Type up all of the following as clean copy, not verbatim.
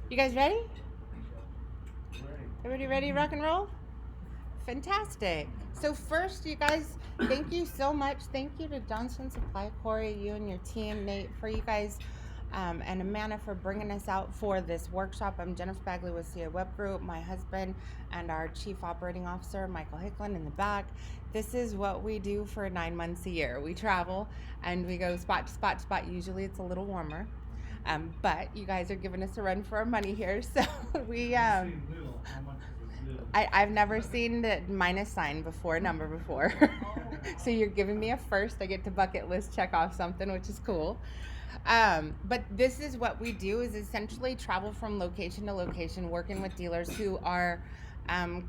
You guys ready? Everybody ready to rock and roll? Fantastic. So first, you guys, thank you so much. Thank you to Johnston Supply, Corey, you and your team, Nate, for you guys, and Amana for bringing us out for this workshop. I'm Jennifer Bagley with CA Web Group, my husband, and our Chief Operating Officer, Michael Hicklin, in the back. This is what we do for 9 months a year. We travel and we go spot to spot to spot. Usually it's a little warmer. But you guys are giving us a run for our money here, so we I've never seen the minus sign before, number before. So you're giving me a first. I get to bucket list check off something, which is cool. But this is what we do, is essentially travel from location to location, working with dealers who are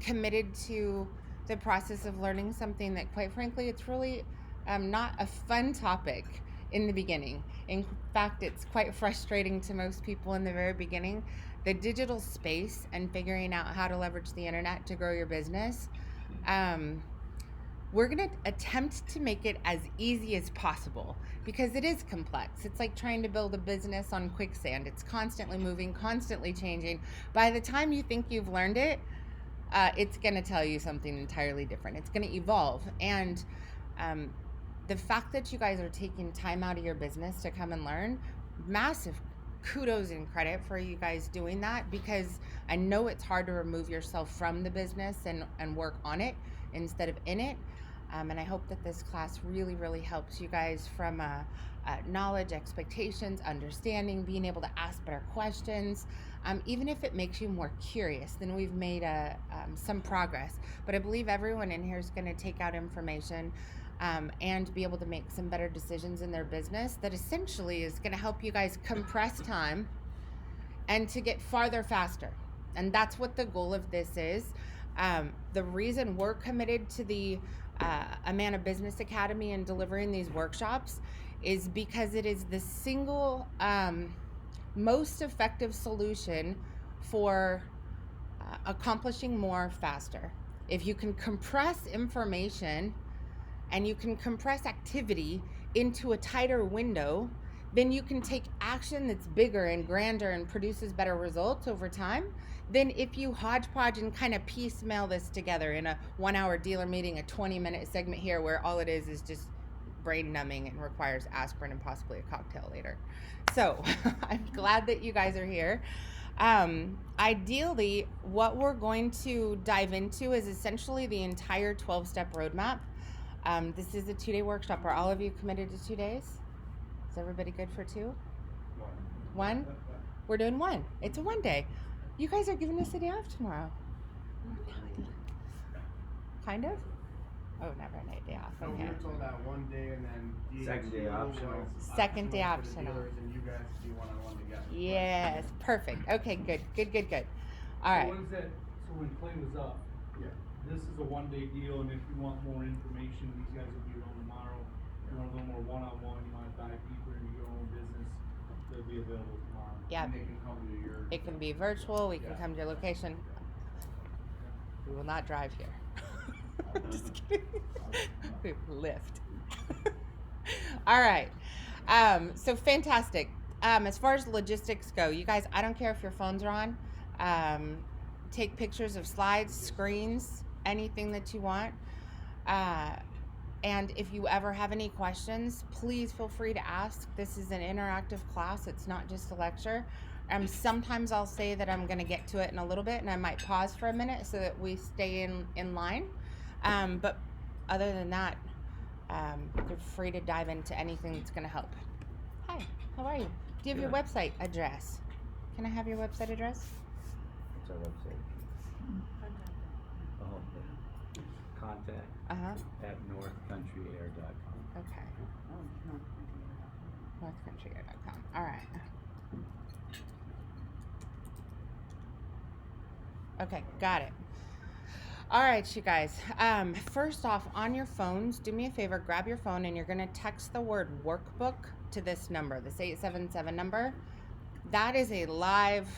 committed to the process of learning something that, quite frankly, it's really not a fun topic in the beginning. In fact, it's quite frustrating to most people in the very beginning. The digital space and figuring out how to leverage the internet to grow your business. We're going to attempt to make it as easy as possible because it is complex. It's like trying to build a business on quicksand. It's constantly moving, constantly changing. By the time you think you've learned it, it's going to tell you something entirely different. It's going to evolve. And the fact that you guys are taking time out of your business to come and learn, massive kudos and credit for you guys doing that, because I know it's hard to remove yourself from the business and work on it instead of in it. And I hope that this class really, really helps you guys from knowledge, expectations, understanding, being able to ask better questions. Even if it makes you more curious, then we've made some progress. But I believe everyone in here is going to take out information and be able to make some better decisions in their business that essentially is going to help you guys compress time and to get farther faster. And that's what the goal of this is. The reason we're committed to the Amana Business Academy and delivering these workshops is because it is the single most effective solution for accomplishing more faster. If you can compress information and you can compress activity into a tighter window, then you can take action that's bigger and grander and produces better results over time than if you hodgepodge and kind of piecemeal this together in a 1 hour dealer meeting, a 20-minute segment here where all it is just brain numbing and requires aspirin and possibly a cocktail later. So I'm glad that you guys are here. Ideally, what we're going to dive into is essentially the entire 12-step roadmap. This is a 2-day workshop. Are all of you committed to 2 days? Is everybody good for 2? One? We're doing 1. It's a 1 day. You guys are giving us a day off tomorrow. Kind of? Oh, never a day off. Okay. We were told that 1 day and then second day optional. Second day optional. And you guys do one-on-one together. Yes, perfect. Okay, good. All right. So when Clay was up, this is a 1-day deal, and if you want more information, these guys will be around tomorrow. If you want a little more one-on-one, you want to dive deeper into your own business, they'll be available tomorrow. Yeah. And they can come to your... It can be virtual. We can come to your location. We will not drive here. Just kidding. We lift. All right. So fantastic. As far as logistics go, you guys, I don't care if your phones are on. Take pictures of slides, screens, anything that you want. And if you ever have any questions, please feel free to ask. This is an interactive class. It's not just a lecture. Sometimes I'll say that I'm going to get to it in a little bit, and I might pause for a minute so that we stay in line. But other than that, you're free to dive into anything that's going to help. Hi, how are you? Do you have your website address? Can I have your website address? What's our website? Contact at northcountryair.com. Okay. northcountryair.com. All right. Okay, got it. All right, you guys. First off, on your phones, do me a favor, grab your phone and you're going to text the word workbook to this number, this 877 number. That is a live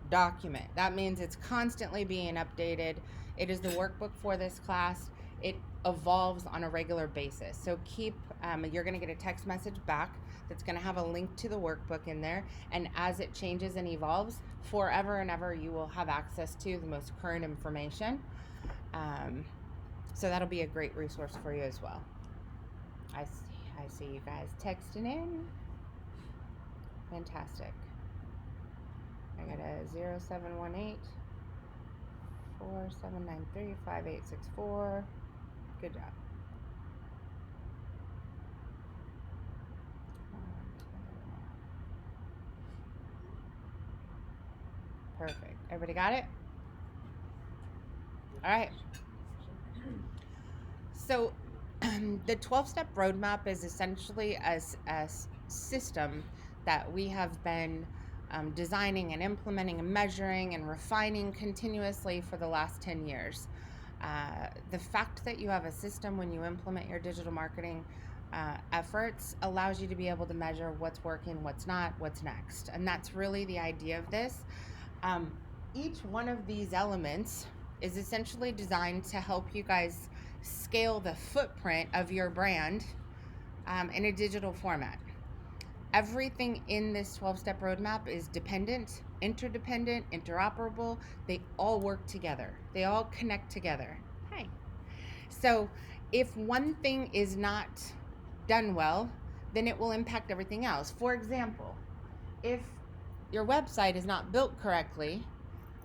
document. That means it's constantly being updated. It is the workbook for this class. It evolves on a regular basis. So keep You're going to get a text message back that's going to have a link to the workbook in there. And as it changes and evolves, forever and ever, you will have access to the most current information. So that'll be a great resource for you as well. I see you guys texting in. Fantastic. I got a 0718 4793 5864. Good job. Perfect. Everybody got it? All right. So the 12-step roadmap is essentially a system that we have been designing and implementing and measuring and refining continuously for the last 10 years. The fact that you have a system when you implement your digital marketing efforts allows you to be able to measure what's working, what's not, what's next. And that's really the idea of this. Each one of these elements is essentially designed to help you guys scale the footprint of your brand in a digital format. Everything in this 12-step roadmap is dependent, interdependent, interoperable. They all work together. They all connect together. Hi. So if one thing is not done well, then it will impact everything else. For example, if your website is not built correctly,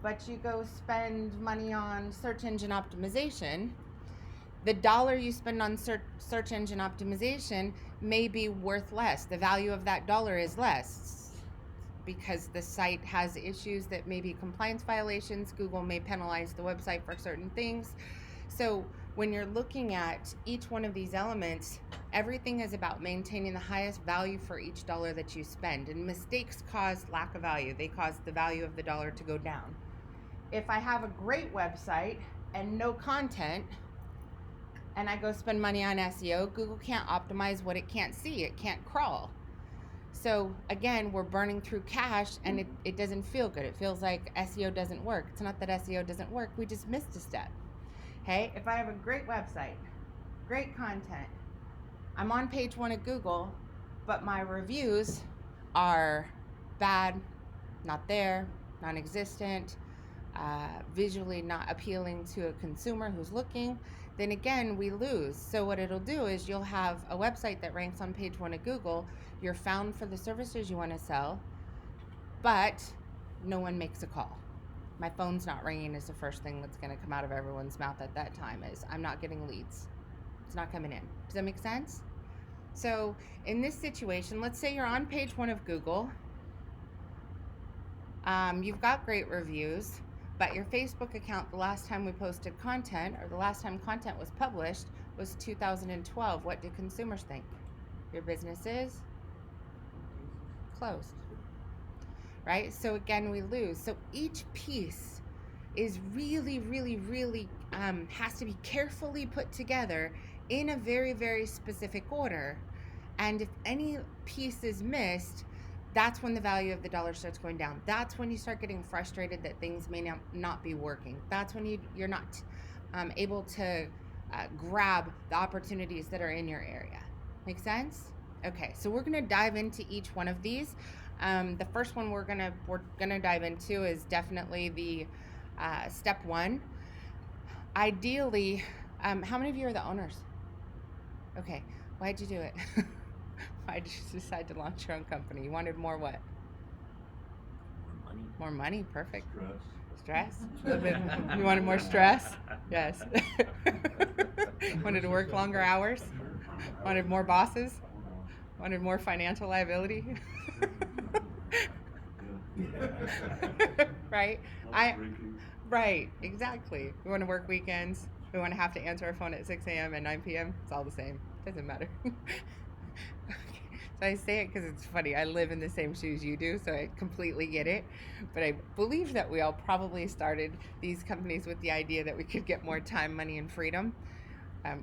but you go spend money on search engine optimization, the dollar you spend on search engine optimization may be worth less. The value of that dollar is less because the site has issues that may be compliance violations. Google may penalize the website for certain things. So when you're looking at each one of these elements, everything is about maintaining the highest value for each dollar that you spend. And mistakes cause lack of value. They cause the value of the dollar to go down. If I have a great website and no content, and I go spend money on SEO, Google can't optimize what it can't see. It can't crawl. So again, we're burning through cash and it doesn't feel good. It feels like SEO doesn't work. It's not that SEO doesn't work. We just missed a step. Okay, if I have a great website, great content, I'm on page 1 of Google, but my reviews are bad, not there, non-existent, visually not appealing to a consumer who's looking, then again, we lose. So what it'll do is you'll have a website that ranks on page 1 of Google, you're found for the services you want to sell, but no one makes a call. My phone's not ringing is the first thing that's going to come out of everyone's mouth at that time is I'm not getting leads. It's not coming in. Does that make sense? So in this situation, let's say you're on page 1 of Google. You've got great reviews, but your Facebook account, the last time we posted content or the last time content was published was 2012. What do consumers think? Your business is closed. Right? So again, we lose. So each piece is really, really, really has to be carefully put together in a very, very specific order. And if any piece is missed, that's when the value of the dollar starts going down. That's when you start getting frustrated that things may not be working. That's when you're not able to grab the opportunities that are in your area. Make sense? Okay, so we're going to dive into each one of these. The first one we're gonna dive into is definitely the step 1. Ideally, how many of you are the owners? Okay, why'd you do it? Why did you decide to launch your own company? You wanted more what? More money. More money, perfect. Stress. Stress? A little bit. You wanted more stress? Yes. Wanted to work longer hours? Wanted more bosses? Wanted more financial liability? Right? Right, exactly. We want to work weekends. We want to have to answer our phone at 6 a.m. and 9 p.m. It's all the same. Doesn't matter. So I say it because it's funny. I live in the same shoes you do, so I completely get it. But I believe that we all probably started these companies with the idea that we could get more time, money, and freedom.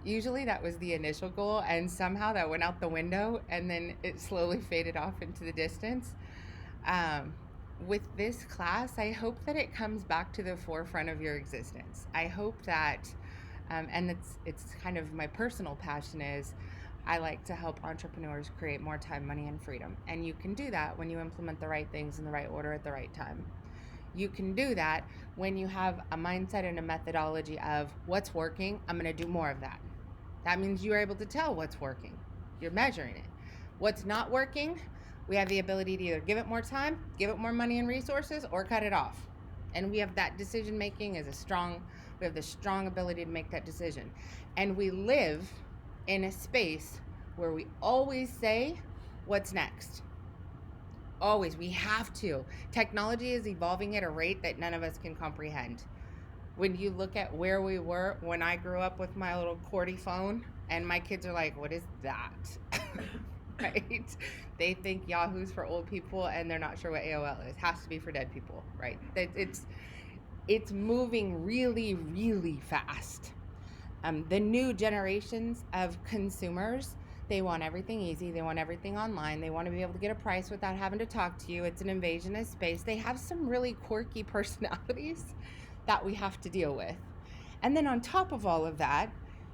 Usually that was the initial goal, and somehow that went out the window, and then it slowly faded off into the distance. With this class, I hope that it comes back to the forefront of your existence. I hope that, and it's kind of my personal passion is, I like to help entrepreneurs create more time, money, and freedom. And you can do that when you implement the right things in the right order at the right time. You can do that when you have a mindset and a methodology of what's working, I'm going to do more of that. That means you are able to tell what's working. You're measuring it. What's not working, we have the ability to either give it more time, give it more money and resources, or cut it off. And we have that decision making we have the strong ability to make that decision. And we live in a space where we always say, what's next? Always. We have to. Technology is evolving at a rate that none of us can comprehend. When you look at where we were when I grew up with my little QWERTY phone, and my kids are like, what is that? Right? They think Yahoo's for old people, and they're not sure what AOL is. Has to be for dead people, right? It's moving really, really fast. The new generations of consumers, they want everything easy. They want everything online. They want to be able to get a price without having to talk to you. It's an invasion of space. They have some really quirky personalities that we have to deal with. And then on top of all of that,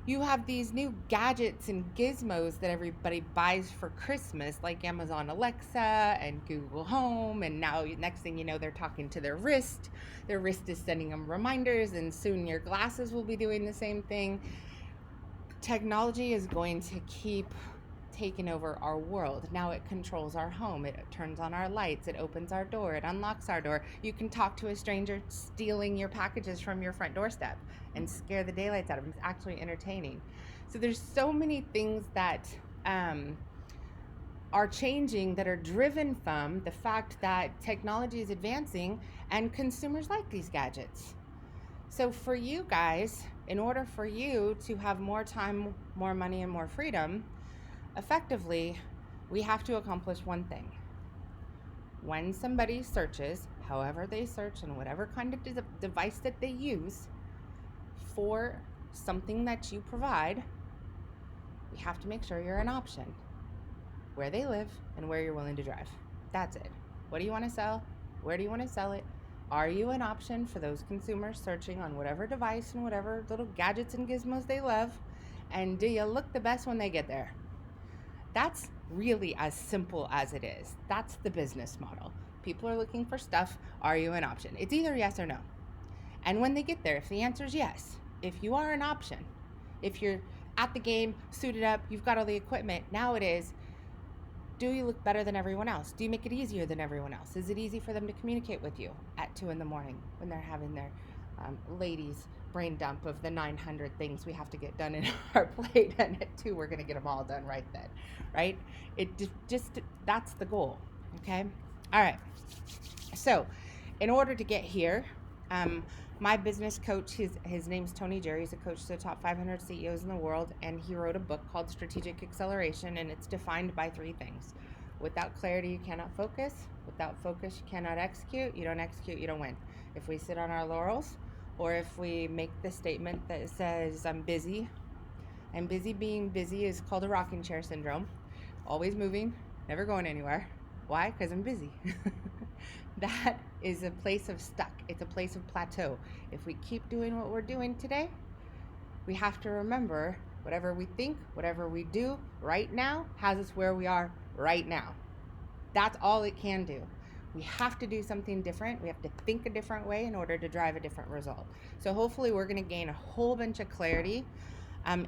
you have these new gadgets and gizmos that everybody buys for Christmas, like Amazon Alexa and Google Home. And now next thing you know, they're talking to their wrist. Their wrist is sending them reminders, and soon your glasses will be doing the same thing. Technology is going to keep taking over our world. Now it controls our home. It turns on our lights. It opens our door. It unlocks our door. You can talk to a stranger stealing your packages from your front doorstep and scare the daylights out of them. It's actually entertaining. So there's so many things that are changing that are driven from the fact that technology is advancing and consumers like these gadgets. So for you guys, in order for you to have more time, more money, and more freedom, effectively, we have to accomplish one thing. When somebody searches, however they search and whatever kind of device that they use for something that you provide, we have to make sure you're an option. Where they live and where you're willing to drive. That's it. What do you want to sell? Where do you want to sell it? Are you an option for those consumers searching on whatever device and whatever little gadgets and gizmos they love? And do you look the best when they get there? That's really as simple as it is. That's the business model. People are looking for stuff. Are you an option? It's either yes or no. And when they get there, if the answer is yes, if you are an option, if you're at the game, suited up, you've got all the equipment, now it is, do you look better than everyone else? Do you make it easier than everyone else? Is it easy for them to communicate with you at 2 a.m. when they're having their ladies brain dump of the 900 things we have to get done in our plate, and at 2 we're going to get them all done right then, right? It just that's the goal, okay? All right. So, in order to get here, my business coach, his name's Tony Jerry. He's a coach to the top 500 CEOs in the world, and he wrote a book called Strategic Acceleration, and it's defined by 3 things. Without clarity, you cannot focus. Without focus, you cannot execute. You don't execute, you don't win. If we sit on our laurels, or if we make the statement that says, I'm busy being busy is called a rocking chair syndrome. Always moving, never going anywhere. Why? Because I'm busy. That is a place of stuck. It's a place of plateau. If we keep doing what we're doing today, we have to remember whatever we think, whatever we do right now has us where we are right now. That's all it can do. We have to do something different. We have to think a different way in order to drive a different result. So hopefully we're going to gain a whole bunch of clarity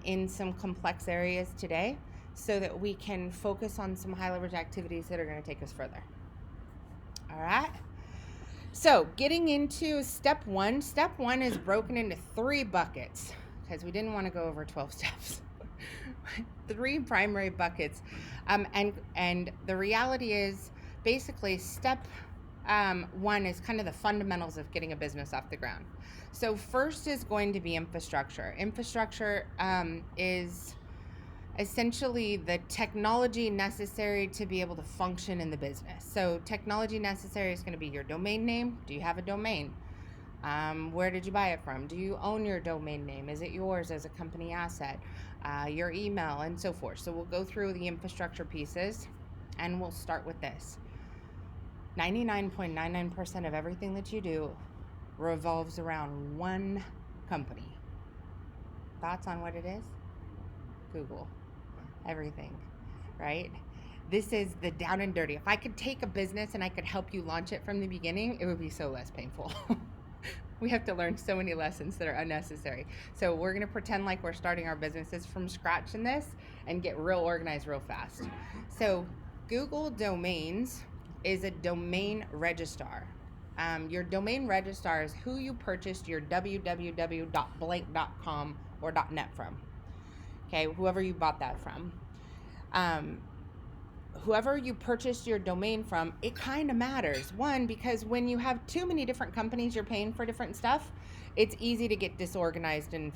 in some complex areas today so that we can focus on some high leverage activities that are going to take us further. All right. So getting into step one is broken into 3 buckets because we didn't want to go over 12 steps. 3 primary buckets. And the reality is basically step 1 is kind of the fundamentals of getting a business off the ground. So first is going to be infrastructure. Infrastructure is essentially the technology necessary to be able to function in the business. So technology necessary is going to be your domain name. Do you have a domain? Where did you buy it from? Do you own your domain name? Is it yours as a company asset? Your email and so forth. So we'll go through the infrastructure pieces and we'll start with this. 99.99% of everything that you do revolves around one company. Thoughts on what it is? Google. everything, right? This is the down and dirty. If I could take a business and I could help you launch it from the beginning, it would be so less painful. We have to learn so many lessons that are unnecessary. So we're going to pretend like we're starting our businesses from scratch in this and get real organized real fast. So Google Domains is a domain registrar. Your domain registrar is who you purchased your www.blank.com or .net from. Okay, whoever you bought that from. Whoever you purchased your domain from, it kind of matters. One, because when you have too many different companies you're paying for different stuff, it's easy to get disorganized and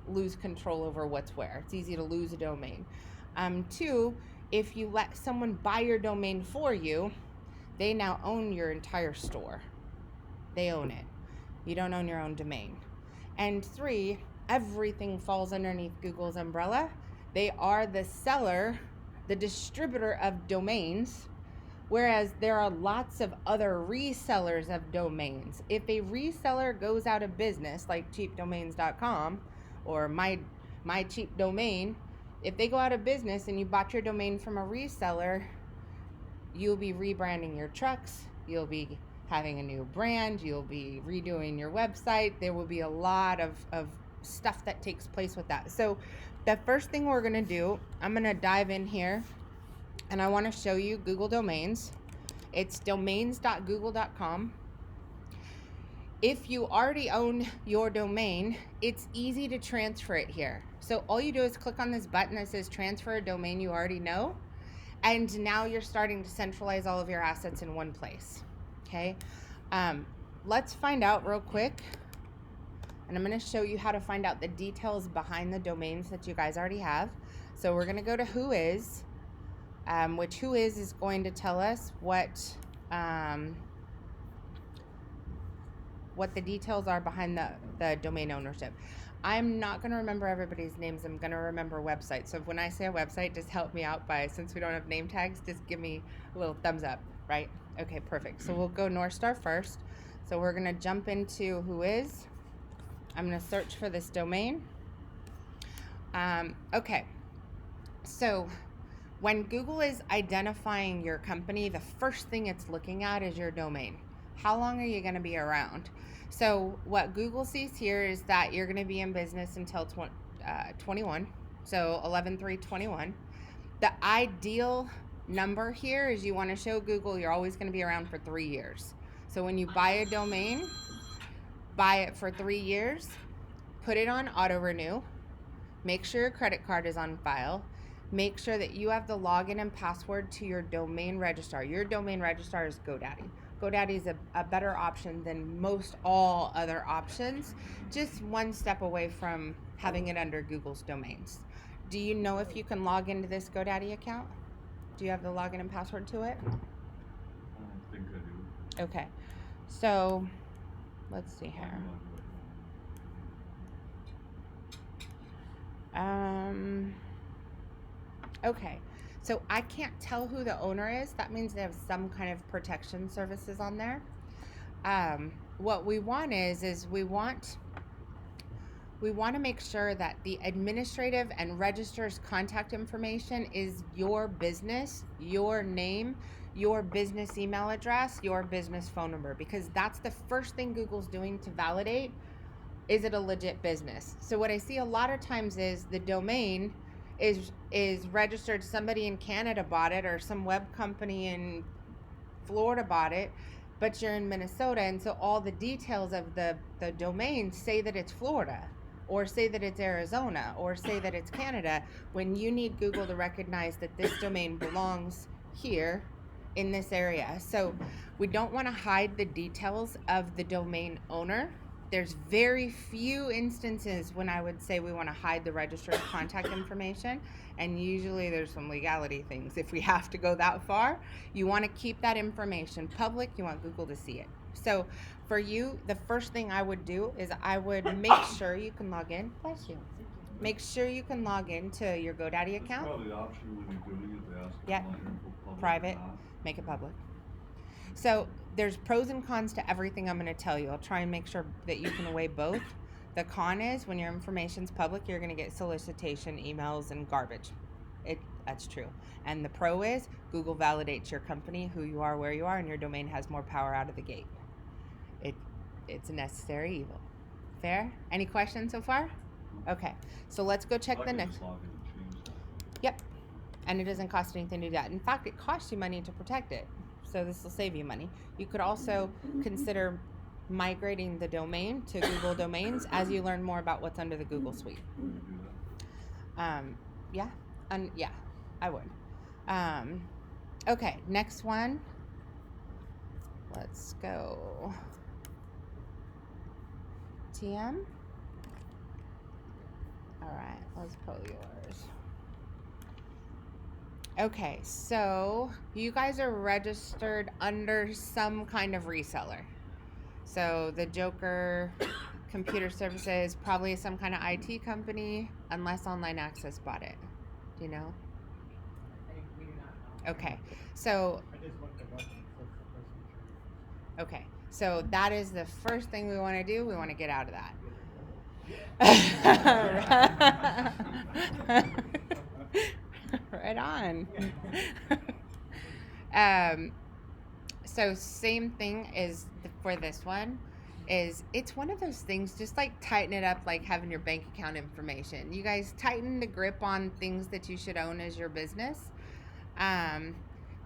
lose control over what's where. It's easy to lose a domain. Two, if you let someone buy your domain for you, they now own your entire store. They own it. You don't own your own domain. And three, everything falls underneath Google's umbrella. They are the seller, the distributor of domains, whereas there are lots of other resellers of domains. If a reseller goes out of business, like cheapdomains.com or my cheap domain, if they go out of business and you bought your domain from a reseller, you'll be rebranding your trucks, you'll be having a new brand, you'll be redoing your website. There will be a lot of stuff that takes place with that. So the first thing we're going to do, I'm going to dive in here and I want to show you Google Domains. It's domains.google.com. If you already own your domain, it's easy to transfer it here. So all you do is click on this button that says transfer a domain you already know. And now you're starting to centralize all of your assets in one place. Okay. Let's find out real quick. And I'm going to show you how to find out the details behind the domains that you guys already have. So we're going to go to Whois, which Whois is going to tell us what the details are behind the domain ownership. I'm not going to remember everybody's names. I'm going to remember websites. So when I say a website, just help me out since we don't have name tags, just give me a little thumbs up, right? Okay, perfect. So we'll go North Star first. So we're going to jump into Whois. I'm going to search for this domain. Okay. So when Google is identifying your company, the first thing it's looking at is your domain. How long are you going to be around? So what Google sees here is that you're going to be in business until 21, so 11/3/21. The ideal number here is you want to show Google you're always going to be around for 3 years. So when you buy a domain, buy it for 3 years, put it on auto renew, make sure your credit card is on file, make sure that you have the login and password to your domain registrar. Your domain registrar is GoDaddy. GoDaddy is a better option than most all other options, just one step away from having it under Google's domains. Do you know if you can log into this GoDaddy account? Do you have the login and password to it? I think I do. Okay, so let's see here. Okay, so I can't tell who the owner is. That means they have some kind of protection services on there. What we want is we want to make sure that the administrative and registrar's contact information is your business, your name, your business email address, your business phone number, because that's the first thing Google's doing to validate, is it a legit business? So what I see a lot of times is the domain is registered, somebody in Canada bought it or some web company in Florida bought it, but you're in Minnesota, and so all the details of the domain say that it's Florida, or say that it's Arizona, or say that it's Canada, when you need Google to recognize that this domain belongs here in this area. So we don't want to hide the details of the domain owner. There's very few instances when I would say we want to hide the registrar's contact information, and usually there's some legality things. If we have to go that far, you want to keep that information public. You want Google to see it. So for you, the first thing I would do is I would make sure you can log in. Bless you. Make sure you can log into your GoDaddy account. It's probably the option when you're doing it, they ask you Yep. to log in for public Private. or not. Make it public. So there's pros and cons to everything I'm going to tell you. I'll try and make sure that you can weigh both. The con is when your information's public, you're going to get solicitation emails and garbage. That's true. And the pro is Google validates your company, who you are, where you are, and your domain has more power out of the gate. It's a necessary evil. Fair? Any questions so far? Okay. So let's go check the next. Just log in and change that. Yep. And it doesn't cost anything to do that. In fact, it costs you money to protect it. So this will save you money. You could also consider migrating the domain to Google Domains as you learn more about what's under the Google suite. Would you do that? Yeah. Yeah, I would. Okay, next one. Let's go. TM. All right, let's pull yours. Okay, so you guys are registered under some kind of reseller. So the Joker Computer Services probably some kind of IT company, unless Online Access bought it. Do you know? We do not know. Okay, so I just looked them up. okay, so that is the first thing we want to do. We want to get out of that. Right on. So same thing is for this one is it's one of those things, just like tighten it up like having your bank account information. You guys tighten the grip on things that you should own as your business.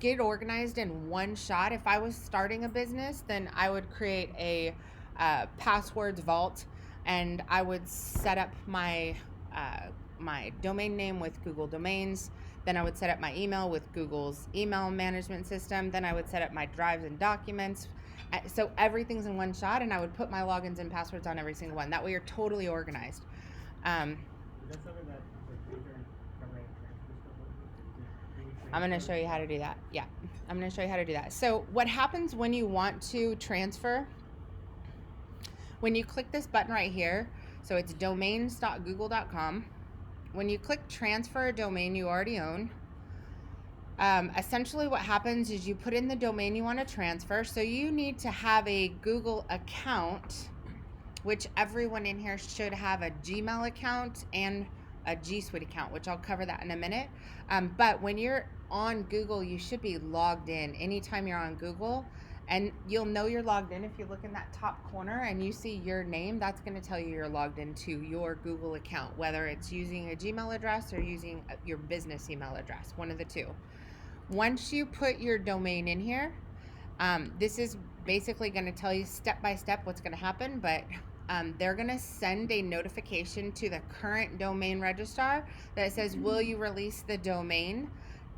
Get organized in one shot. If I was starting a business, then I would create a passwords vault, and I would set up my my domain name with Google Domains. Then I would set up my email with Google's email management system. Then I would set up my drives and documents. So everything's in one shot, and I would put my logins and passwords on every single one. That way you're totally organized. Is that something that the user covering I'm going to show you how to do that. Yeah, I'm going to show you how to do that. So what happens when you want to transfer, when you click this button right here, so it's domains.google.com. When you click transfer a domain you already own, essentially what happens is you put in the domain you want to transfer. So you need to have a Google account, which everyone in here should have a Gmail account and a G Suite account, which I'll cover that in a minute. But when you're on Google, you should be logged in anytime you're on Google. And you'll know you're logged in if you look in that top corner and you see your name. That's going to tell you you're logged into your Google account, whether it's using a Gmail address or using your business email address, one of the two. Once you put your domain in here, this is basically going to tell you step by step what's going to happen, but they're going to send a notification to the current domain registrar that says, will you release the domain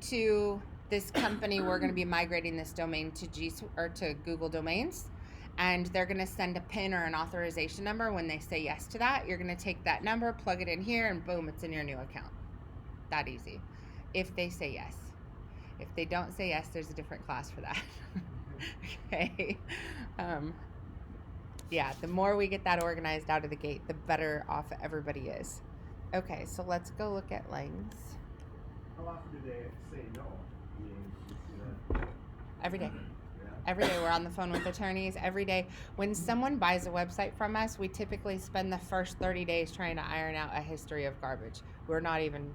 to this company? We're going to be migrating this domain to Google Domains, and they're going to send a PIN or an authorization number. When they say yes to that, you're going to take that number, plug it in here, and boom, it's in your new account. That easy. If they say yes. If they don't say yes, there's a different class for that. Okay. Yeah, the more we get that organized out of the gate, the better off everybody is. Okay, so let's go look at Langs. How often do they say no? I mean, you know, Every day. yeah. Every day we're on the phone with attorneys. Every day when someone buys a website from us, we typically spend the first 30 days trying to iron out a history of garbage. We're not even,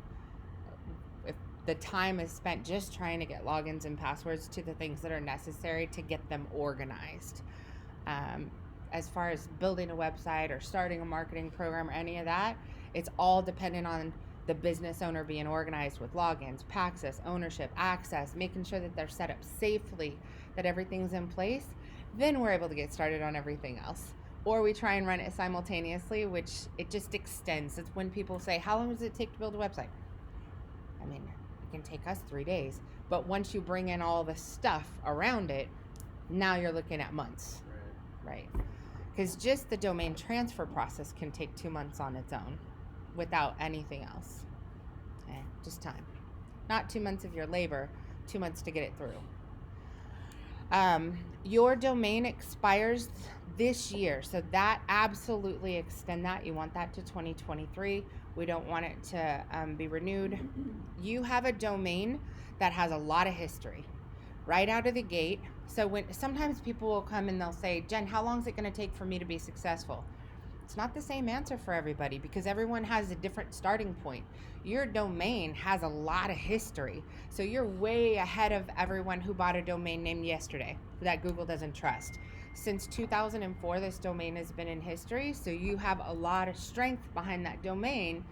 if the time is spent just trying to get logins and passwords to the things that are necessary to get them organized. As far as building a website or starting a marketing program or any of that, it's all dependent on the business owner being organized with logins, Paxos, ownership, access, making sure that they're set up safely, that everything's in place. Then we're able to get started on everything else. Or we try and run it simultaneously, which it just extends. It's when people say, how long does it take to build a website? I mean, it can take us 3 days. But once you bring in all the stuff around it, now you're looking at months, right? Because just the domain transfer process can take 2 months on its own without anything else. Just time. Not 2 months of your labor, 2 months to get it through. Your domain expires this year, so that absolutely extend that. You want that to 2023. We don't want it to be renewed. You have a domain that has a lot of history right out of the gate. So when sometimes people will come and they'll say, Jen, how long is it going to take for me to be successful? It's not the same answer for everybody because everyone has a different starting point. Your domain has a lot of history. So you're way ahead of everyone who bought a domain name yesterday that Google doesn't trust. Since 2004, this domain has been in history, so you have a lot of strength behind that domain.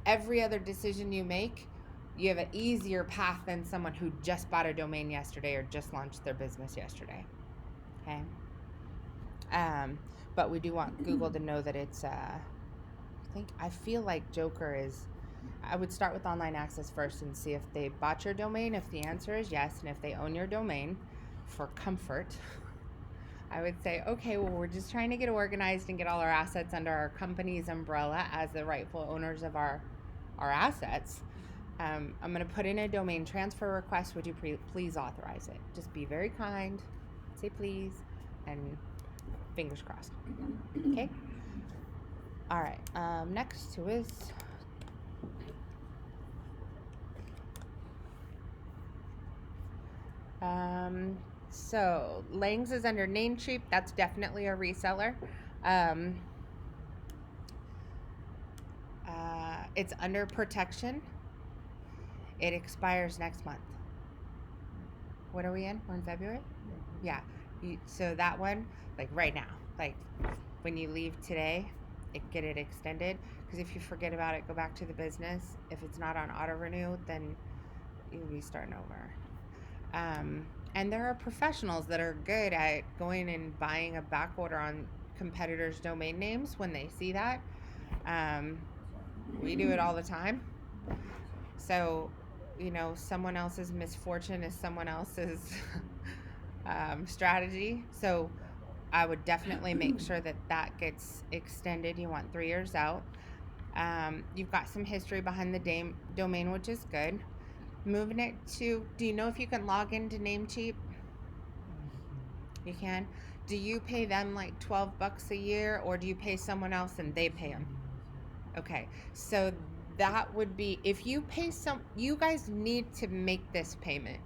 Every other decision you make, you have an easier path than someone who just bought a domain yesterday or just launched their business yesterday. Okay? But we do want Google to know that it's, I feel like Joker is, I would start with online access first and see if they bought your domain. If the answer is yes, and if they own your domain for comfort, I would say, okay, well, we're just trying to get organized and get all our assets under our company's umbrella as the rightful owners of our assets. I'm going to put in a domain transfer request. Would you please authorize it? Just be very kind, say please, and fingers crossed. Okay? All right. Next to is so Lang's is under Namecheap. That's definitely a reseller. It's under protection. It expires next month. What are we in? We're in February? Yeah. So that one, like right now, like when you leave today, get it extended. Because if you forget about it, go back to the business. If it's not on auto renew, then you'll be starting over. And there are professionals that are good at going and buying a back order on competitors' domain names when they see that. We do it all the time. So, someone else's misfortune is someone else's strategy. So I would definitely make sure that gets extended. You want 3 years out. You've got some history behind the domain, which is good. Moving it to, do you know if you can log into Namecheap? You can. Do you pay them like $12 a year, or do you pay someone else and they pay them? Okay, so that would be, if you pay you guys need to make this payment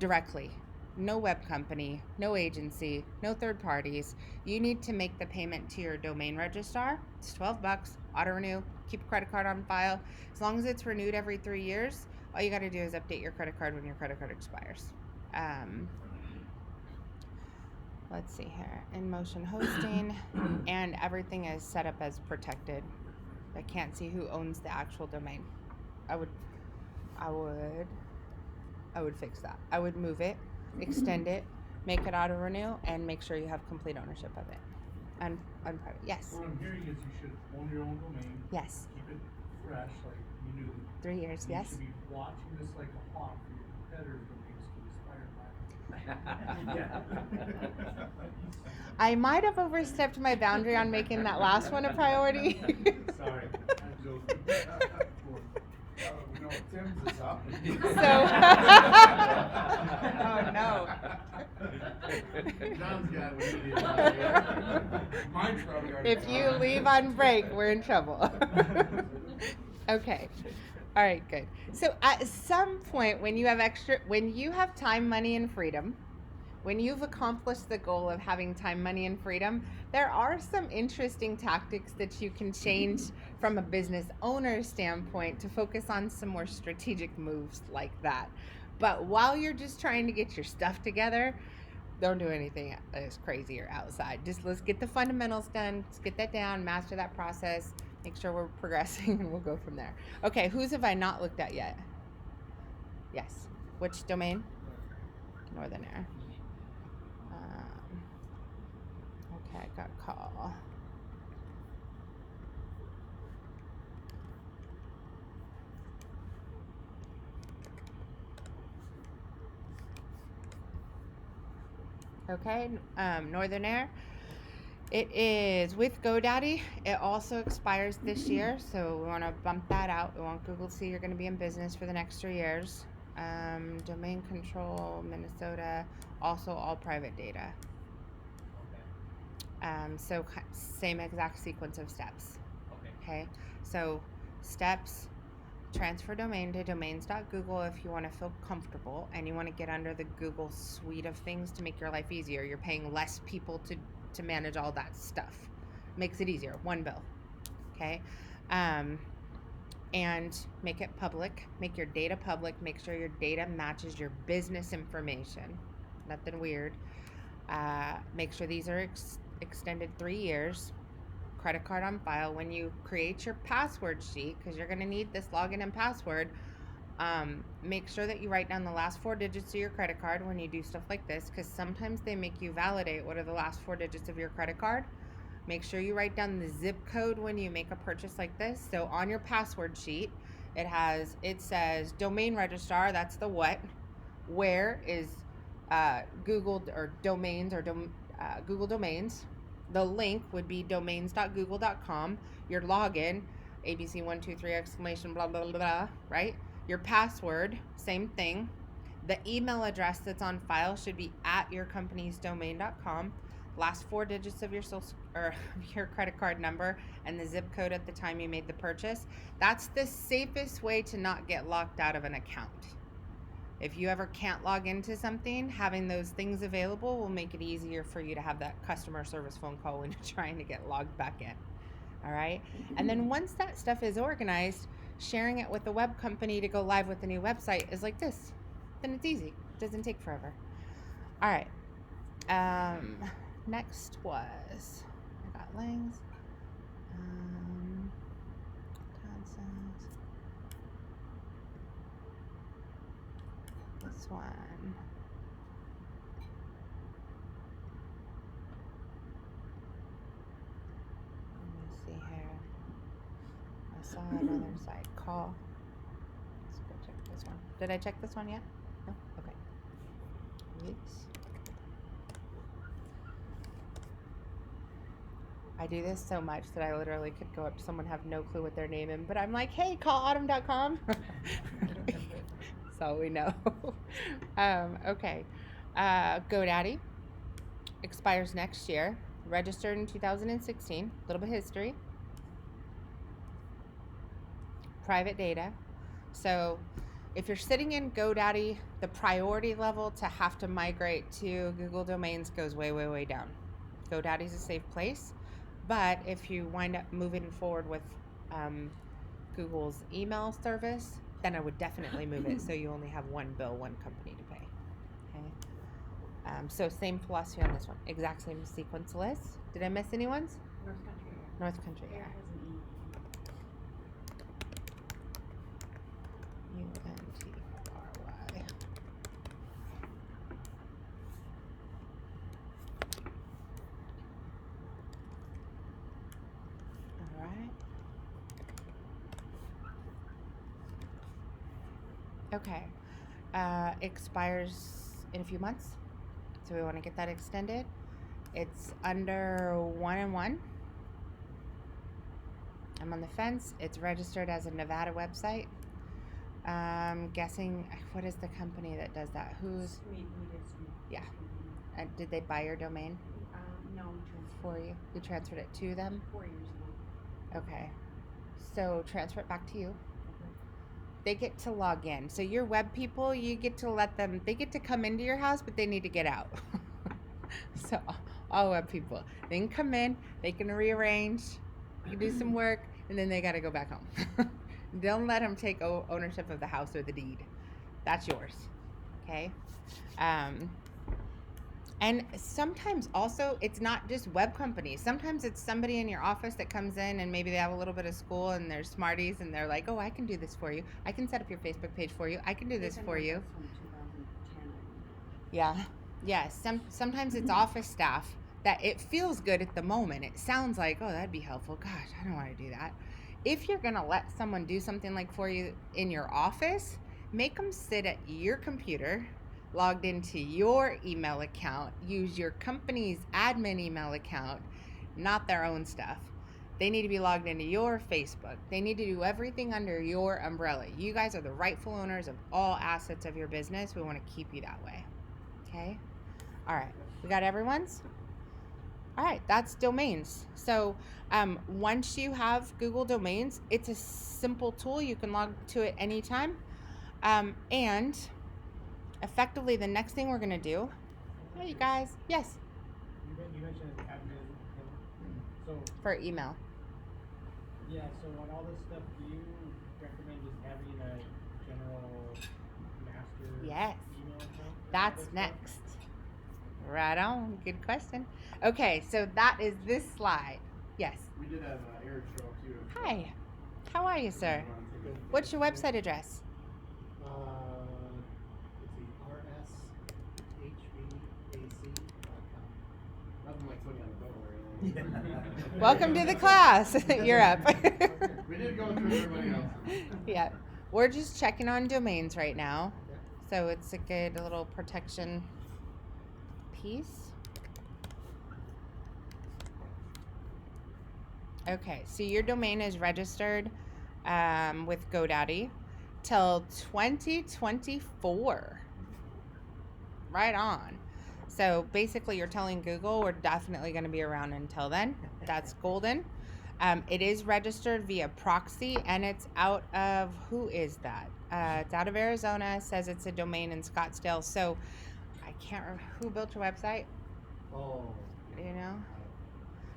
directly. No web company, no agency, no third parties. You need to make the payment to your domain registrar. It's $12, auto renew, keep a credit card on file. As long as it's renewed every 3 years, all you got to do is update your credit card when your credit card expires. Let's see here. In motion hosting, and everything is set up as protected. I can't see who owns the actual domain. I would fix that. I would move it, extend it, make it auto renew, and make sure you have complete ownership of it. On private. Yes. What I'm hearing is you should own your own domain. Yes. Keep it fresh, like you do. 3 years. Yes. You should be watching this like a hawk for your competitors' domains to expire by. I might have overstepped my boundary on making that last one a priority. Sorry, I'm joking. Tim's is up. Oh no. John's got what he did. Mine's probably already If you gone. leave on break, we're in trouble. Okay. All right, good. So at some point when you have time, money, and freedom, when you've accomplished the goal of having time, money, and freedom, there are some interesting tactics that you can change from a business owner standpoint to focus on some more strategic moves like that. But while you're just trying to get your stuff together, don't do anything that's crazy or outside. Just let's get the fundamentals done. Let's get that down, master that process, make sure we're progressing, and we'll go from there. Okay, whose have I not looked at yet? Yes. Which domain? Northern Air. Okay, I got a call. Okay, Northern Air. It is with GoDaddy. It also expires this year, so we want to bump that out. We want Google to see you're going to be in business for the next 3 years. Domain control, Minnesota, also all private data. So same exact sequence of steps. Okay. So steps, transfer domain to domains.google if you want to feel comfortable and you want to get under the Google suite of things to make your life easier. You're paying less people to manage all that stuff, Makes it easier. One bill. Okay. And make it public. Make your data public. Make sure your data matches your business information. Nothing weird. Make sure these are extended 3 years. Credit card on file. When you create your password sheet, because you're going to need this login and password, make sure that you write down the last 4 digits of your credit card when you do stuff like this, because sometimes they make you validate what are the last 4 digits of your credit card. Make sure you write down the zip code when you make a purchase like this. So on your password sheet, it says domain registrar, that's the what. Where is Google or domains or Google domains. The link would be domains.google.com. Your login, ABC123 exclamation blah blah blah blah, right? Your password, same thing. The email address that's on file should be at your company's domain.com. Last 4 digits of your your credit card number and the zip code at the time you made the purchase. That's the safest way to not get locked out of an account. If you ever can't log into something, having those things available will make it easier for you to have that customer service phone call when you're trying to get logged back in. All right. And then once that stuff is organized, sharing it with the web company to go live with the new website is like this. Then it's easy. It doesn't take forever. All right. Next was, I got Lang's. Johnston's. This one. Let me see here. I saw another side call. Let's go check this one. Did I check this one yet? No? Okay. Oops. I do this so much that I literally could go up to someone, have no clue what their name is, but I'm like, hey, call autumn.com. That's all we know. Okay. GoDaddy expires next year. Registered in 2016. A little bit of history. Private data. So if you're sitting in GoDaddy, the priority level to have to migrate to Google Domains goes way, way, way down. GoDaddy's a safe place. But if you wind up moving forward with Google's email service, then I would definitely move it so you only have one bill, one company to pay. Okay. So same philosophy on this one. Exact same sequence list. Did I miss any ones? North Country. North Country. Air has an E. UNTRY. All right. Okay. Expires in a few months, so we want to get that extended. It's under 1&1. I'm on the fence. It's registered as a Nevada website. Guessing, what is the company that does that? Who's? We did some. Yeah. Did they buy your domain No, we transferred for you? You transferred it to them? 4 years ago. Okay. So transfer it back to you. They get to log in. So your web people, you get to let them, they get to come into your house, but they need to get out. So all web people, they can come in, they can rearrange, you can do some work, and then they got to go back home. Don't let them take ownership of the house or the deed. That's yours. Okay? And sometimes also, it's not just web companies. Sometimes it's somebody in your office that comes in and maybe they have a little bit of school and they're smarties and they're like, oh, I can do this for you. I can set up your Facebook page for you. I can do this for you. From 2010. Yeah. Yes. Sometimes it's office staff that it feels good at the moment. It sounds like, oh, that'd be helpful. Gosh, I don't want to do that. If you're going to let someone do something like for you in your office, make them sit at your computer, logged into your email account, use your company's admin email account, not their own stuff. They need to be logged into your Facebook. They need to do everything under your umbrella. You guys are the rightful owners of all assets of your business. We want to keep you that way. Okay? All right. We got everyone's? All right, that's domains. So once you have Google Domains, it's a simple tool. You can log to it anytime. And effectively, the next thing we're going to do, hey, you guys, yes? You mentioned admin. So, for email. yeah, so on all this stuff, do you recommend just having a general master Yes. email account? for all That's this stuff? next. Right on. Good question. Okay, so that is this slide. Yes. We did have Eric show up too. Hi. How are you, sir? What's your website address? Let's see, rshvac.com. Nothing like putting on the bill or anything. Welcome to the class. You're up. We did go through everybody else. Yeah. We're just checking on domains right now. So it's a good little protection piece. Okay, so your domain is registered with GoDaddy till 2024. Right on. So basically you're telling Google we're definitely going to be around until then. That's golden. It is registered via proxy, and it's out of, who is that? It's out of Arizona. It says it's a domain in Scottsdale. So I can't remember who built your website. Oh. Do you know?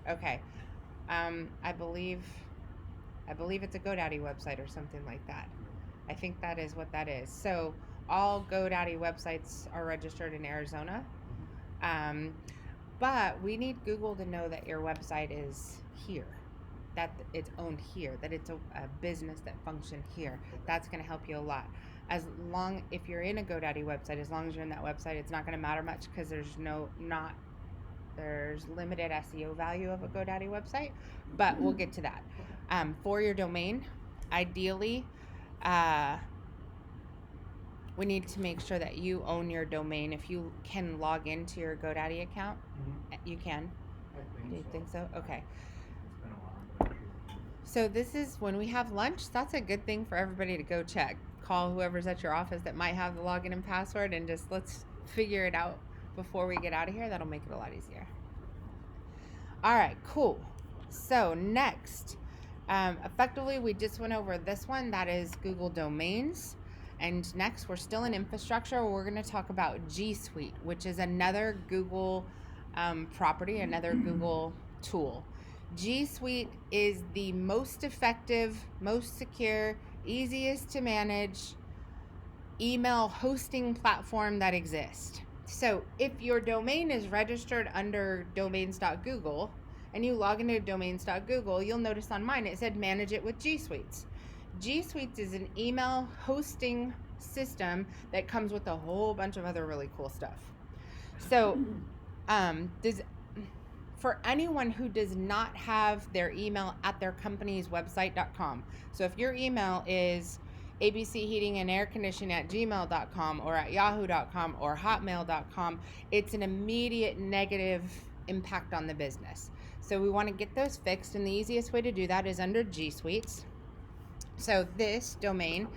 Okay. I believe it's a GoDaddy website or something like that. I think that is what that is. So all GoDaddy websites are registered in Arizona. But we need Google to know that your website is here, that it's owned here, that it's a business that functions here. That's going to help you a lot. If you're in a GoDaddy website, as long as you're in that website, it's not going to matter much because there's limited SEO value of a GoDaddy website, but we'll get to that. For your domain, ideally, we need to make sure that you own your domain. If you can log into your GoDaddy account, you can. Do you think so? Okay. It's been a while, but I'm sure. So this is when we have lunch. That's a good thing for everybody to go check. Call whoever's at your office that might have the login and password, and just let's figure it out before we get out of here. That'll make it a lot easier. All right, cool. So next, effectively, we just went over this one. That is Google Domains. And next, we're still in infrastructure. We're going to talk about G Suite, which is another Google property, another Google tool. G Suite is the most effective, most secure, easiest to manage email hosting platform that exists. So if your domain is registered under domains.google and you log into domains.google, you'll notice on mine it said manage it with G Suites. G Suites is an email hosting system that comes with a whole bunch of other really cool stuff. So for anyone who does not have their email at their company's website.com, so if your email is abcheatingandairconditioning@gmail.com or at yahoo.com or hotmail.com, it's an immediate negative impact on the business. So we want to get those fixed, and the easiest way to do that is under G Suites. So this domain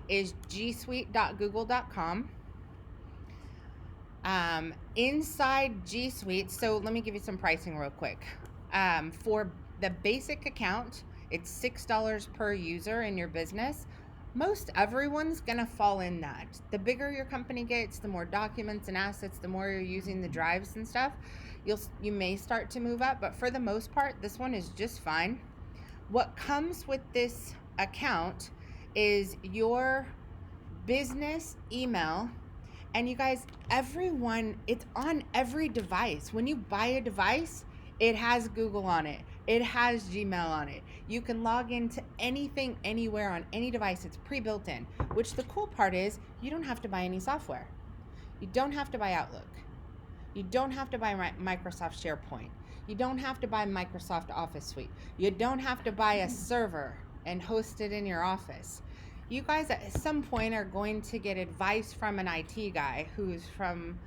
is gsuite.google.com. Inside G Suite, so let me give you some pricing real quick. For the basic account, it's $6 per user in your business. Most everyone's gonna fall in that. The bigger your company gets, the more documents and assets, the more you're using the drives and stuff, you may start to move up, but for the most part, this one is just fine. What comes with this account is your business email. And you guys, everyone, it's on every device. When you buy a device, it has Google on it. It has Gmail on it. You can log into anything, anywhere, on any device. It's pre-built in, which the cool part is you don't have to buy any software. You don't have to buy Outlook. You don't have to buy Microsoft SharePoint. You don't have to buy Microsoft Office Suite. You don't have to buy a server and host it in your office. You guys at some point are going to get advice from an IT guy who's from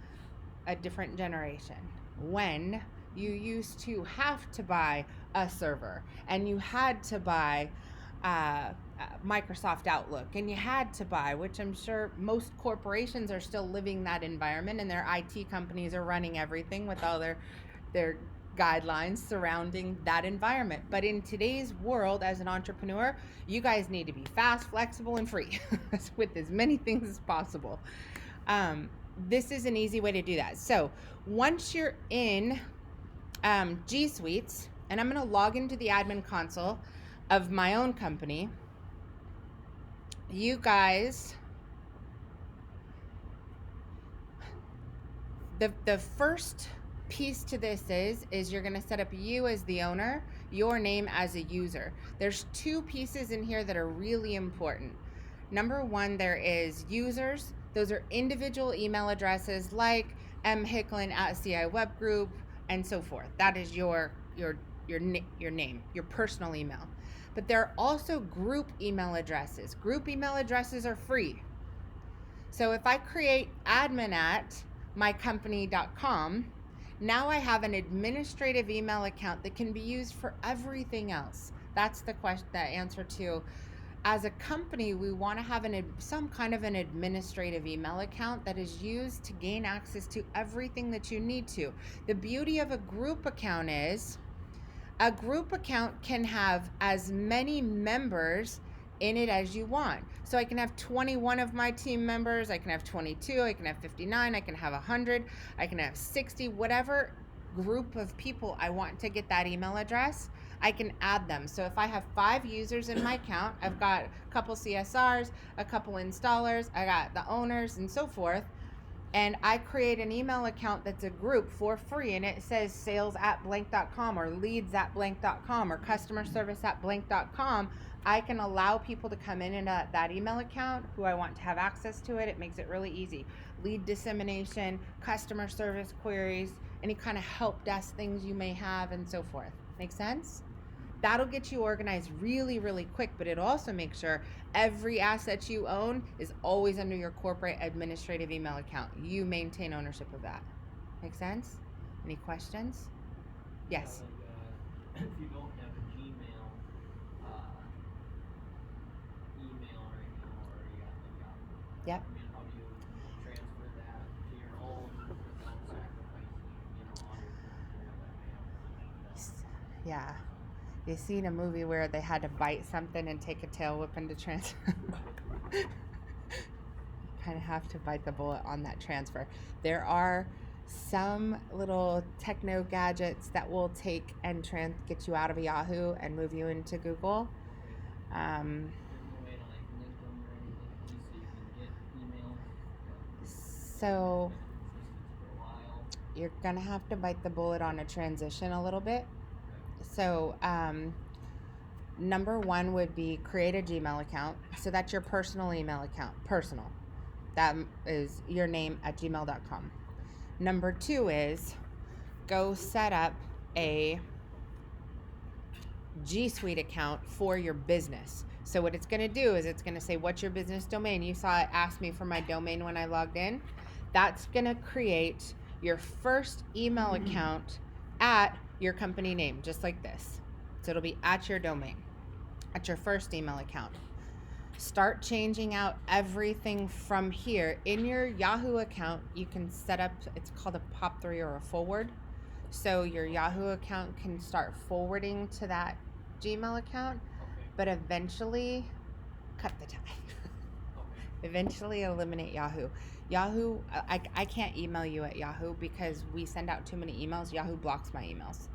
a different generation. When you used to have to buy a server and you had to buy Microsoft Outlook and you had to buy, which I'm sure most corporations are still living that environment, and their IT companies are running everything with all their guidelines surrounding that environment. But in today's world, as an entrepreneur, you guys need to be fast, flexible, and free with as many things as possible. This is an easy way to do that. So once you're in G Suites, and I'm going to log into the admin console of my own company. You guys, the first piece to this is you're going to set up you as the owner, your name as a user. There's two pieces in here that are really important. Number one, there is users. Those are individual email addresses like mhicklin@CI Web Group and so forth. That is your name, your personal email. But there are also group email addresses. Group email addresses are free. So if I create admin@mycompany.com, now I have an administrative email account that can be used for everything else. That's the answer to, as a company, we want to have some kind of an administrative email account that is used to gain access to everything that you need to. The beauty of a group account is a group account can have as many members in it as you want. So I can have 21 of my team members, I can have 22, I can have 59, I can have 100, I can have 60, whatever group of people I want to get that email address, I can add them. So if I have 5 users in my account, I've got a couple CSRs, a couple installers, I got the owners and so forth, and I create an email account that's a group for free, and it says sales@blank.com or leads@blank.com or customer service@blank.com. I can allow people to come in that email account who I want to have access to it. It makes it really easy. Lead dissemination, customer service queries, any kind of help desk things you may have, and so forth. Make sense? That'll get you organized really, really quick, but it also makes sure every asset you own is always under your corporate administrative email account. You maintain ownership of that. Make sense? Any questions? Yes. Like, if you don't have a Gmail email right now, or you got like Yep. I mean, how do you transfer that to your own without sacrificing, all your mail? Yeah. You seen a movie where they had to bite something and take a tail whipping to transfer? You kind of have to bite the bullet on that transfer. There are some little techno gadgets that will take and get you out of Yahoo and move you into Google. There's no way to like link them or anything, at least so you can get emails that So have been in existence for a while. you're gonna have to bite the bullet on a transition a little bit. So number one would be create a Gmail account. So that's your personal email account. Personal. That is your name at gmail.com. Number two is go set up a G Suite account for your business. So what it's going to do is it's going to say, what's your business domain? You saw it ask me for my domain when I logged in. That's going to create your first email account at your company name, just like this. So it'll be at your domain, at your first email account. Start changing out everything from here. In your Yahoo account, you can set up, it's called a POP3 or a forward. So your Yahoo account can start forwarding to that Gmail account, but eventually cut the tie. Eventually eliminate Yahoo. Yahoo, I can't email you at Yahoo because we send out too many emails. Yahoo blocks my emails.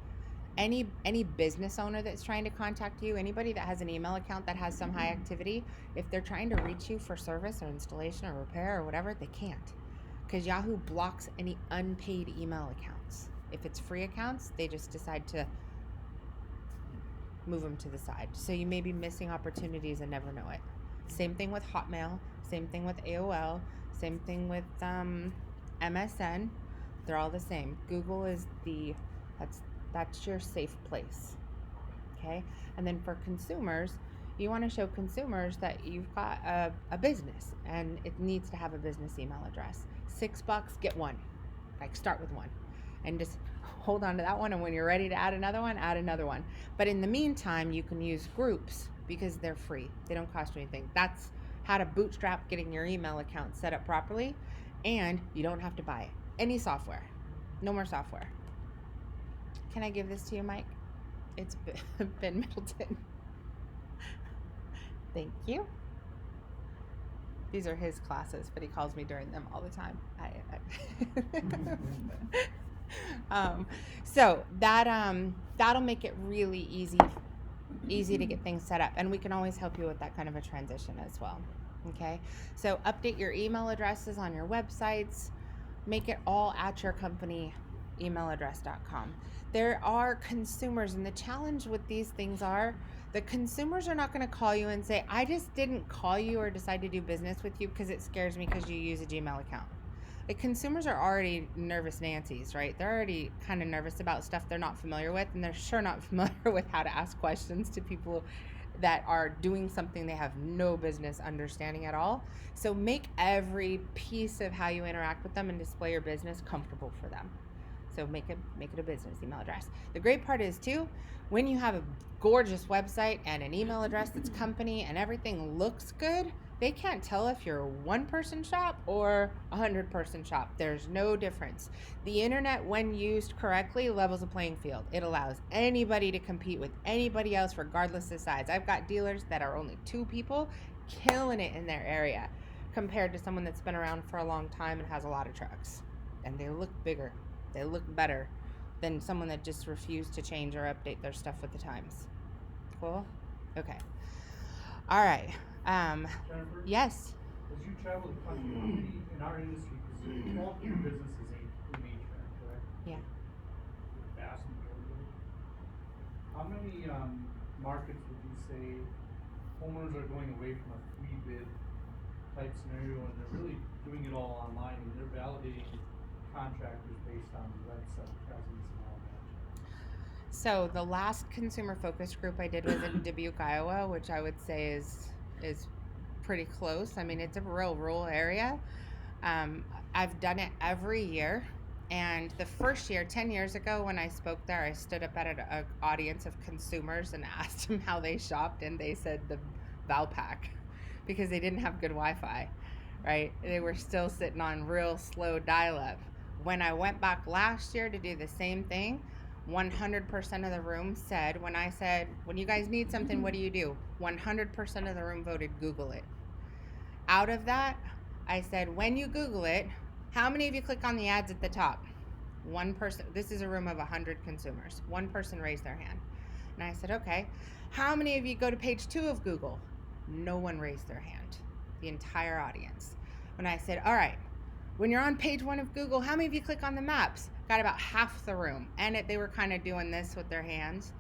Any business owner that's trying to contact you, anybody that has an email account that has some high activity, if they're trying to reach you for service or installation or repair or whatever, they can't, because Yahoo blocks any unpaid email accounts. If it's free accounts, they just decide to move them to the side. So you may be missing opportunities and never know it. Same thing with Hotmail, same thing with AOL, same thing with MSN. They're all the same. Google is that's your safe place. Okay? And then for consumers, you want to show consumers that you've got a business and it needs to have a business email address. $6, get one. Like, start with one and just hold on to that one, and when you're ready to add another one, add another one. But in the meantime, you can use groups because they're free. They don't cost you anything. That's how to bootstrap getting your email account set up properly, and you don't have to buy any software. No more software. Can I give this to you, Mike? It's Ben Middleton. Thank you. These are his classes, but he calls me during them all the time. So that'll make it really easy to get things set up, and we can always help you with that kind of a transition as well. Okay, so update your email addresses on your websites, make it all at your company emailaddress.com. There are consumers, and the challenge with these things are the consumers are not going to call you and say, I just didn't call you or decide to do business with you because it scares me because you use a Gmail account. Like, consumers are already nervous Nancy's, right? They're already kind of nervous about stuff they're not familiar with, and they're sure not familiar with how to ask questions to people that are doing something they have no business understanding at all. So make every piece of how you interact with them and display your business comfortable for them. So make it a business email address. The great part is too, when you have a gorgeous website and an email address that's company and everything looks good, they can't tell if you're a one-person shop or a 100-person shop. There's no difference. The internet, when used correctly, levels a playing field. It allows anybody to compete with anybody else regardless of size. I've got dealers that are only 2 people killing it in their area compared to someone that's been around for a long time and has a lot of trucks. And they look bigger. They look better than someone that just refused to change or update their stuff with the times. Cool? Okay. All right. Jennifer? Yes. As you travel the country, how many, in our industry, because the bulk of your business is in HVAC, correct? Yeah. The vast majority of it. How many, markets would you say homeowners are going away from a 3-bid type scenario and they're really doing it all online and they're validating contractors based on website presence and all that? So the last consumer focus group I did was in Dubuque, Iowa, which I would say is pretty close. I mean, it's a real rural area. I've done it every year. And the first year, 10 years ago, when I spoke there, I stood up at an audience of consumers and asked them how they shopped, and they said the Valpak, because they didn't have good Wi-Fi, right? They were still sitting on real slow dial-up. When I went back last year to do the same thing, 100% of the room said, when I said, when you guys need something, what do? 100% of the room voted Google it. Out of that, I said, when you Google it, how many of you click on the ads at the top? One person. This is a room of 100 consumers. One person raised their hand. And I said, okay, how many of you go to page 2 of Google? No one raised their hand. The entire audience. When I said, all right, when you're on page 1 of Google, how many of you click on the maps? Got about half the room. And they were kind of doing this with their hands.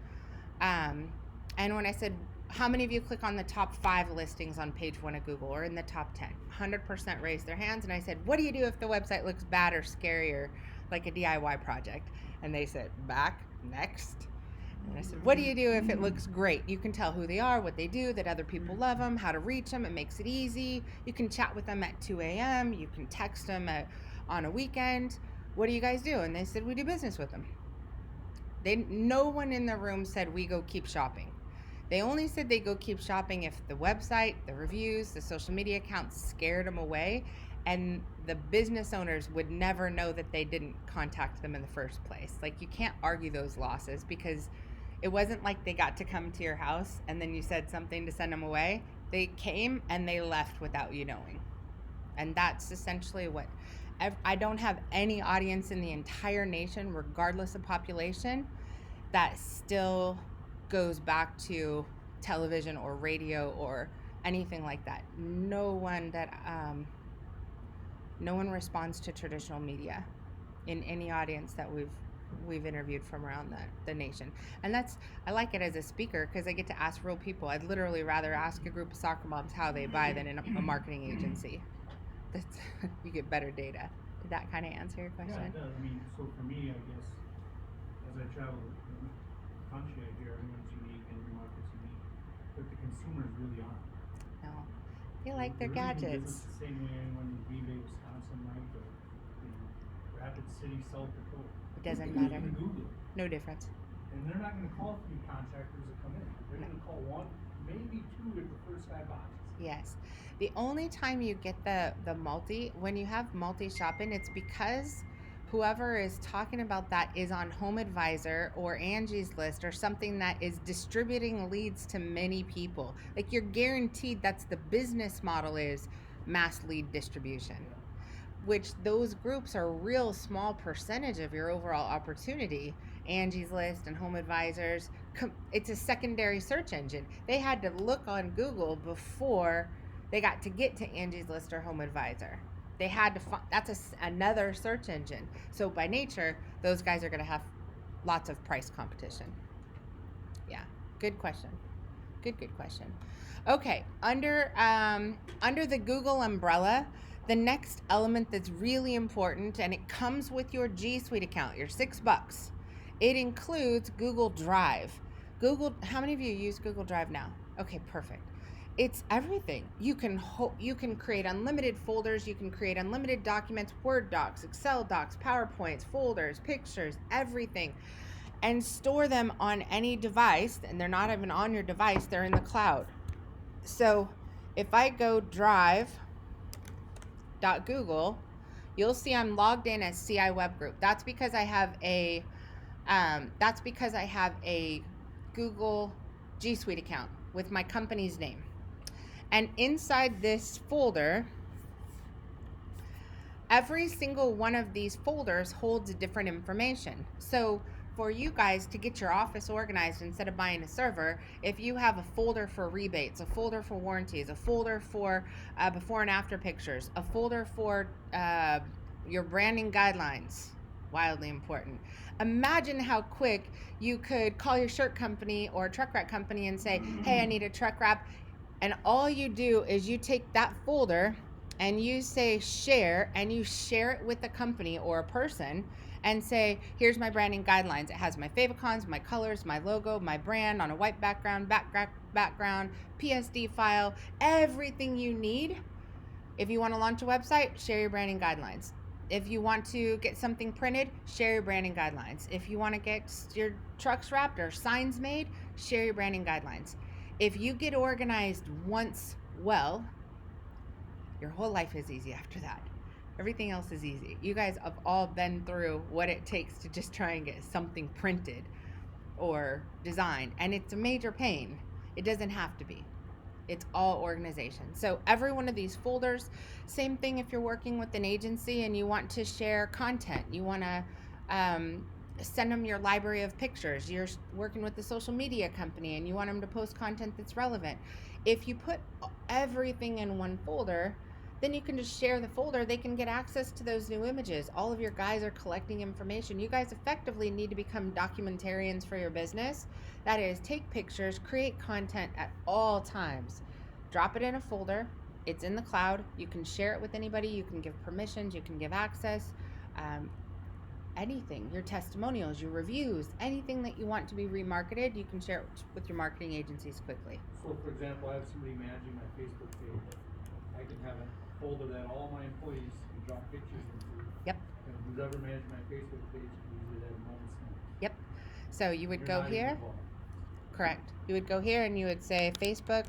And when I said, how many of you click on the top 5 listings on page 1 of Google or in the top 10? 100% raised their hands. And I said, what do you do if the website looks bad or scary or like a DIY project? And they said, back, next. And I said, what do you do if it looks great? You can tell who they are, what they do, that other people love them, how to reach them. It makes it easy. You can chat with them at 2 a.m. You can text them on a weekend. What do you guys do? And they said, we do business with them. No one in the room said, we go keep shopping. They only said they go keep shopping if the website, the reviews, the social media accounts scared them away, and the business owners would never know that they didn't contact them in the first place. Like, you can't argue those losses because it wasn't like they got to come to your house and then you said something to send them away. They came and they left without you knowing. And that's essentially what I don't have any audience in the entire nation, regardless of population, that still goes back to television or radio or anything like that. No one responds to traditional media in any audience that we've interviewed from around the nation. And I like it as a speaker because I get to ask real people. I'd literally rather ask a group of soccer moms how they buy than in a marketing agency. You get better data. Did that kind of answer your question? Yeah, it does. I mean, so for me, I guess, as I travel the country, I hear everyone's unique and every market's unique, but the consumers really aren't. No. They like their They're really doing gadgets. business the same way anyone in Beaver, Wisconsin, might, or Rapid City, South Dakota. It doesn't They're matter. gonna Google it. No difference. And they're not gonna call 3 contractors to come in. They're gonna call 1, maybe 2 at the first 5 boxes. Yes. The only time you get the when you have multi-shopping, it's because whoever is talking about that is on Home Advisor or Angie's List or something that is distributing leads to many people. Like, you're guaranteed that's the business model is mass lead distribution. which those groups are a real small percentage of your overall opportunity. Angie's List and Home Advisors, it's a secondary search engine. They had to look on Google before they got to get to Angie's List or Home Advisor. They had to that's another search engine. So by nature, those guys are going to have lots of price competition. Yeah, good question. Good question. Okay, under the Google umbrella, the next element that's really important, and it comes with your G Suite account, your $6. It includes Google Drive. How many of you use Google Drive now? Okay, perfect. It's everything. You can create unlimited folders, you can create unlimited documents, Word docs, Excel docs, PowerPoints, folders, pictures, everything, and store them on any device, and they're not even on your device, they're in the cloud. So if I go drive.google, you'll see I'm logged in as CI Web Group. That's because I have a Google G Suite account with my company's name. And inside this folder, every single one of these folders holds different information. So for you guys to get your office organized instead of buying a server, if you have a folder for rebates, a folder for warranties, a folder for before and after pictures, a folder for your branding guidelines, wildly important. Imagine how quick you could call your shirt company or truck wrap company and say, hey, I need a truck wrap. And all you do is you take that folder and you say share, and you share it with a company or a person and say, here's my branding guidelines. It has my favicons, my colors, my logo, my brand on a white background, PSD file, everything you need. If you want to launch a website, share your branding guidelines. If you want to get something printed, share your branding guidelines. If you want to get your trucks wrapped or signs made, share your branding guidelines. If you get organized once well, your whole life is easy after that. Everything else is easy. You guys have all been through what it takes to just try and get something printed or designed, and it's a major pain. It doesn't have to be. It's all organization. So every one of these folders, same thing if you're working with an agency and you want to share content, you want to send them your library of pictures, you're working with a social media company and you want them to post content that's relevant. If you put everything in one folder, then you can just share the folder. They can get access to those new images. All of your guys are collecting information. You guys effectively need to become documentarians for your business. That is, take pictures, create content at all times. Drop it in a folder. It's in the cloud. You can share it with anybody. You can give permissions. You can give access. Anything, your testimonials, your reviews, anything that you want to be remarketed, you can share it with your marketing agencies quickly. So for example, I have somebody managing my Facebook page. I can have a folder that all my employees can drop pictures into. Yep. And whoever managed my Facebook page can use it at a moment's notice. Yep. So you would You're go not even here. involved. Correct. You would go here and you would say Facebook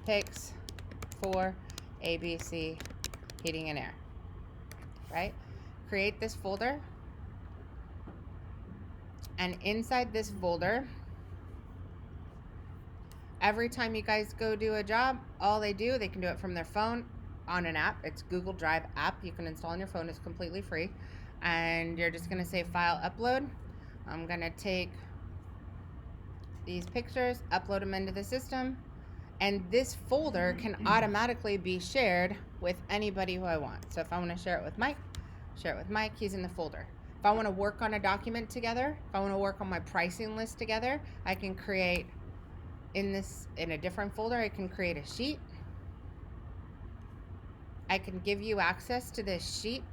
pics for ABC Heating and Air. Right? Create this folder. And inside this folder, every time you guys go do a job, all they can do it from their phone on an app. It's Google Drive app. You can install on your phone. It's completely free. And you're just going to say file upload. I'm going to take these pictures, upload them into the system, and this folder can automatically be shared with anybody who I want. So if I want to share it with Mike, share it with Mike. He's in the folder. If I want to work on a document together, if I want to work on my pricing list together, I can create in a different folder. I can create a sheet. I can give you access to this sheet.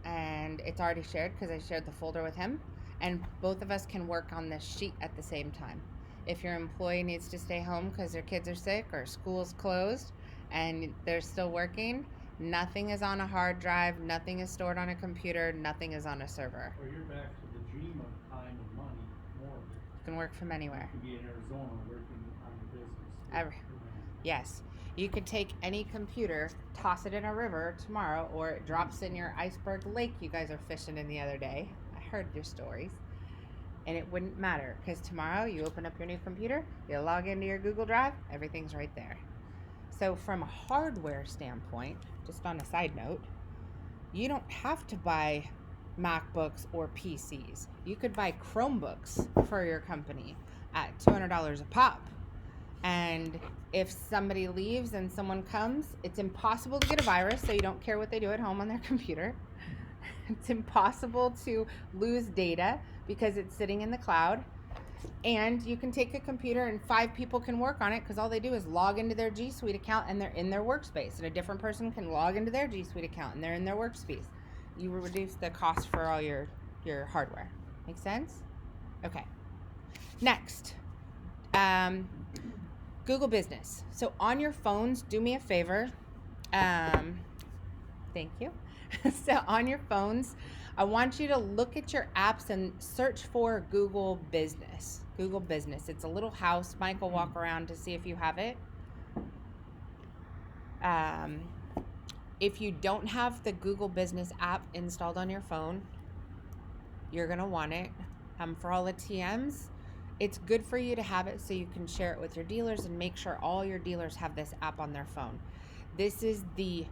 And it's already shared because I shared the folder with him. And both of us can work on this sheet at the same time. If your employee needs to stay home because their kids are sick or school's closed and they're still working, nothing is on a hard drive, nothing is stored on a computer, nothing is on a server. Or you're back to the dream of time and money, more of it. You can work from anywhere. You can be in Arizona working on your business. Yes. You could take any computer, toss it in a river tomorrow, or it drops in your iceberg lake you guys are fishing in the other day. I heard your stories. and it wouldn't matter because tomorrow you open up your new computer, you log into your Google Drive, everything's right there. So from a hardware standpoint, just on a side note, you don't have to buy MacBooks or PCs. You could buy Chromebooks for your company at $200 a pop. And if somebody leaves and someone comes, it's impossible to get a virus, so you don't care what they do at home on their computer. It's impossible to lose data because it's sitting in the cloud. And you can take a computer and 5 people can work on it because all they do is log into their G Suite account and they're in their workspace. And a different person can log into their G Suite account and they're in their workspace. You will reduce the cost for all your hardware. Make sense? Okay. Next, Google Business. So on your phones, do me a favor. Thank you. So on your phones, I want you to look at your apps and search for Google Business. Google Business. It's a little house. Mike will walk around to see if you have it. If you don't have the Google Business app installed on your phone, you're going to want it. For all the TMs, it's good for you to have it so you can share it with your dealers and make sure all your dealers have this app on their phone. This is the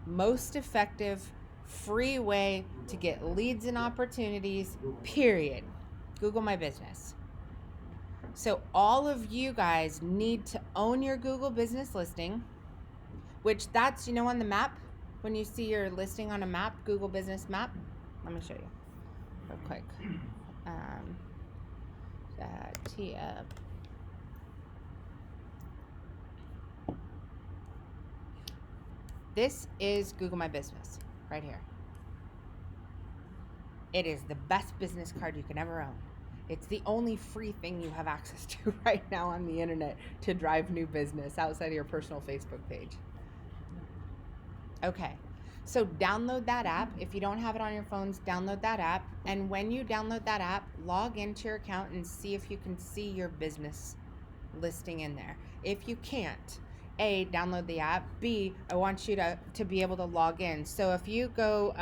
most effective free way to get leads and opportunities, period. Google My Business. So all of you guys need to own your Google Business listing, which that's, on the map, when you see your listing on a map, Google Business map. Let me show you real quick. This is Google My Business right here. It is the best business card you can ever own. It's the only free thing you have access to right now on the internet to drive new business outside of your personal Facebook page. Okay, so download that app. If you don't have it on your phones, download that app. And when you download that app, log into your account and see if you can see your business listing in there. If you can't, A, download the app. B, I want you to be able to log in. So if you go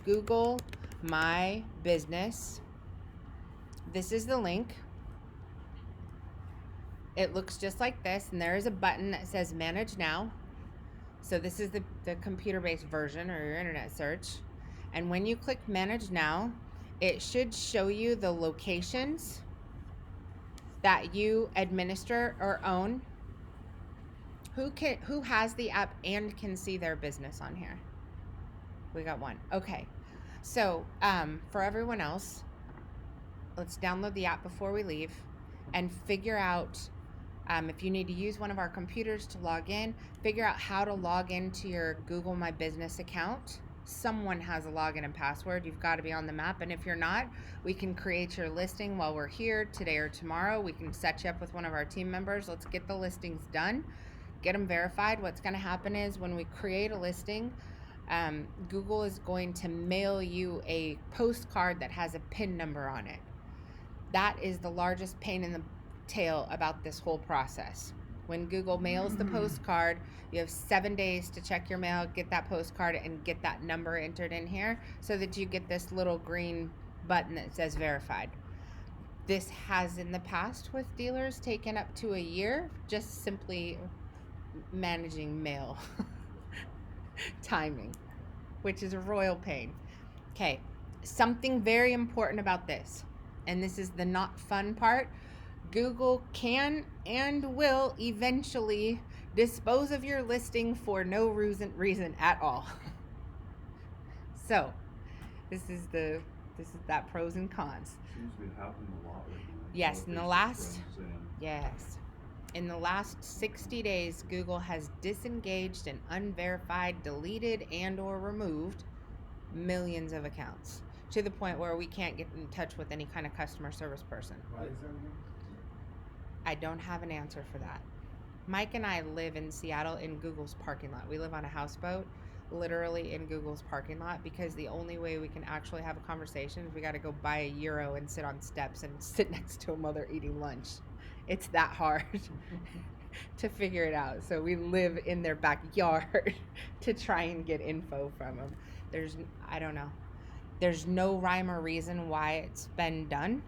Google My Business, this is the link. It looks just like this, and there is a button that says Manage Now. So this is the computer-based version or your internet search. And when you click Manage Now, it should show you the locations that you administer or own. Who has the app and can see their business on here? We got one. Okay. So for everyone else, let's download the app before we leave and figure out if you need to use one of our computers to log in, figure out how to log into your Google My Business account. Someone has a login and password. You've got to be on the map. And if you're not, we can create your listing while we're here today or tomorrow. We can set you up with one of our team members. Let's get the listings done, get them verified. What's going to happen is when we create a listing, Google is going to mail you a postcard that has a PIN number on it. That is the largest pain in the tail about this whole process. When Google mails the postcard, you have 7 days to check your mail, get that postcard, and get that number entered in here so that you get this little green button that says verified. This has in the past with dealers taken up to a year, just simply managing mail timing, which is a royal pain. Okay, something very important about this, and this is the not fun part. Google can and will eventually dispose of your listing for no reason at all. So, this is that pros and cons. Seems to be happening a lot right now. Yes, in the last 60 days, Google has disengaged and unverified, deleted, and or removed millions of accounts to the point where we can't get in touch with any kind of customer service person. Why is that again? I don't have an answer for that. Mike and I live in Seattle in Google's parking lot. We live on a houseboat, literally in Google's parking lot, because the only way we can actually have a conversation is we got to go buy a euro and sit on steps and sit next to them while they're eating lunch. It's that hard to figure it out. So we live in their backyard to try and get info from them. I don't know. There's no rhyme or reason why it's been done.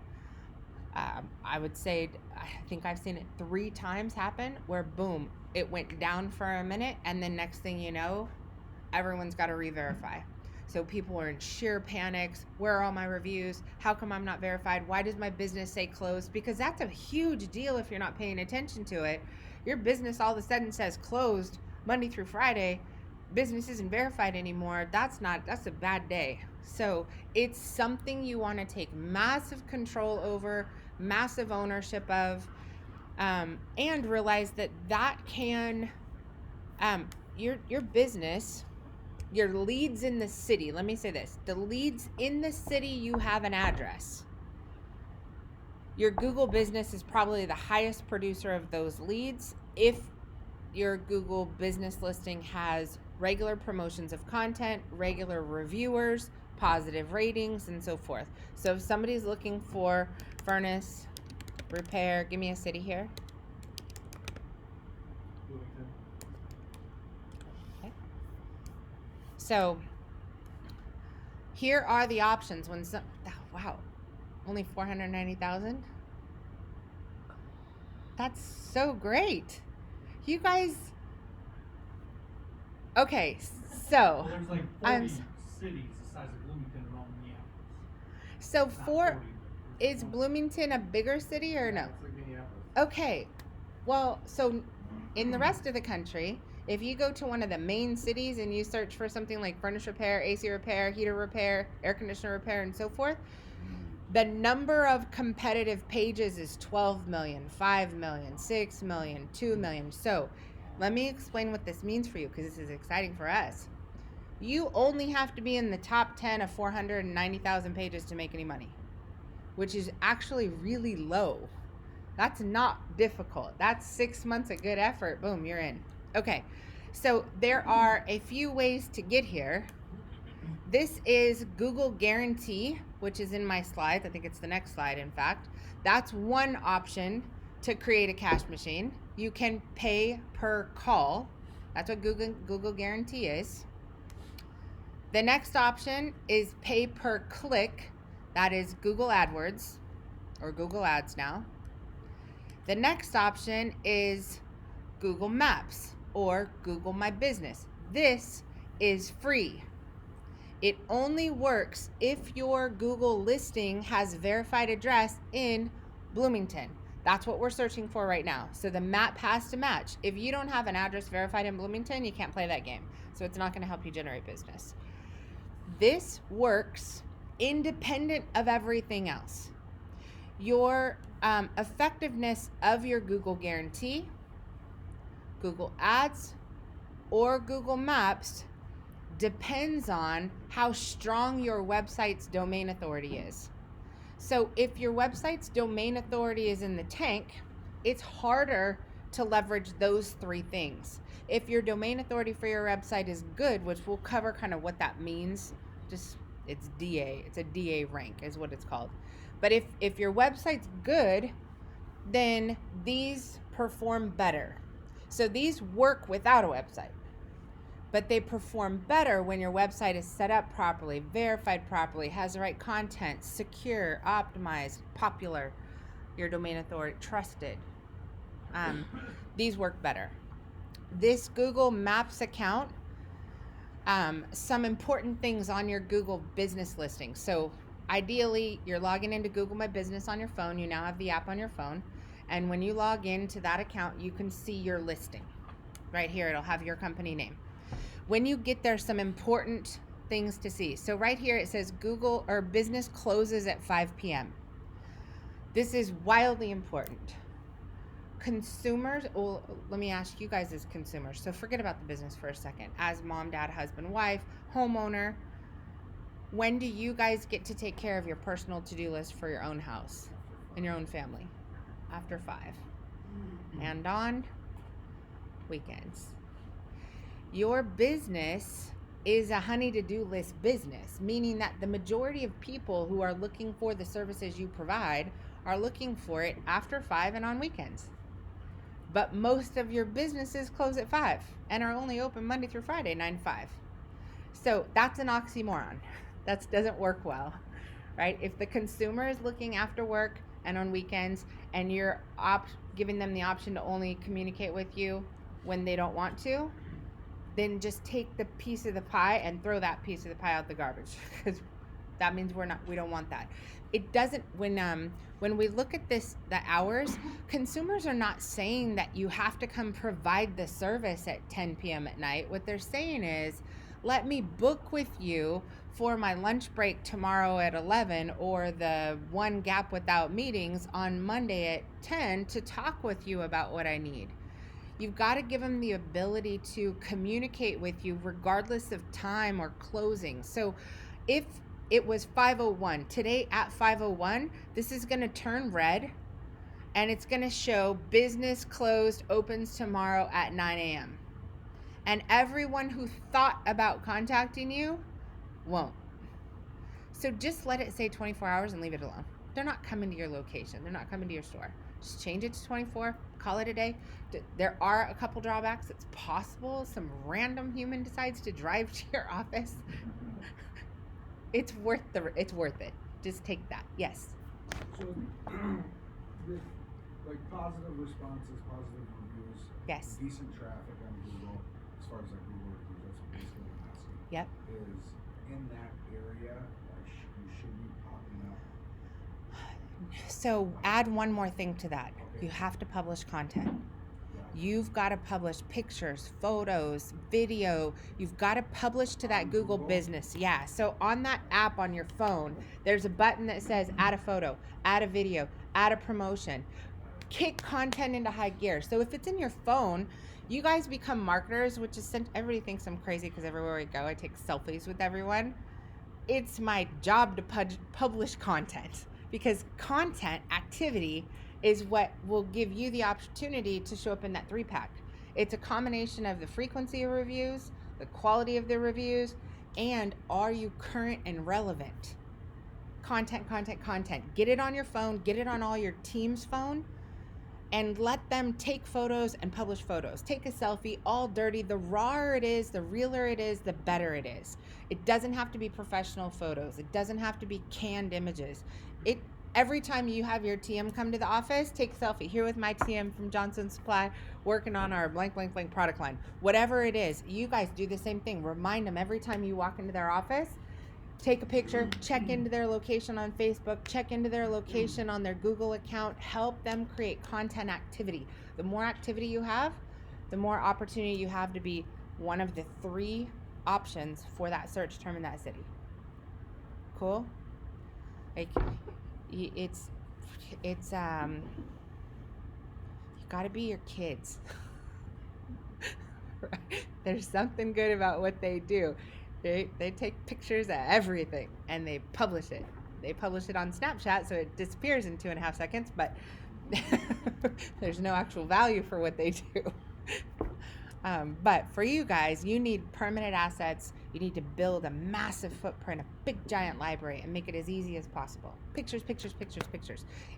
I would say, I think I've seen it 3 times happen where boom, it went down for a minute, and then next thing you know, everyone's got to re-verify. So people are in sheer panics. Where are all my reviews? How come I'm not verified? Why does my business say closed? Because that's a huge deal if you're not paying attention to it. Your business all of a sudden says closed Monday through Friday. Business isn't verified anymore. That's a bad day. So it's something you want to take massive control over, massive ownership of, and realize that can, your business, your leads in the city, let me say this, the leads in the city, you have an address. Your Google business is probably the highest producer of those leads if your Google business listing has regular promotions of content, regular reviewers, positive ratings, and so forth. So if somebody's looking for furnace repair, give me a city here. Bloomington. Okay. So here are the options when some, wow, only 490,000. That's so great. You guys, okay, so Well, there's like 40 cities the size of Bloomington around Minneapolis. so Not for 40, but there's is more. Bloomington a bigger city or no? It's like Minneapolis. Okay, well, so in the rest of the country, if you go to one of the main cities and you search for something like furnace repair, AC repair, heater repair, air conditioner repair, and so forth, the number of competitive pages is 12 million, 5 million, 6 million, 2 million. So let me explain what this means for you, because this is exciting for us. You only have to be in the top 10 of 490,000 pages to make any money, which is actually really low. That's not difficult. That's 6 months of good effort. Boom, you're in. Okay, so there are a few ways to get here. This is Google Guarantee, which is in my slides. I think it's the next slide, in fact. That's one option to create a cash machine. You can pay per call. That's what Google Guarantee is. The next option is pay per click. That is Google AdWords, or Google Ads now. The next option is Google Maps or Google My Business. This is free. It only works if your Google listing has verified address in Bloomington. That's what we're searching for right now. So the map has to match. If you don't have an address verified in Bloomington, you can't play that game. So it's not going to help you generate business. This works independent of everything else. Your effectiveness of your Google Guarantee, Google Ads, or Google Maps depends on how strong your website's domain authority is. So if your website's domain authority is in the tank, it's harder to leverage those 3 things. If your domain authority for your website is good, which we'll cover kind of what that means, it's DA, it's a DA rank is what it's called. But if your website's good, then these perform better. So these work without a website, but they perform better when your website is set up properly, verified properly, has the right content, secure, optimized, popular, your domain authority, trusted. These work better. This Google Maps account, some important things on your Google business listing. So ideally, you're logging into Google My Business on your phone. You now have the app on your phone. And when you log into that account, you can see your listing. Right here, it'll have your company name. When you get there, some important things to see. So right here, it says Google or business closes at 5 p.m. This is wildly important. Consumers, well, let me ask you guys as consumers. So forget about the business for a second. As mom, dad, husband, wife, homeowner, when do you guys get to take care of your personal to-do list for your own house and your own family? After 5. And on weekends. Your business is a honey to-do list business, meaning that the majority of people who are looking for the services you provide are looking for it after 5 and on weekends. But most of your businesses close at 5 and are only open Monday through Friday, 9 to 5. So that's an oxymoron. That doesn't work well, right? If the consumer is looking after work and on weekends, and you're giving them the option to only communicate with you when they don't want to, then just take the piece of the pie and throw that piece of the pie out the garbage, because that means we don't want that. It doesn't, when we look at this, the hours, consumers are not saying that you have to come provide the service at 10 p.m. at night. What they're saying is, let me book with you for my lunch break tomorrow at 11, or the one gap without meetings on Monday at 10 to talk with you about what I need. You've got to give them the ability to communicate with you regardless of time or closing. So if it was 5:01, today at 5:01, this is going to turn red, and it's going to show business closed, opens tomorrow at 9 a.m. And everyone who thought about contacting you won't. So just let it say 24 hours and leave it alone. They're not coming to your location. They're not coming to your store. Just change it to 24, call it a day. There are a couple drawbacks. It's possible some random human decides to drive to your office. It's worth it. Just take that. Yes. So, with like positive responses, positive reviews, Yes. decent traffic on Google, as far as like Google reviews, that's basically what I'm asking. Yep. Is in that area, you should be popping up. So add one more thing to that. Okay. You have to publish content. Yeah. You've got to publish pictures, photos, video. You've got to publish to that On Google Google? business. Yeah. So on that app on your phone, there's a button that says add a photo, add a video, add a promotion. Kick content into high gear. So if it's in your phone, you guys become marketers, which is everybody thinks I'm crazy because everywhere I go, I take selfies with everyone. It's my job to publish content, because content activity is what will give you the opportunity to show up in that 3-pack. It's a combination of the frequency of reviews, the quality of the reviews, and are you current and relevant? Content. Get it on your phone, get it on all your team's phone, and let them take photos and publish photos. Take a selfie, all dirty. The rawer it is, the realer it is, the better it is. It doesn't have to be professional photos. It doesn't have to be canned images. Every time you have your TM come to the office, take a selfie. Here with my TM from Johnston Supply, working on our blank product line. Whatever it is, you guys do the same thing. Remind them every time you walk into their office, take a picture, check into their location on Facebook, check into their location on their Google account, help them create content activity. The more activity you have, the more opportunity you have to be one of the 3 options for that search term in that city. Cool? Like, it's you gotta be your kids. Right? There's something good about what they do. They take pictures of everything and they publish it. They publish it on Snapchat, so it disappears in 2.5 seconds, but there's no actual value for what they do. But for you guys, you need permanent assets. You need to build a massive footprint, a big giant library, and make it as easy as possible. Pictures.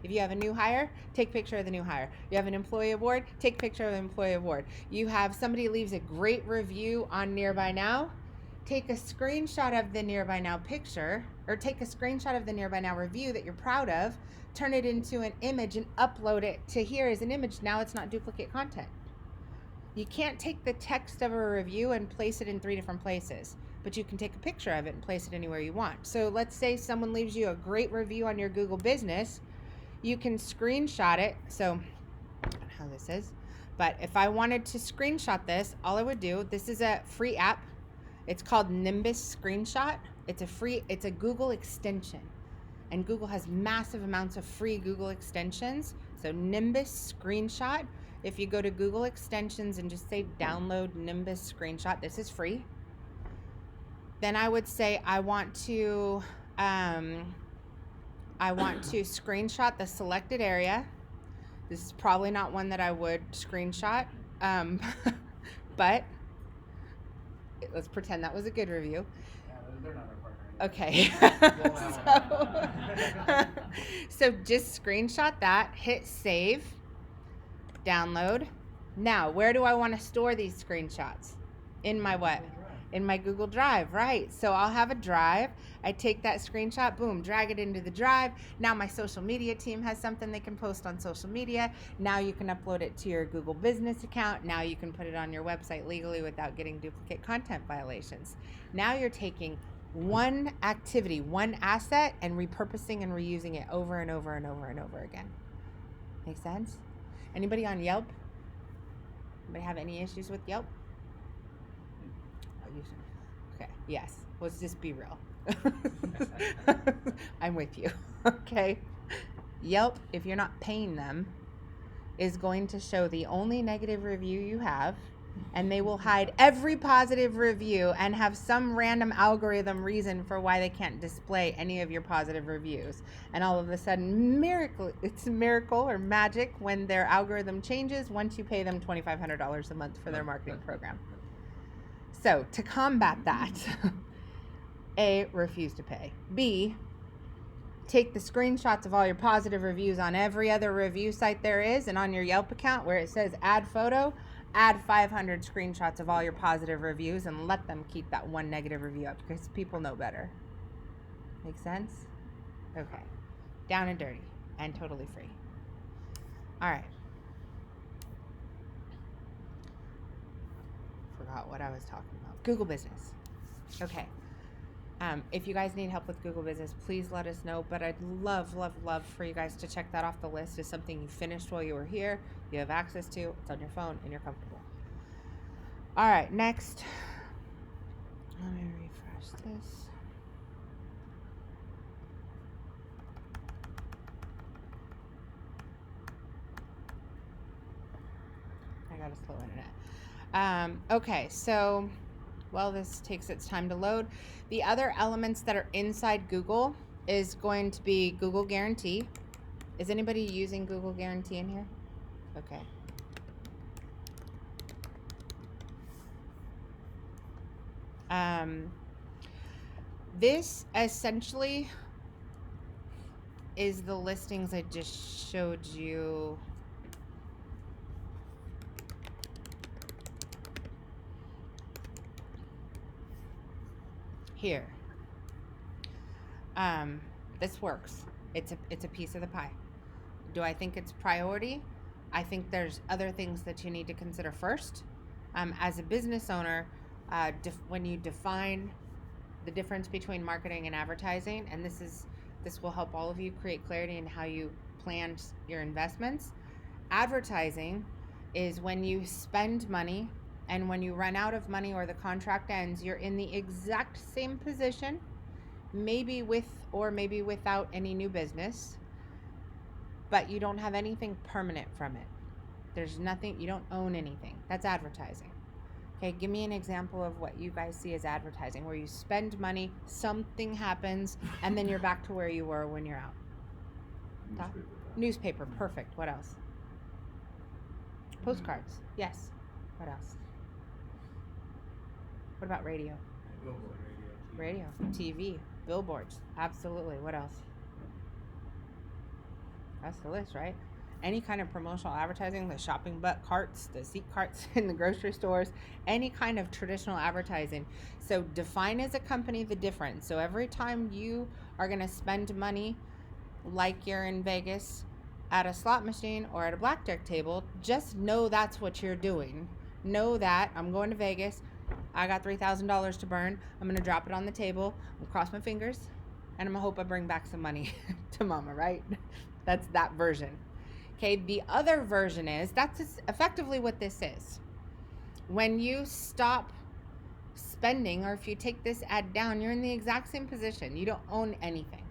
If you have a new hire, take a picture of the new hire. You have an employee award, take a picture of the employee award. You have somebody leaves a great review on Nearby Now, take a screenshot of the Nearby Now picture, or take a screenshot of the Nearby Now review that you're proud of, turn it into an image and upload it to here as an image. Now it's not duplicate content. You can't take the text of a review and place it in 3 different places, but you can take a picture of it and place it anywhere you want. So let's say someone leaves you a great review on your Google business. You can screenshot it. So I don't know how this is, but if I wanted to screenshot this, all I would do, this is a free app. It's called Nimbus Screenshot. It's a Google extension, and Google has massive amounts of free Google extensions. So Nimbus Screenshot. If you go to Google extensions and just say download Nimbus Screenshot, this is free. Then I would say I want to screenshot the selected area. This is probably not one that I would screenshot, but let's pretend that was a good review. Yeah, they're not our partner. Okay. So just screenshot that, hit save, download. Now, where do I want to store these screenshots? In my what? In my Google Drive, right? So I'll have a drive. I take that screenshot, boom, drag it into the drive. Now my social media team has something they can post on social media. Now you can upload it to your Google business account. Now you can put it on your website legally without getting duplicate content violations. Now you're taking one activity, one asset, and repurposing and reusing it over and over and over and over again. Make sense? Anybody on Yelp? Anybody have any issues with Yelp? Okay, yes. Let's just be real. I'm with you. Okay. Yelp, if you're not paying them, is going to show the only negative review you have, and they will hide every positive review and have some random algorithm reason for why they can't display any of your positive reviews. And all of a sudden, it's a miracle or magic when their algorithm changes once you pay them $2,500 a month for their marketing program. So to combat that, A, refuse to pay. B, take the screenshots of all your positive reviews on every other review site there is, and on your Yelp account where it says add photo, add 500 screenshots of all your positive reviews and let them keep that one negative review up because people know better. Make sense? Okay. Down and dirty and totally free. All right. Forgot what I was talking about. Google Business. Okay. If you guys need help with Google Business, please let us know. But I'd love, love, love for you guys to check that off the list as something you finished while you were here, you have access to, it's on your phone, and you're comfortable. All right, next. Let me refresh this. I got a slow internet. Okay, so while this takes its time to load, the other elements that are inside Google is going to be Google Guarantee. Is anybody using Google Guarantee in here? Okay. This essentially is the listings I just showed you. Here. This works. It's a piece of the pie. Do I think it's priority? I think there's other things that you need to consider first. As a business owner, when you define the difference between marketing and advertising, and this will help all of you create clarity in how you plan your investments. Advertising is when you spend money, and when you run out of money or the contract ends, you're in the exact same position, maybe with or maybe without any new business, but you don't have anything permanent from it. There's nothing, you don't own anything. That's advertising. Okay, give me an example of what you guys see as advertising, where you spend money, something happens, and then you're back to where you were when you're out. Newspaper, perfect. What else? Postcards, yes. What else? What about radio? Radio, TV, billboards, absolutely. What else? That's the list, right? Any kind of promotional advertising, the shopping carts, the seat carts in the grocery stores, any kind of traditional advertising. So define as a company the difference. So every time you are going to spend money, like you're in Vegas at a slot machine or at a blackjack table, just know that's what you're doing. Know that I'm going to Vegas. I got $3,000 to burn. I'm going to drop it on the table. I'm going to cross my fingers, and I'm going to hope I bring back some money to mama, right? That's that version. Okay, the other version is, that's effectively what this is. When you stop spending, or if you take this ad down, you're in the exact same position. You don't own anything.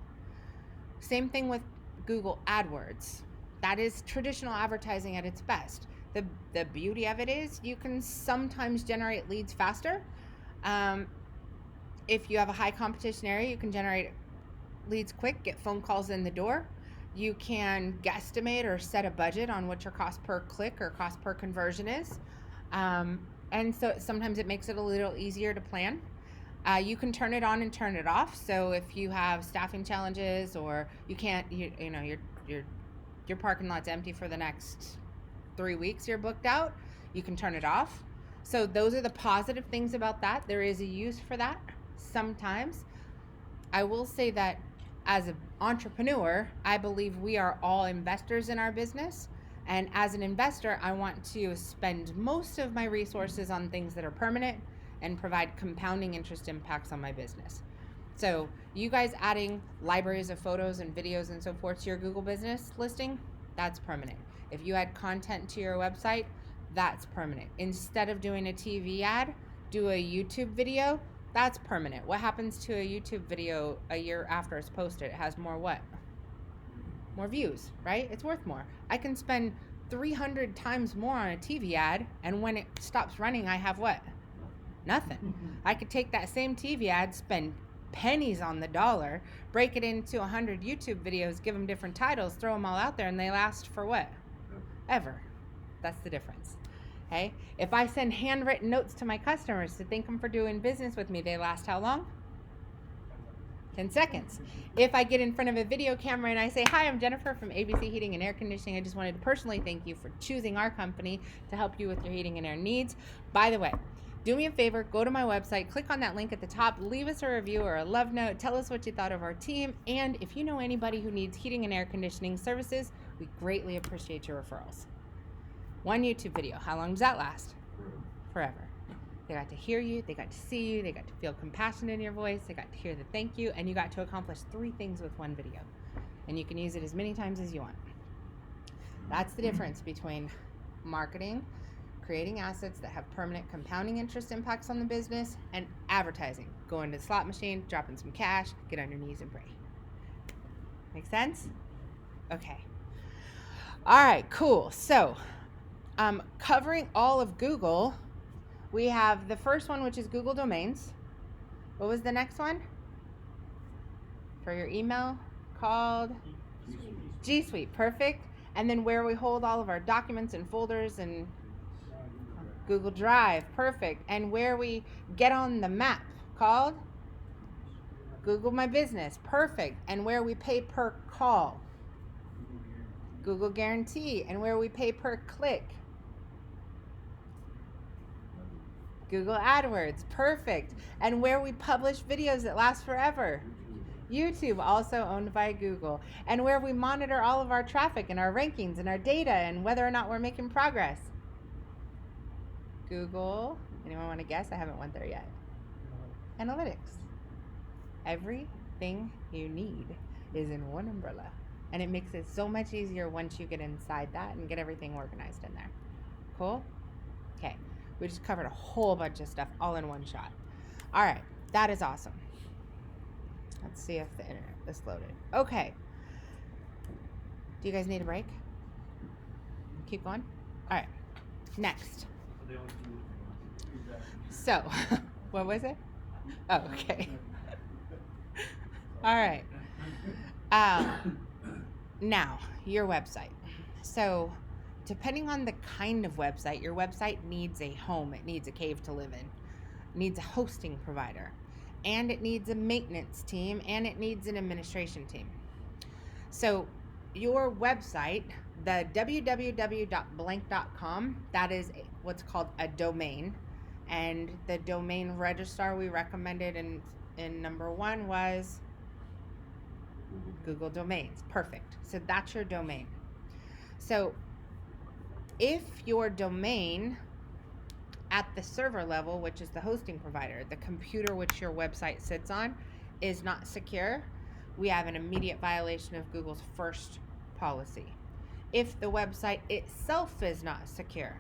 Same thing with Google AdWords. That is traditional advertising at its best. The beauty of it is you can sometimes generate leads faster. If you have a high competition area, you can generate leads quick, get phone calls in the door. You can guesstimate or set a budget on what your cost per click or cost per conversion is. And so sometimes it makes it a little easier to plan. You can turn it on and turn it off. So if you have staffing challenges, or you can't, your parking lot's empty for the next 3 weeks, you're booked out, you can turn it off. So those are the positive things about that. There is a use for that sometimes. I will say that as an entrepreneur, I believe we are all investors in our business. And as an investor, I want to spend most of my resources on things that are permanent and provide compounding interest impacts on my business. So you guys adding libraries of photos and videos and so forth to your Google business listing, that's permanent. If you add content to your website, that's permanent. Instead of doing a TV ad, do a YouTube video, that's permanent. What happens to a YouTube video a year after it's posted? It has more what? More views, right? It's worth more. I can spend 300 times more on a TV ad, and when it stops running, I have what? Nothing. I could take that same TV ad, spend pennies on the dollar, break it into 100 YouTube videos, give them different titles, throw them all out there, and they last for what? Ever. That's the difference. Okay? If I send handwritten notes to my customers to thank them for doing business with me, they last how long? 10 seconds. If I get in front of a video camera and I say, hi, I'm Jennifer from ABC Heating and Air Conditioning. I just wanted to personally thank you for choosing our company to help you with your heating and air needs. By the way, do me a favor, go to my website, click on that link at the top, leave us a review or a love note, tell us what you thought of our team, and if you know anybody who needs heating and air conditioning services, we greatly appreciate your referrals. One YouTube video, how long does that last? Forever. They got to hear you, they got to see you, they got to feel compassion in your voice, they got to hear the thank you, and you got to accomplish 3 things with one video. And you can use it as many times as you want. That's the difference between marketing, creating assets that have permanent compounding interest impacts on the business, and advertising. Go into the slot machine, drop in some cash, get on your knees and pray. Make sense? Okay. All right, cool. So, covering all of Google, we have the first one, which is Google Domains. What was the next one? For your email, called G Suite. Perfect. And then where we hold all of our documents and folders and Google Drive. Perfect. And where we get on the map, called Google My Business. Perfect. And where we pay per call, Google Guarantee. And where we pay per click, Google AdWords. Perfect. And where we publish videos that last forever, YouTube, also owned by Google. And where we monitor all of our traffic and our rankings and our data and whether or not we're making progress, Google. Anyone want to guess? I haven't went there yet. Analytics. Everything you need is in one umbrella. And it makes it so much easier once you get inside that and get everything organized in there. Cool? Okay. We just covered a whole bunch of stuff all in one shot. All right. That is awesome. Let's see if the internet is loaded. Okay. Do you guys need a break? Keep going? All right. Next. So, what was it? Oh, okay. All right. Now, your website. So, depending on the kind of website, your website needs a home. It needs a cave to live in. It needs a hosting provider. And it needs a maintenance team. And it needs an administration team. So, your website, the www.blank.com, that is what's called a domain. And the domain registrar we recommended in number 1 was Google Domains. Perfect. So that's your domain. So if your domain at the server level, which is the hosting provider, the computer which your website sits on, is not secure, we have an immediate violation of Google's first policy. If the website itself is not secure,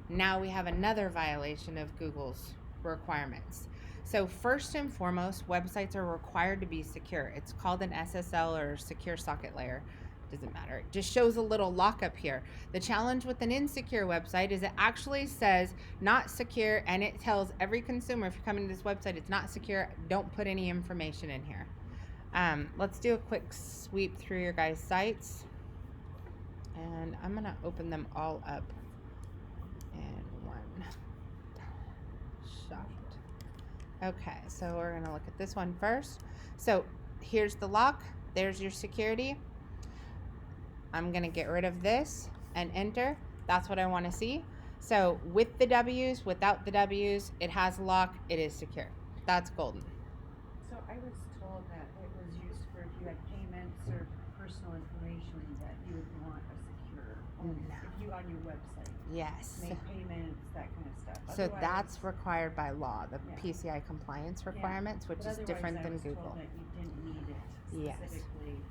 now we have another violation of Google's requirements. So first and foremost, websites are required to be secure. It's called an SSL or secure socket layer. Doesn't matter. It just shows a little lockup here. The challenge with an insecure website is it actually says not secure, and it tells every consumer, if you're coming to this website, it's not secure, don't put any information in here. Let's do a quick sweep through your guys' sites. And I'm gonna open them all up in one shot. Okay, so we're gonna look at this one first. So here's the lock, there's your security. I'm gonna get rid of this and enter. That's what I wanna see. So with the W's, without the W's, it has a lock, it is secure. That's golden. So I was told that it was used for if you had payments or personal information that you would want a secure, No. if you on your website, Yes. make payments, that kind of stuff. So Otherwise- that's required by law, the Yeah. PCI compliance Yeah. requirements, which but is otherwise different I than was told Google. that you didn't need it Yes. specifically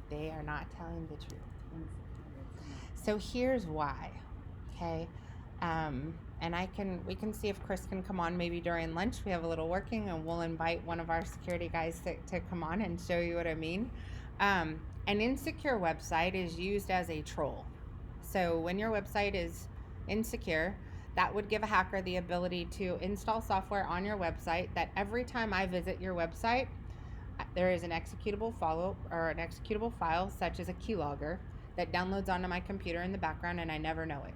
They are not telling the truth. in security. So here's why, okay? And we can see if Chris can come on maybe during lunch. We have a little working, and we'll invite one of our security guys to come on and show you what I mean. An insecure website is used as a troll. So when your website is insecure, that would give a hacker the ability to install software on your website that every time I visit your website, there is an executable file such as a keylogger that downloads onto my computer in the background, and I never know it.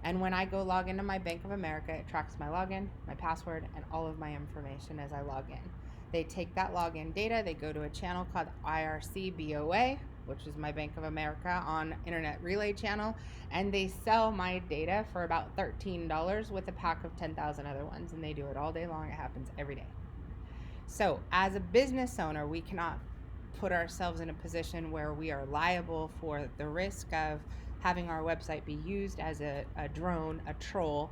And when I go log into my Bank of America, it tracks my login, my password, and all of my information as I log in. They take that login data, they go to a channel called IRC-BOA, which is my Bank of America on Internet Relay channel, and they sell my data for about $13 with a pack of 10,000 other ones, and they do it all day long. It happens every day. So as a business owner, we cannot put ourselves in a position where we are liable for the risk of having our website be used as a drone, a troll,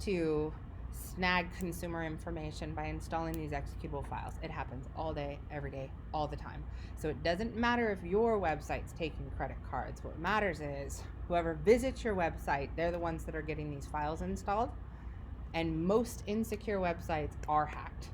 to snag consumer information by installing these executable files. It happens all day, every day, all the time. So it doesn't matter if your website's taking credit cards. What matters is whoever visits your website, they're the ones that are getting these files installed. And most insecure websites are hacked.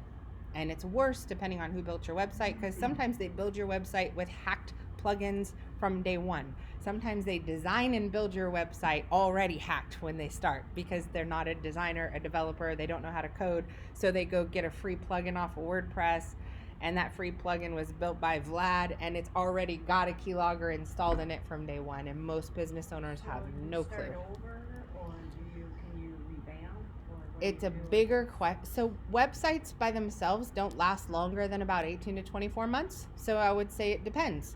And it's worse depending on who built your website, because sometimes they build your website with hacked plugins from day one. Sometimes they design and build your website already hacked when they start because they're not a designer, a developer, they don't know how to code, so they go get a free plugin off of WordPress, and that free plugin was built by Vlad, and it's already got a keylogger installed in it from day one, and most business owners have no clue. Do you start over, or can you revamp, or what do It's you a do? bigger question. So websites by themselves don't last longer than about 18 to 24 months. So I would say it depends.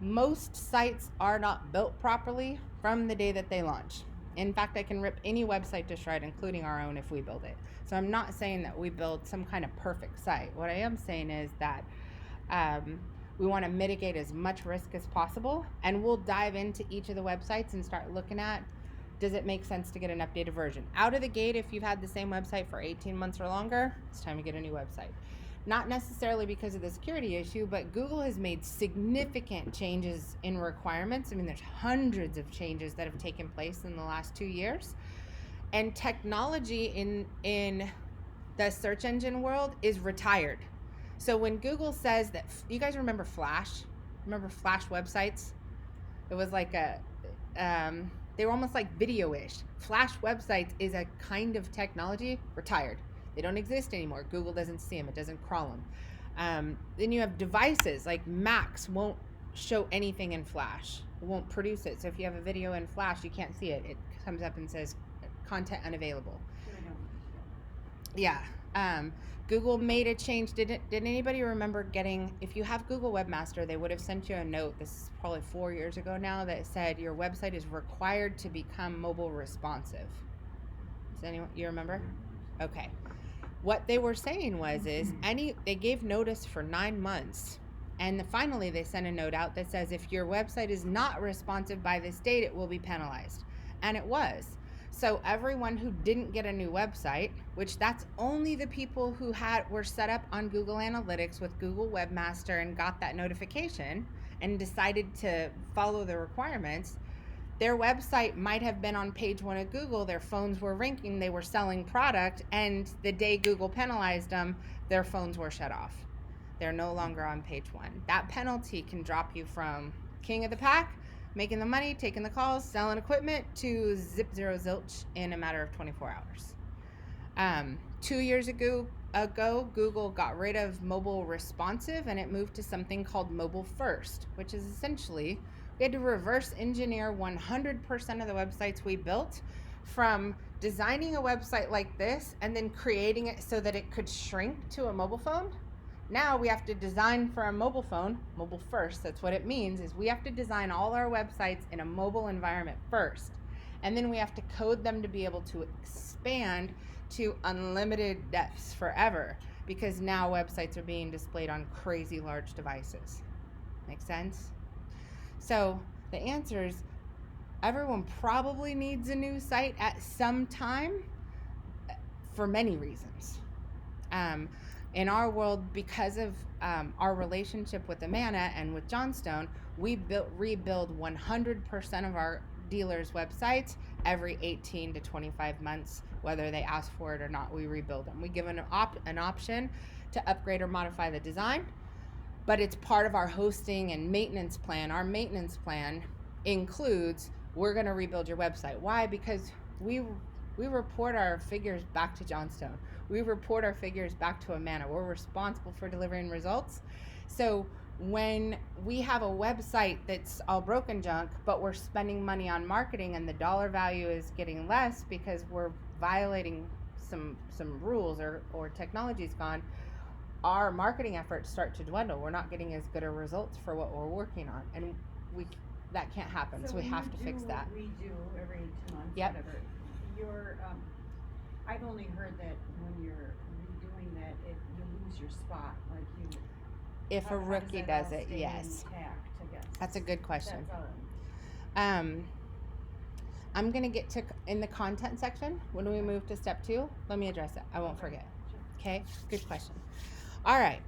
Most sites are not built properly from the day that they launch. In fact, I can rip any website to shred, including our own, if we build it. So I'm not saying that we build some kind of perfect site. What I am saying is that we want to mitigate as much risk as possible, and we'll dive into each of the websites and start looking at, does it make sense to get an updated version? Out of the gate, if you've had the same website for 18 months or longer, it's time to get a new website. Not necessarily because of the security issue, but Google has made significant changes in requirements. I mean, there's hundreds of changes that have taken place in the last 2 years. And technology in the search engine world is retired. So when Google says that, you guys remember Flash? Remember Flash websites? It was like they were almost like video-ish. Flash websites is a kind of technology retired. They don't exist anymore. Google doesn't see them. It doesn't crawl them. Then you have devices like Macs won't show anything in Flash. It won't produce it. So if you have a video in Flash, you can't see it. It comes up and says content unavailable. I don't Yeah. Google made a change. Did anybody remember getting, if you have Google Webmaster, they would have sent you a note, this is probably 4 years ago now, that said your website is required to become mobile responsive. Does anyone, you remember? Okay. What they were saying was they gave notice for 9 months, and finally they sent a note out that says if your website is not responsive by this date, it will be penalized. And it was. So everyone who didn't get a new website, which that's only the people who were set up on Google Analytics with Google Webmaster and got that notification and decided to follow the requirements, their website might have been on page 1 of Google, their phones were ringing, they were selling product, and the day Google penalized them, their phones were shut off. They're no longer on page 1. That penalty can drop you from king of the pack, making the money, taking the calls, selling equipment, to zip zero zilch in a matter of 24 hours. 2 years ago, Google got rid of mobile responsive, and it moved to something called mobile first, which is essentially, we had to reverse engineer 100% of the websites we built, from designing a website like this and then creating it so that it could shrink to a mobile phone. Now we have to design for a mobile phone, mobile first. That's what it means, is we have to design all our websites in a mobile environment first. And then we have to code them to be able to expand to unlimited depths forever, because now websites are being displayed on crazy large devices. Make sense? So the answer is everyone probably needs a new site at some time for many reasons. In our world, because of our relationship with Amana and with Johnston, we rebuild 100% of our dealers' websites every 18 to 25 months, whether they ask for it or not. We rebuild them. We give an option to upgrade or modify the design, but it's part of our hosting and maintenance plan. Our maintenance plan includes, we're going to rebuild your website. Why? Because we report our figures back to Johnston. We report our figures back to Amana. We're responsible for delivering results. So when we have a website that's all broken junk, but we're spending money on marketing and the dollar value is getting less because we're violating some rules or technology's gone, our marketing efforts start to dwindle. We're not getting as good a results for what we're working on, and that can't happen. So we have to fix that. Redo every 2 months, Yep. whatever. I've only heard that when you're redoing that, you lose your spot, like you. If how a does rookie that does all it, stay yes. intact, I guess? That's a good question. That's all. I'm going to get to in the content section. When we move to step 2, let me address it. I won't forget. Okay, good question. All right.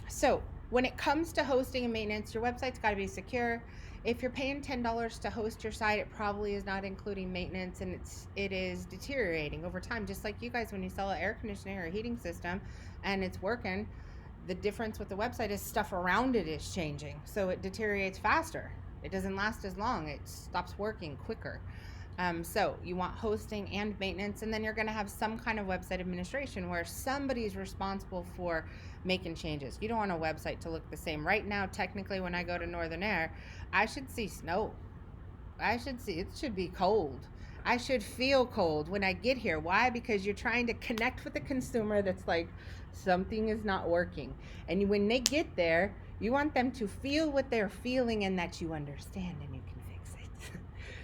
So when it comes to hosting and maintenance, your website's got to be secure. If you're paying $10 to host your site, it probably is not including maintenance, and it is deteriorating over time. Just like you guys, when you sell an air conditioning or a heating system and it's working, the difference with the website is stuff around it is changing, so it deteriorates faster. It doesn't last as long. It stops working quicker. So you want hosting and maintenance, and then you're going to have some kind of website administration where somebody's responsible for making changes. You don't want a website to look the same. Right now, technically, when I go to Northern Air, I should see snow. It should be cold. I should feel cold when I get here. Why? Because you're trying to connect with the consumer that's like, something is not working. And when they get there, you want them to feel what they're feeling and that you understand and you can fix it.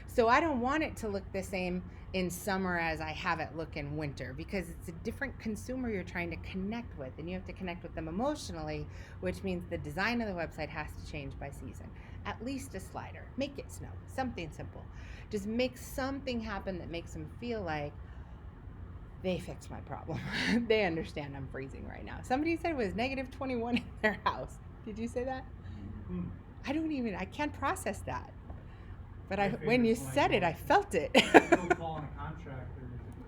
So I don't want it to look the same in summer as I have it look in winter, because it's a different consumer you're trying to connect with, and you have to connect with them emotionally, which means the design of the website has to change by season. At least a slider. Make it snow. Something simple. Just make something happen that makes them feel like they fixed my problem. They understand I'm freezing right now. Somebody said it was negative 21 in their house. Did you say that? I can't process that. But when you said it, I felt it. We'll call on a contractor,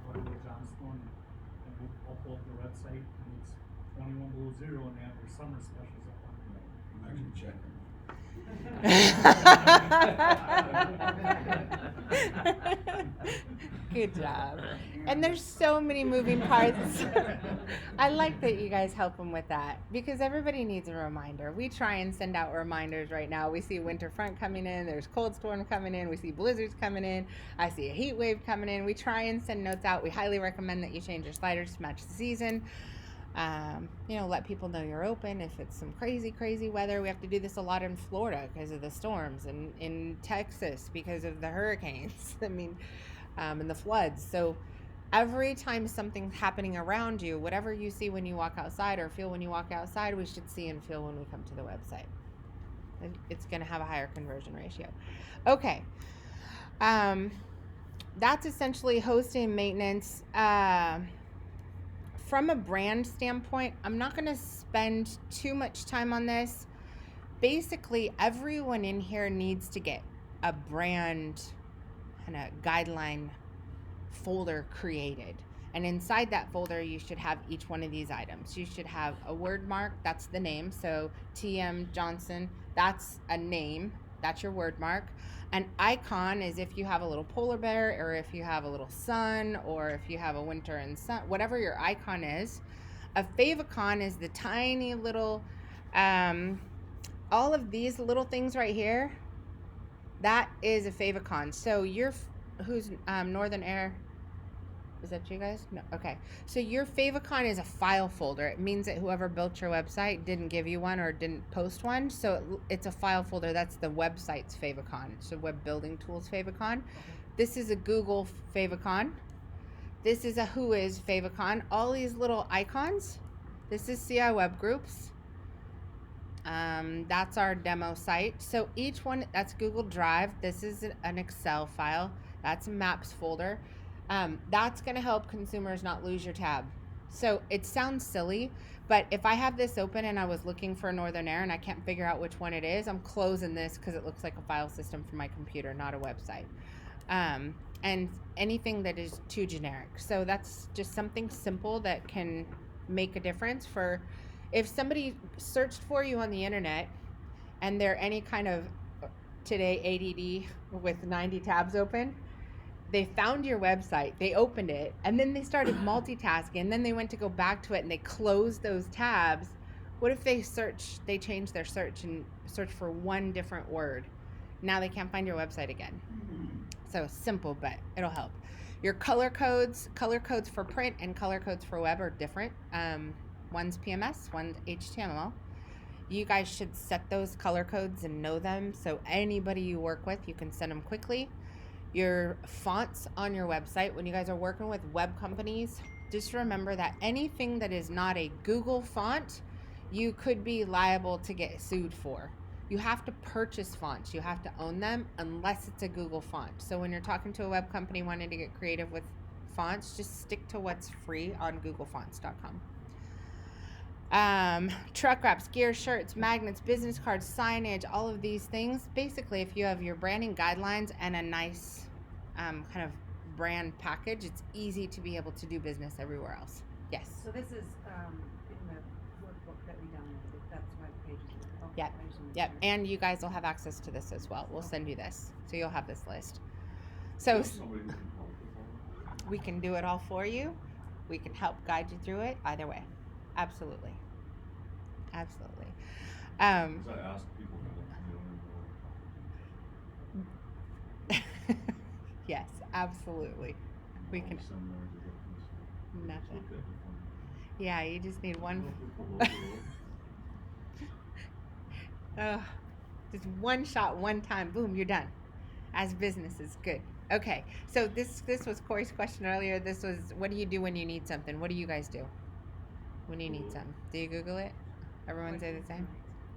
I'll go to Johnston, and I'll pull up their website, and it's 21 below zero, and they have their summer specials up on it. I'm actually checking. Good job. And there's so many moving parts. I like that you guys help them with that, because everybody needs a reminder. We try and send out reminders right now. We see winter front coming in, there's cold storm coming in, we see blizzards coming in, I see a heat wave coming in. We try and send notes out. We highly recommend that you change your sliders to match the season. Let people know you're open. If it's some crazy weather, we have to do this a lot in Florida because of the storms, and in Texas because of the hurricanes. And the floods. So every time something's happening around you, whatever you see when you walk outside or feel when you walk outside, we should see and feel when we come to the website. It's going to have a higher conversion ratio. Okay. That's essentially hosting, maintenance. From a brand standpoint, I'm not going to spend too much time on this. Basically, everyone in here needs to get a brand kind of guideline folder created. And inside that folder, you should have each one of these items. You should have a word mark, that's the name. So TM Johnston, that's a name, that's your word mark. An icon is if you have a little polar bear, or if you have a little sun, or if you have a winter and sun, whatever your icon is. A favicon is the tiny little, all of these little things right here, that is a favicon. So who's Northern Air? Is that you guys? No. Okay. So your favicon is a file folder. It means that whoever built your website didn't give you one or didn't post one. So it's a file folder. That's the website's favicon. It's a web building tools favicon. This is a Google favicon. This is a Whois favicon. All these little icons. This is CI Web Groups. That's our demo site. So each one, that's Google Drive. This is an Excel file. That's a Maps folder. That's going to help consumers not lose your tab. So it sounds silly, but if I have this open and I was looking for Northern Air and I can't figure out which one it is, I'm closing this because it looks like a file system for my computer, not a website. And anything that is too generic. So that's just something simple that can make a difference for if somebody searched for you on the internet and they're any kind of today ADD with 90 tabs open, they found your website, they opened it, and then they started multitasking, and then they went to go back to it and they closed those tabs. What if they change their search and search for one different word? Now they can't find your website again. So simple, but it'll help. Your color codes for print and color codes for web are different. One's PMS, one's HTML. You guys should set those color codes and know them, so anybody you work with, you can send them quickly. Your fonts on your website, when you guys are working with web companies, just remember that anything that is not a Google font, you could be liable to get sued for. You have to purchase fonts. You have to own them unless it's a Google font. So when you're talking to a web company wanting to get creative with fonts, just stick to what's free on googlefonts.com. Truck wraps, gear, shirts, magnets, business cards, signage, all of these things. Basically, if you have your branding guidelines and a nice kind of brand package, it's easy to be able to do business everywhere else. Yes. So this is in the workbook that we downloaded. That's why the pages are. Yep. Yep. And you guys will have access to this as well. We'll send you this, so you'll have this list. So Somebody who can help with all we can do it all for you. We can help guide you through it either way. Absolutely. Absolutely. that. 'Cause I asked people that, Yes, absolutely. We can. seminars or different stuff. Nothing. Look at it for Yeah, you just need one. me. Just one shot, one time, boom, you're done. As business is good. Okay, so this was Corey's question earlier. This was, what do you do when you need something? What do you guys do when you need something? Do you Google it? Everyone say the same?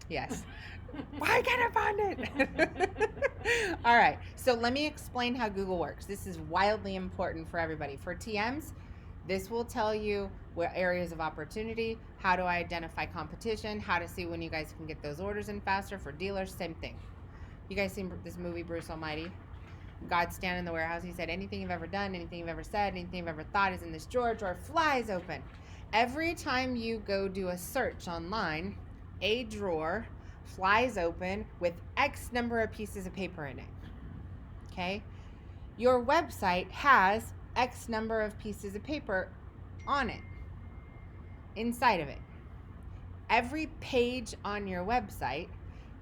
Yes. Why can't I find it? All right, so let me explain how Google works. This is wildly important for everybody. For TMs, this will tell you where areas of opportunity, how to identify competition, how to see when you guys can get those orders in faster. For dealers, same thing. You guys seen this movie, Bruce Almighty? God standing in the warehouse. He said, anything you've ever done, anything you've ever said, anything you've ever thought is in this drawer. Drawer flies open. Every time you go do a search online, a drawer flies open with X number of pieces of paper in it. Okay? Your website has X number of pieces of paper on it, inside of it. Every page on your website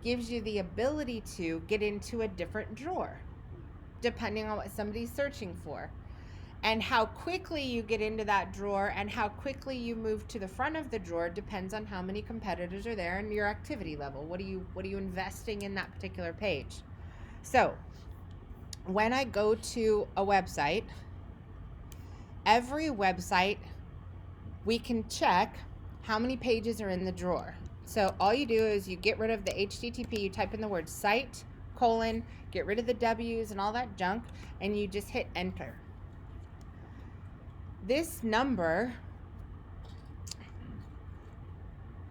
gives you the ability to get into a different drawer, depending on what somebody's searching for. And how quickly you get into that drawer and how quickly you move to the front of the drawer depends on how many competitors are there and your activity level. What are you investing in that particular page? So when I go to a website, every website, we can check how many pages are in the drawer. So all you do is you get rid of the HTTP, you type in the word site, : get rid of the W's and all that junk, and you just hit enter. This number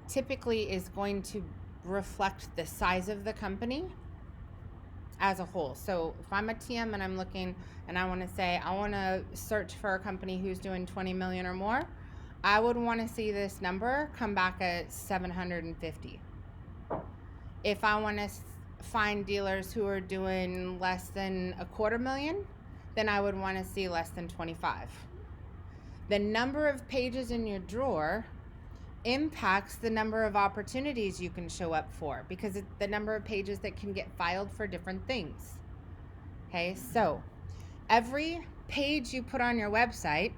typically is going to reflect the size of the company as a whole. So if I'm a TM and I'm looking and I want to say I want to search for a company who's doing 20 million or more, I would want to see this number come back at 750. If I want to find dealers who are doing less than $250,000, then I would want to see less than 25. The number of pages in your drawer impacts the number of opportunities you can show up for, because it's the number of pages that can get filed for different things. Okay, so every page you put on your website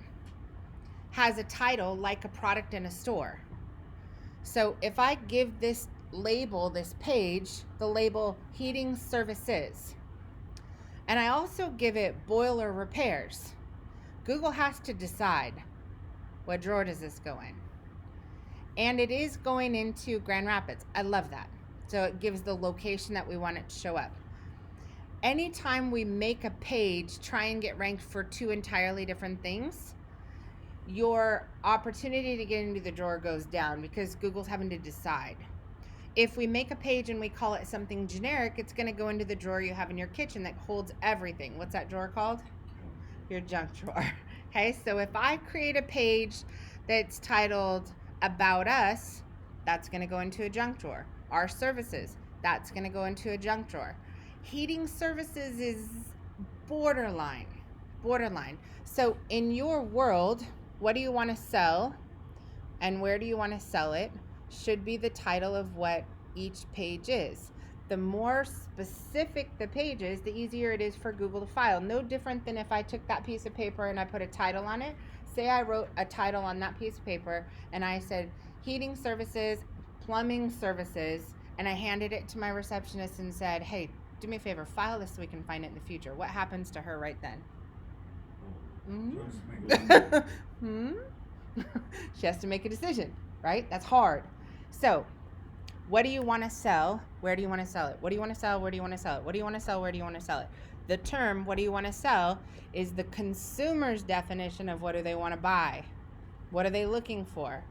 has a title like a product in a store. So if I give this label, this page, the label heating services, And I also give it boiler repairs. Google has to decide, what drawer does this go in? And it is going into Grand Rapids. I love that. So it gives the location that we want it to show up. Anytime we make a page, try and get ranked for two entirely different things, your opportunity to get into the drawer goes down because Google's having to decide. If we make a page and we call it something generic, it's going to go into the drawer you have in your kitchen that holds everything. What's that drawer called? Your junk drawer. Okay, so if I create a page that's titled About Us, that's going to go into a junk drawer. Our services, that's going to go into a junk drawer. Heating services is borderline. So in your world, what do you want to sell and where do you want to sell it should be the title of what each page is. The more specific the page is, the easier it is for Google to file. No different than if I took that piece of paper and I put a title on it. Say I wrote a title on that piece of paper and I said heating services, plumbing services, and I handed it to my receptionist and said, hey, do me a favor, file this so we can find it in the future. What happens to her right then? She has to make a decision, right? That's hard. So, what do you want to sell? Where do you want to sell it? What do you want to sell? Where do you want to sell it? What do you want to sell? Where do you want to sell it? The term, what do you want to sell, is the consumer's definition of what do they want to buy. What are they looking for?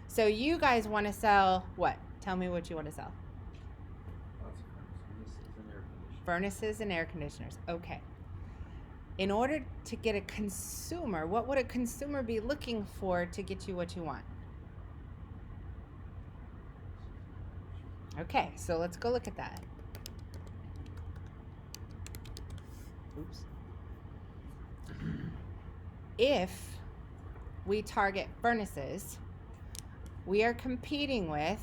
So you guys want to sell what? Tell me what you want to sell. Lots of furnaces and air conditioners. Furnaces and air conditioners. Okay. In order to get a consumer, what would a consumer be looking for to get you what you want? Okay, so let's go look at that. Oops. If we target furnaces, we are competing with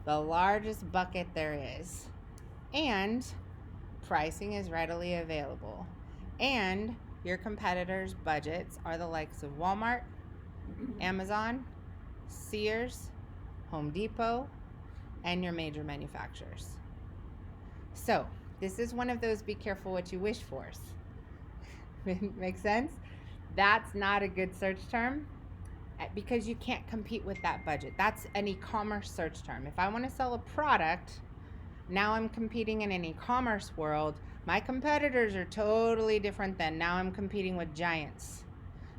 the largest bucket there is, and pricing is readily available, and your competitors' budgets are the likes of Walmart, Amazon, Sears, Home Depot, and your major manufacturers. So this is one of those be careful what you wish fors. Make sense? That's not a good search term because you can't compete with that budget. That's an e-commerce search term. If I want to sell a product, now I'm competing in an e-commerce world. My competitors are totally different than now I'm competing with giants.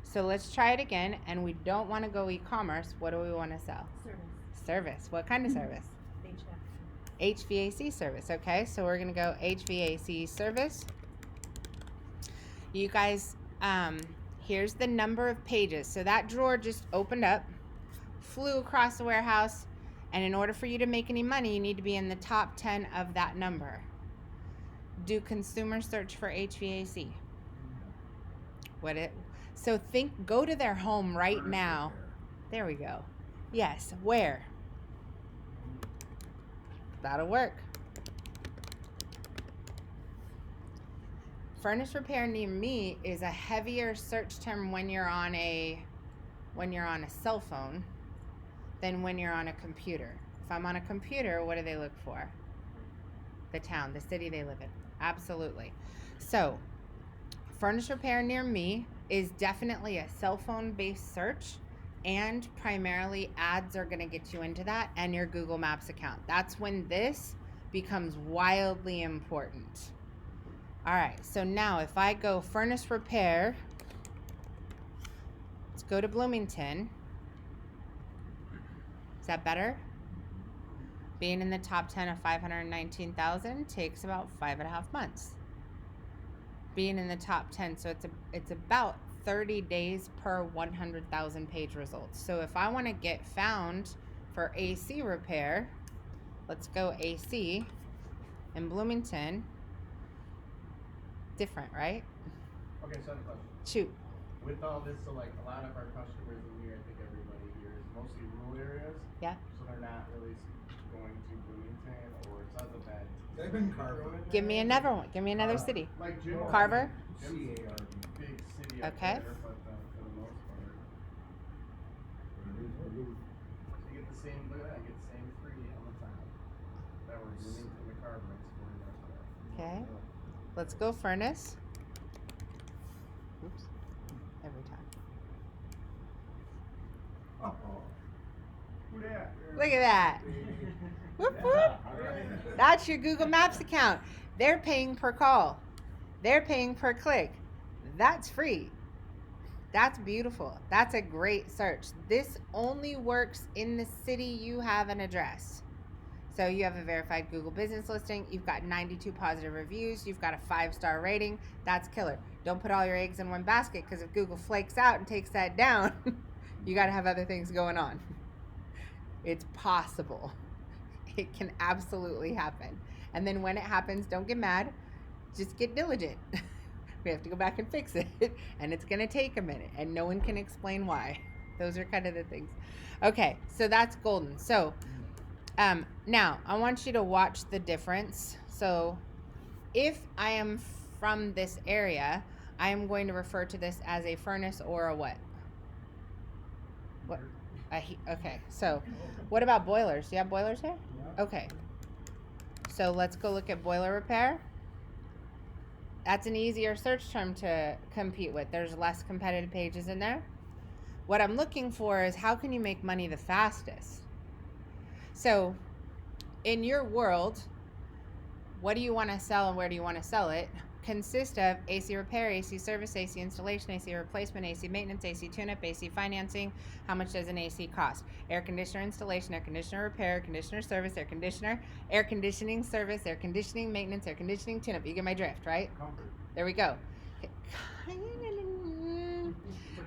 So let's try it again, and we don't want to go e-commerce. What do we want to sell? Service. What kind of service? HVAC service. Okay, so we're gonna go HVAC service. You guys, here's the number of pages. So that drawer just opened up, flew across the warehouse, and in order for you to make any money, you need to be in the top 10 of that number. Do consumers search for HVAC? So go to their home right Furnace now. repair. There we go. Yes, where? That'll work. Furnace repair near me is a heavier search term when you're on a cell phone than when you're on a computer. If I'm on a computer, what do they look for? The town, the city they live in. Absolutely. So, furnace repair near me is definitely a cell phone based search, and primarily ads are going to get you into that and your Google Maps account. That's when this becomes wildly important. All right, so now if I go furnace repair, let's go to Bloomington. Is that better? Being in the top 10 of 519,000 takes about 5.5 months. Being in the top 10, so it's about 30 days per 100,000 page results. So if I want to get found for AC repair, let's go AC in Bloomington. Different, right? Okay, so I have a question. Shoot. With all this, so like a lot of our customers in here, I think everybody here is mostly rural areas. Yeah. So they're not really going to Bloomington or Southern Bend. They've been Carver. Give me another one. Give me another city. Like Jim Carver? Jim's a C-A-R-V. big city up Okay. there, but for the most part. So you get the same, look at that, you get the same free on the top. That were Bloomington to Carver, it's 40 minutes away. Okay. Let's go furnace. Oops. Every time. Oh, who that? Look at that. Whoop, whoop. That's your Google Maps account. They're paying per call. They're paying per click. That's free. That's beautiful. That's a great search. This only works in the city you have an address. So you have a verified Google business listing. You've got 92 positive reviews. You've got a 5-star rating. That's killer. Don't put all your eggs in one basket, because if Google flakes out and takes that down, you got to have other things going on. It's possible. It can absolutely happen. And then when it happens, don't get mad. Just get diligent. We have to go back and fix it. And it's going to take a minute. And no one can explain why. Those are kind of the things. Okay, so that's golden. So now I want you to watch the difference. So if I am from this area, I am going to refer to this as a furnace or a what? What? Okay, so what about boilers? Do you have boilers here? Okay. So let's go look at boiler repair. That's an easier search term to compete with. There's less competitive pages in there. What I'm looking for is how can you make money the fastest? So in your world, what do you want to sell and where do you want to sell it? Consist of AC repair, AC service, AC installation, AC replacement, AC maintenance, AC tune-up, AC financing. How much does an AC cost? Air conditioner installation, air conditioner repair, air conditioner service, air conditioner, air conditioning service, air conditioning maintenance, air conditioning tune-up. You get my drift, right? Comfort. There we go.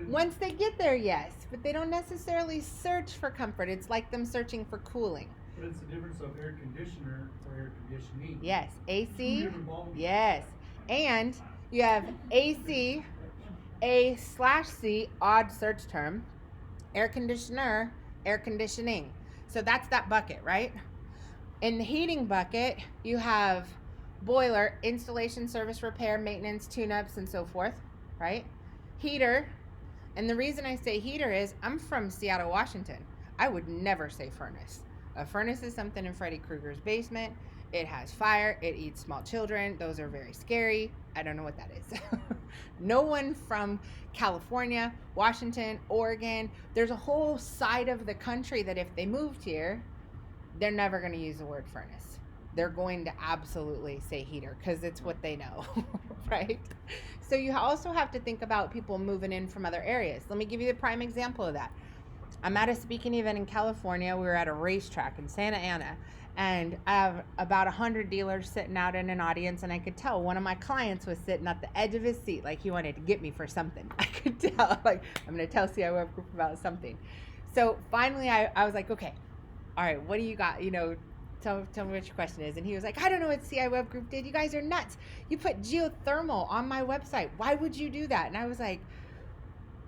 Once they get there, yes, but they don't necessarily search for comfort. It's like them searching for cooling. But it's the difference of air conditioner or air conditioning. Yes, AC. Two different ballgames. Yes. And you have AC, A/C, odd search term, air conditioner, air conditioning. So that's that bucket, right? In the heating bucket, you have boiler, installation, service, repair, maintenance, tune-ups, and so forth, right? Heater, and the reason I say heater is I'm from Seattle, Washington. I would never say furnace. A furnace is something in Freddy Krueger's basement. It has fire. It eats small children. Those are very scary. I don't know what that is. No one from California, Washington, Oregon, there's a whole side of the country that if they moved here, they're never going to use the word furnace. They're going to absolutely say heater because it's what they know, right? So you also have to think about people moving in from other areas. Let me give you the prime example of that. I'm at a speaking event in California. We were at a racetrack in Santa Ana. And I have about 100 dealers sitting out in an audience, and I could tell one of my clients was sitting at the edge of his seat, like he wanted to get me for something. I could tell, like, I'm going to tell CI Web Group about something. So finally, I was like, okay, all right, what do you got? You know, tell me what your question is. And he was like, I don't know what CI Web Group did. You guys are nuts. You put geothermal on my website. Why would you do that? And I was like,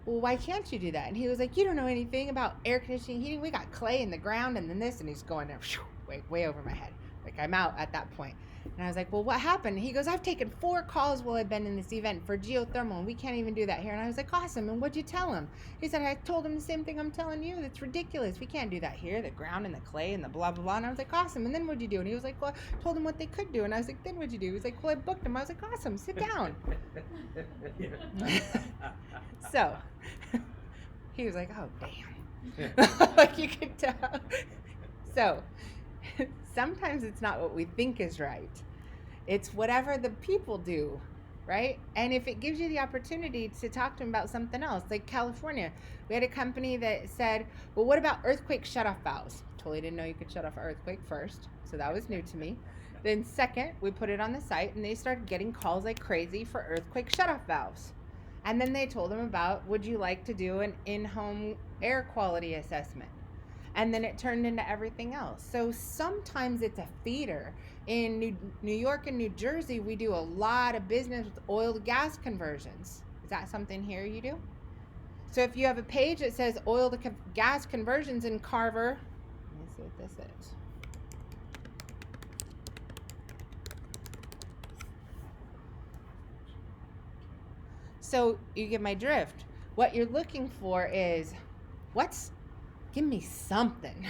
well, why can't you do that? And he was like, you don't know anything about air conditioning, heating. We got clay in the ground and then this. And he's going there. Way over my head. Like I'm out at that point. And I was like, well, what happened? He goes, I've taken 4 calls while I've been in this event for geothermal, and we can't even do that here. And I was like, awesome. And what'd you tell him? He said, I told him the same thing I'm telling you. That's ridiculous. We can't do that here. The ground and the clay and the blah, blah, blah. And I was like, awesome. And then what'd you do? And he was like, well, I told him what they could do. And I was like, then what'd you do? He was like, well, I booked him. I was like, awesome. Sit down. So he was like, oh, damn. Like you could tell. So sometimes it's not what we think is right. It's whatever the people do, right? And if it gives you the opportunity to talk to them about something else, like California, we had a company that said, well, what about earthquake shutoff valves? Totally didn't know you could shut off an earthquake first, so that was new to me. Then second, we put it on the site, and they started getting calls like crazy for earthquake shutoff valves. And then they told them about, would you like to do an in-home air quality assessment? And then it turned into everything else. So sometimes it's a feeder. In New York and New Jersey, we do a lot of business with oil to gas conversions. Is that something here you do? So if you have a page that says oil to gas conversions in Carver, let me see what this is. So you get my drift. What you're looking for is, give me something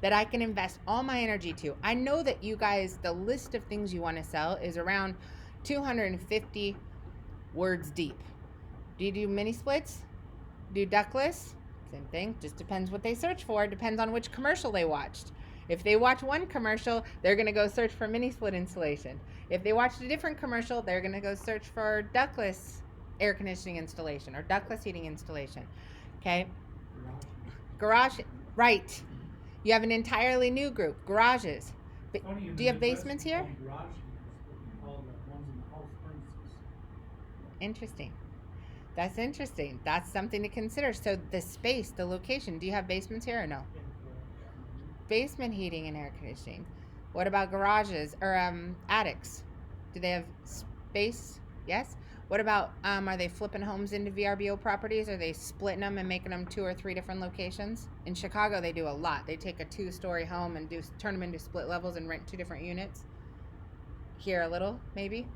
that I can invest all my energy to. I know that you guys, the list of things you want to sell is around 250 words deep. Do you do mini splits? Do ductless? Same thing. Just depends what they search for. Depends on which commercial they watched. If they watch one commercial, they're going to go search for mini split installation. If they watched a different commercial, they're going to go search for ductless air conditioning installation or ductless heating installation. Okay? Garage, right. You have an entirely new group, garages. Funny, in Do the you have Midwest, basements we here? call them garage heaters, but we call the ones in the house furnaces. Interesting. That's interesting. That's something to consider. So the space, the location. Do you have basements here or no? Basement heating and air conditioning. What about garages or attics? Do they have space? Yes. What about are they flipping homes into VRBO properties? Are they splitting them and making them 2 or 3 different locations? In Chicago, they do a lot. They take a 2-story home and turn them into split levels and rent 2 different units. Here a little, maybe.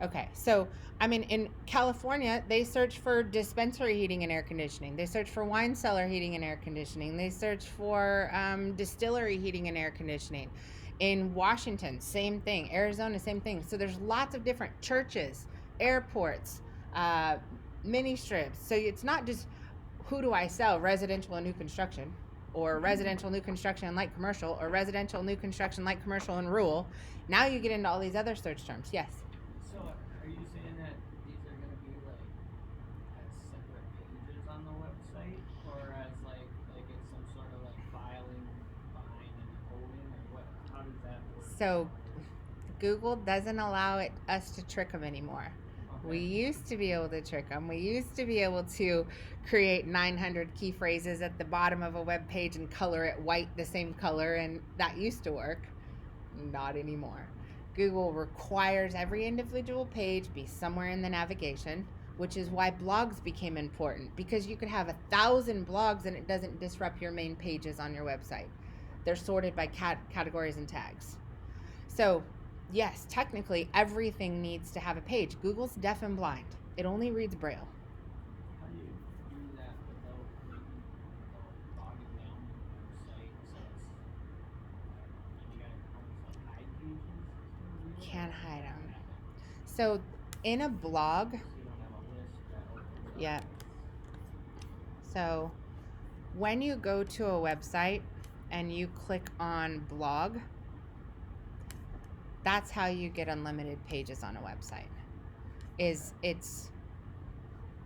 Okay, so I mean, in California, they search for dispensary heating and air conditioning. They search for wine cellar heating and air conditioning. They search for distillery heating and air conditioning. In Washington, same thing. Arizona, same thing. So there's lots of different churches, airports, mini strips. So it's not just who do I sell, residential and new construction, or residential new construction and light commercial, or residential new construction, light commercial and rural. Now you get into all these other search terms. Yes. So are you saying that these are gonna be like as separate pages on the website, or as like it's some sort of like filing, buying, and holding, or what? How does that work? So Google doesn't allow us to trick them anymore. We used to be able to trick them. We used to be able to create 900 key phrases at the bottom of a web page and color it white the same color, and that used to work. Not anymore. Google requires every individual page be somewhere in the navigation, which is why blogs became important, because you could have 1,000 blogs and it doesn't disrupt your main pages on your website. They're sorted by categories and tags. So yes, technically everything needs to have a page. Google's deaf and blind. It only reads Braille. How do you do that without bogging down the website? So it's, you gotta almost like hide pages. Can't hide them. So in a blog, So you don't have a list that opens up. yeah. So when you go to a website and you click on blog, that's how you get unlimited pages on a website.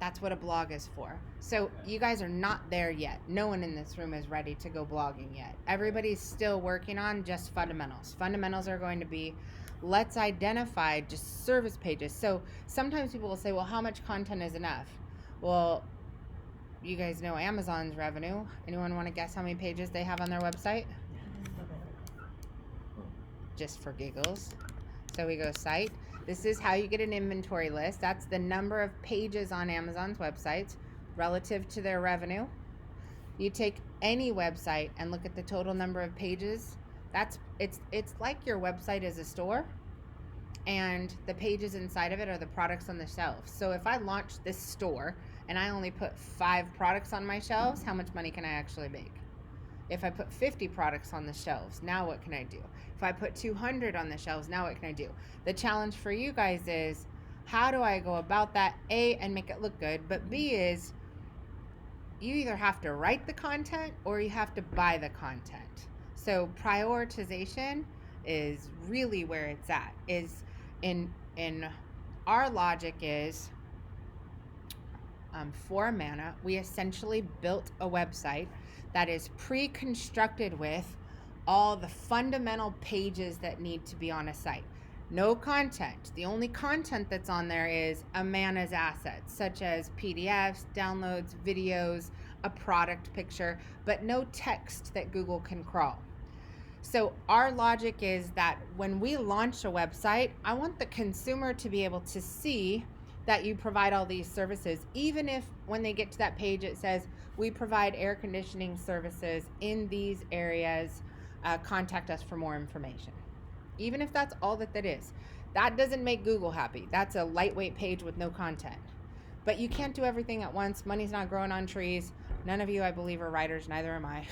That's what a blog is for. So you guys are not there yet. No one in this room is ready to go blogging yet. Everybody's still working on just fundamentals. Fundamentals are going to be, let's identify just service pages. So sometimes people will say, well, how much content is enough? Well, you guys know Amazon's revenue. Anyone want to guess how many pages they have on their website? Just for giggles. So we go site. This is how you get an inventory list. That's the number of pages on Amazon's website relative to their revenue. You take any website and look at the total number of pages. It's like your website is a store, and the pages inside of it are the products on the shelves. So if I launch this store and I only put 5 products on my shelves, how much money can I actually make? If I put 50 products on the shelves, now what can I do? If I put 200 on the shelves, now what can I do? The challenge for you guys is, how do I go about that? A, and make it look good, but B is, you either have to write the content or you have to buy the content. So prioritization is really where it's at. Is in our logic is, for Amana, we essentially built a website that is pre-constructed with all the fundamental pages that need to be on a site. No content. The only content that's on there is Amana's assets, such as PDFs, downloads, videos, a product picture, but no text that Google can crawl. So our logic is that when we launch a website, I want the consumer to be able to see that you provide all these services, even if when they get to that page it says, we provide air conditioning services in these areas, contact us for more information. Even if that's all that is. That doesn't make Google happy. That's a lightweight page with no content. But you can't do everything at once. Money's not growing on trees. None of you, I believe, are writers, neither am I.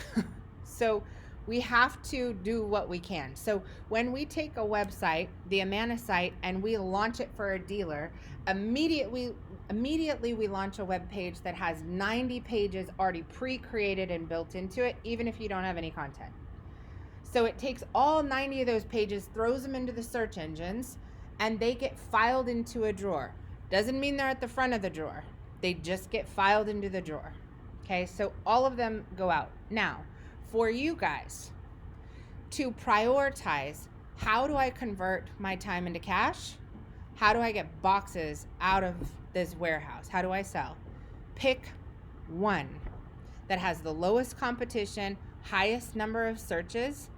So We have to do what we can. So when we take a website, the Amana site, and we launch it for a dealer, immediately we launch a web page that has 90 pages already pre-created and built into it, even if you don't have any content. So it takes all 90 of those pages, throws them into the search engines, and they get filed into a drawer. Doesn't mean they're at the front of the drawer. They just get filed into the drawer. Okay, so all of them go out. Now, for you guys to prioritize, how do I convert my time into cash? How do I get boxes out of this warehouse? How do I sell? Pick one that has the lowest competition, highest number of searches,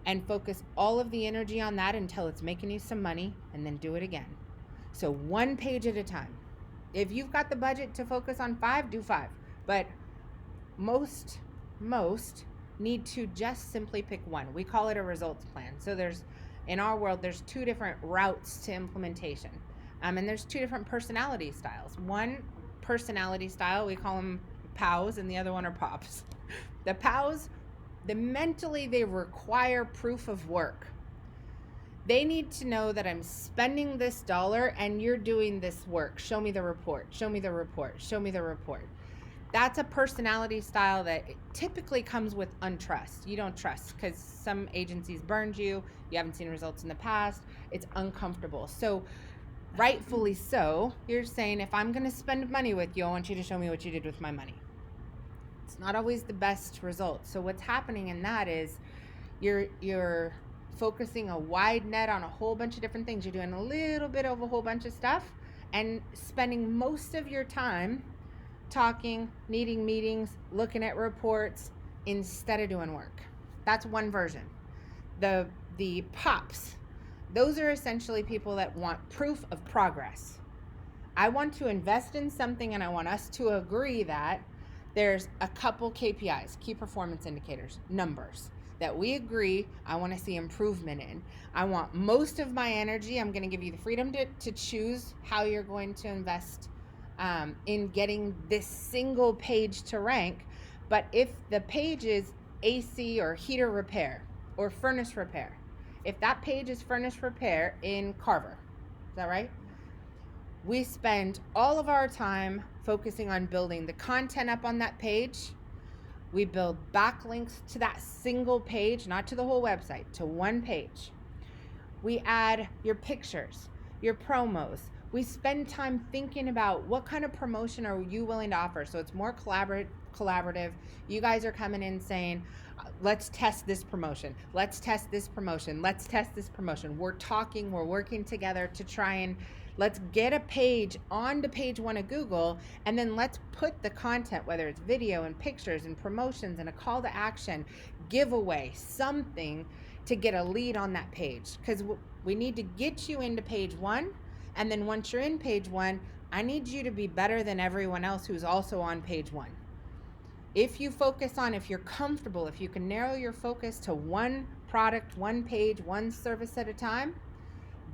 and focus all of the energy on that until it's making you some money, and then do it again. So one page at a time. If you've got the budget to focus on 5, do 5. But most need to just simply pick one. We call it a results plan. So in our world, there's 2 different routes to implementation. And there's 2 different personality styles. One personality style, we call them POWs, and the other one are POPs. The POWs, mentally they require proof of work. They need to know that I'm spending this dollar and you're doing this work. Show me the report, show me the report, show me the report. That's a personality style that typically comes with untrust. You don't trust because some agencies burned you. You haven't seen results in the past. It's uncomfortable. So rightfully so, you're saying, if I'm going to spend money with you, I want you to show me what you did with my money. It's not always the best result. So what's happening in that is you're focusing a wide net on a whole bunch of different things. You're doing a little bit of a whole bunch of stuff and spending most of your time talking, needing meetings, looking at reports instead of doing work. That's one version. The POPs, those are essentially people that want proof of progress. I want to invest in something and I want us to agree that there's a couple KPIs, key performance indicators, numbers, that we agree I want to see improvement in. I want most of my energy. I'm going to give you the freedom to choose how you're going to invest in getting this single page to rank. But if the page is AC or heater repair or furnace repair, if that page is furnace repair in Carver, is that right? We spend all of our time focusing on building the content up on that page. We build backlinks to that single page, not to the whole website, to one page. We add your pictures, your promos. We spend time thinking about what kind of promotion are you willing to offer. So it's more collaborative. You guys are coming in saying, let's test this promotion. Let's test this promotion. Let's test this promotion. We're talking, we're working together to try and let's get a page onto page 1 of Google, and then let's put the content, whether it's video and pictures and promotions and a call to action, giveaway, something to get a lead on that page. Because we need to get you into page 1, and then once you're in page 1, I need you to be better than everyone else who's also on page 1. If you focus on, if you're comfortable, if you can narrow your focus to one product, one page, one service at a time,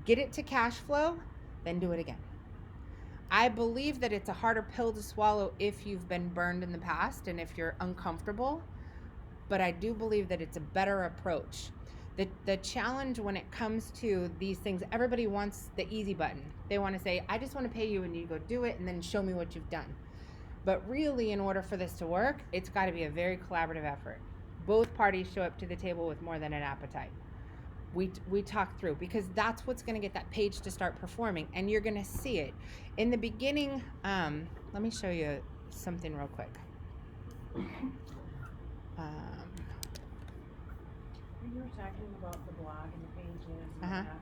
get it to cash flow, then do it again. I believe that it's a harder pill to swallow if you've been burned in the past and if you're uncomfortable, but I do believe that it's a better approach. The challenge when it comes to these things, everybody wants the easy button. They want to say, I just want to pay you and you go do it and then show me what you've done. But really, in order for this to work, it's got to be a very collaborative effort. Both parties show up to the table with more than an appetite. We talk through, because that's what's going to get that page to start performing, and you're going to see it. In the beginning, let me show you something real quick. When you were talking about the blog and the pages and Uh-huh. that,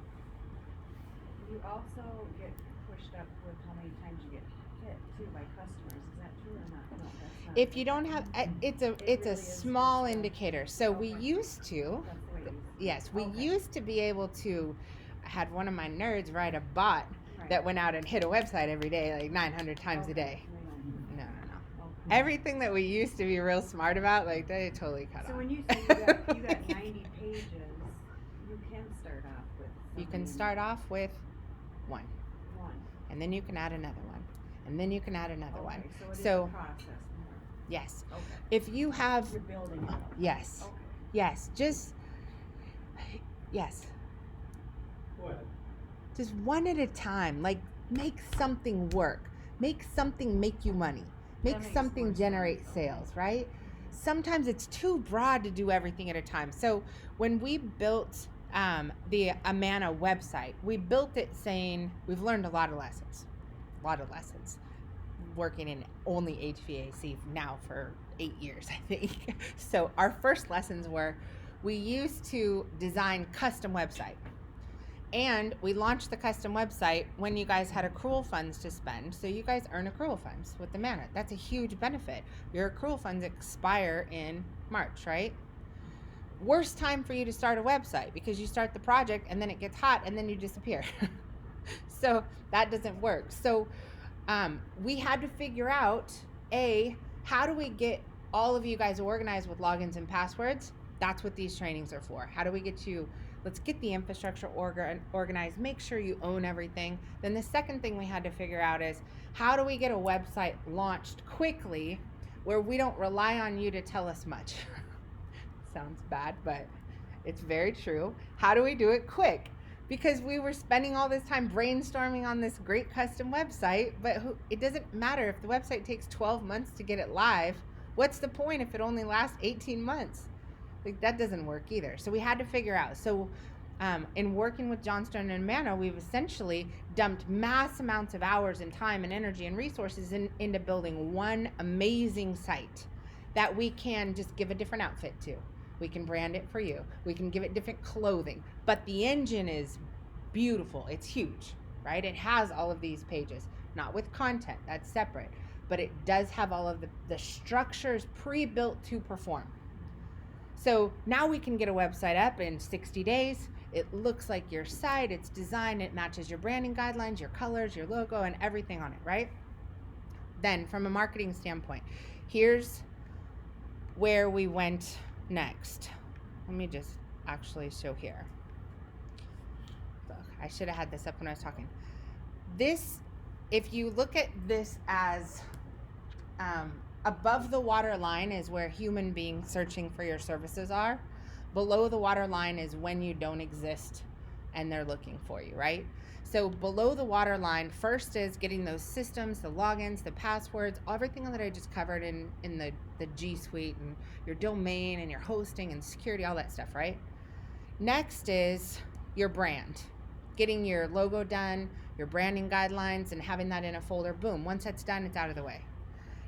you also get pushed up with how many times you get hit too by customers. Is that true or not? No, that's not. If you don't have, it's a really is small just a- indicator. So we Okay. used to, That's the way it is. yes, we Okay. used to be able to. I had one of my nerds write a bot Right. that went out and hit a website every day, like 900 times a Okay. day. We don't do No, that. no, no. Okay. Everything that we used to be real smart about, like they totally cut So off. when you say you got 90 pages, you can start off with. You can something start off with one, one. and then you can add another one, and then you can add another one. Okay, so it is So a process more. yes, Okay. if you have, You're building it up. yes, Okay. Yes, yes, Go ahead. just one at a time. Like, make something work. Make something make you money. Make makes something more generate sense. sales, right? Sometimes it's too broad to do everything at a time. So when we built the Amana website, we built it saying we've learned a lot of lessons. Working in only HVAC now for 8 years, I think. So our first lessons were we used to design custom website. And we launched the custom website when you guys had accrual funds to spend. So you guys earn accrual funds with the Amana. That's a huge benefit. Your accrual funds expire in March, right? Worst time for you to start a website because you start the project and then it gets hot and then you disappear. So that doesn't work. So we had to figure out, how do we get all of you guys organized with logins and passwords? That's what these trainings are for. How do we get you, let's get the infrastructure organized, make sure you own everything. Then the second thing we had to figure out is, how do we get a website launched quickly where we don't rely on you to tell us much? Sounds bad, but it's very true. How do we do it quick? Because we were spending all this time brainstorming on this great custom website, but it doesn't matter if the website takes 12 months to get it live. What's the point if it only lasts 18 months? Like, that doesn't work either. So we had to figure out. So in working with Johnston and Amana, we've essentially dumped mass amounts of hours and time and energy and resources into building one amazing site that we can just give a different outfit to. We can brand it for you. We can give it different clothing. But the engine is beautiful. It's huge, right? It has all of these pages, not with content. That's separate. But it does have all of the structures pre-built to perform. So now we can get a website up in 60 days. It looks like your site. It's designed. It matches your branding guidelines, your colors, your logo, and everything on it, right? Then from a marketing standpoint, here's where we went next. Let me just actually show here. Look, I should have had this up when I was talking. This, if you look at this as above the water line is where human beings searching for your services are. Below the water line is when you don't exist and they're looking for you, right? So below the water line, first is getting those systems, the logins, the passwords, everything that I just covered in the G Suite, and your domain and your hosting and security, all that stuff, right? Next is your brand. Getting your logo done, your branding guidelines, and having that in a folder. Boom. Once that's done, it's out of the way.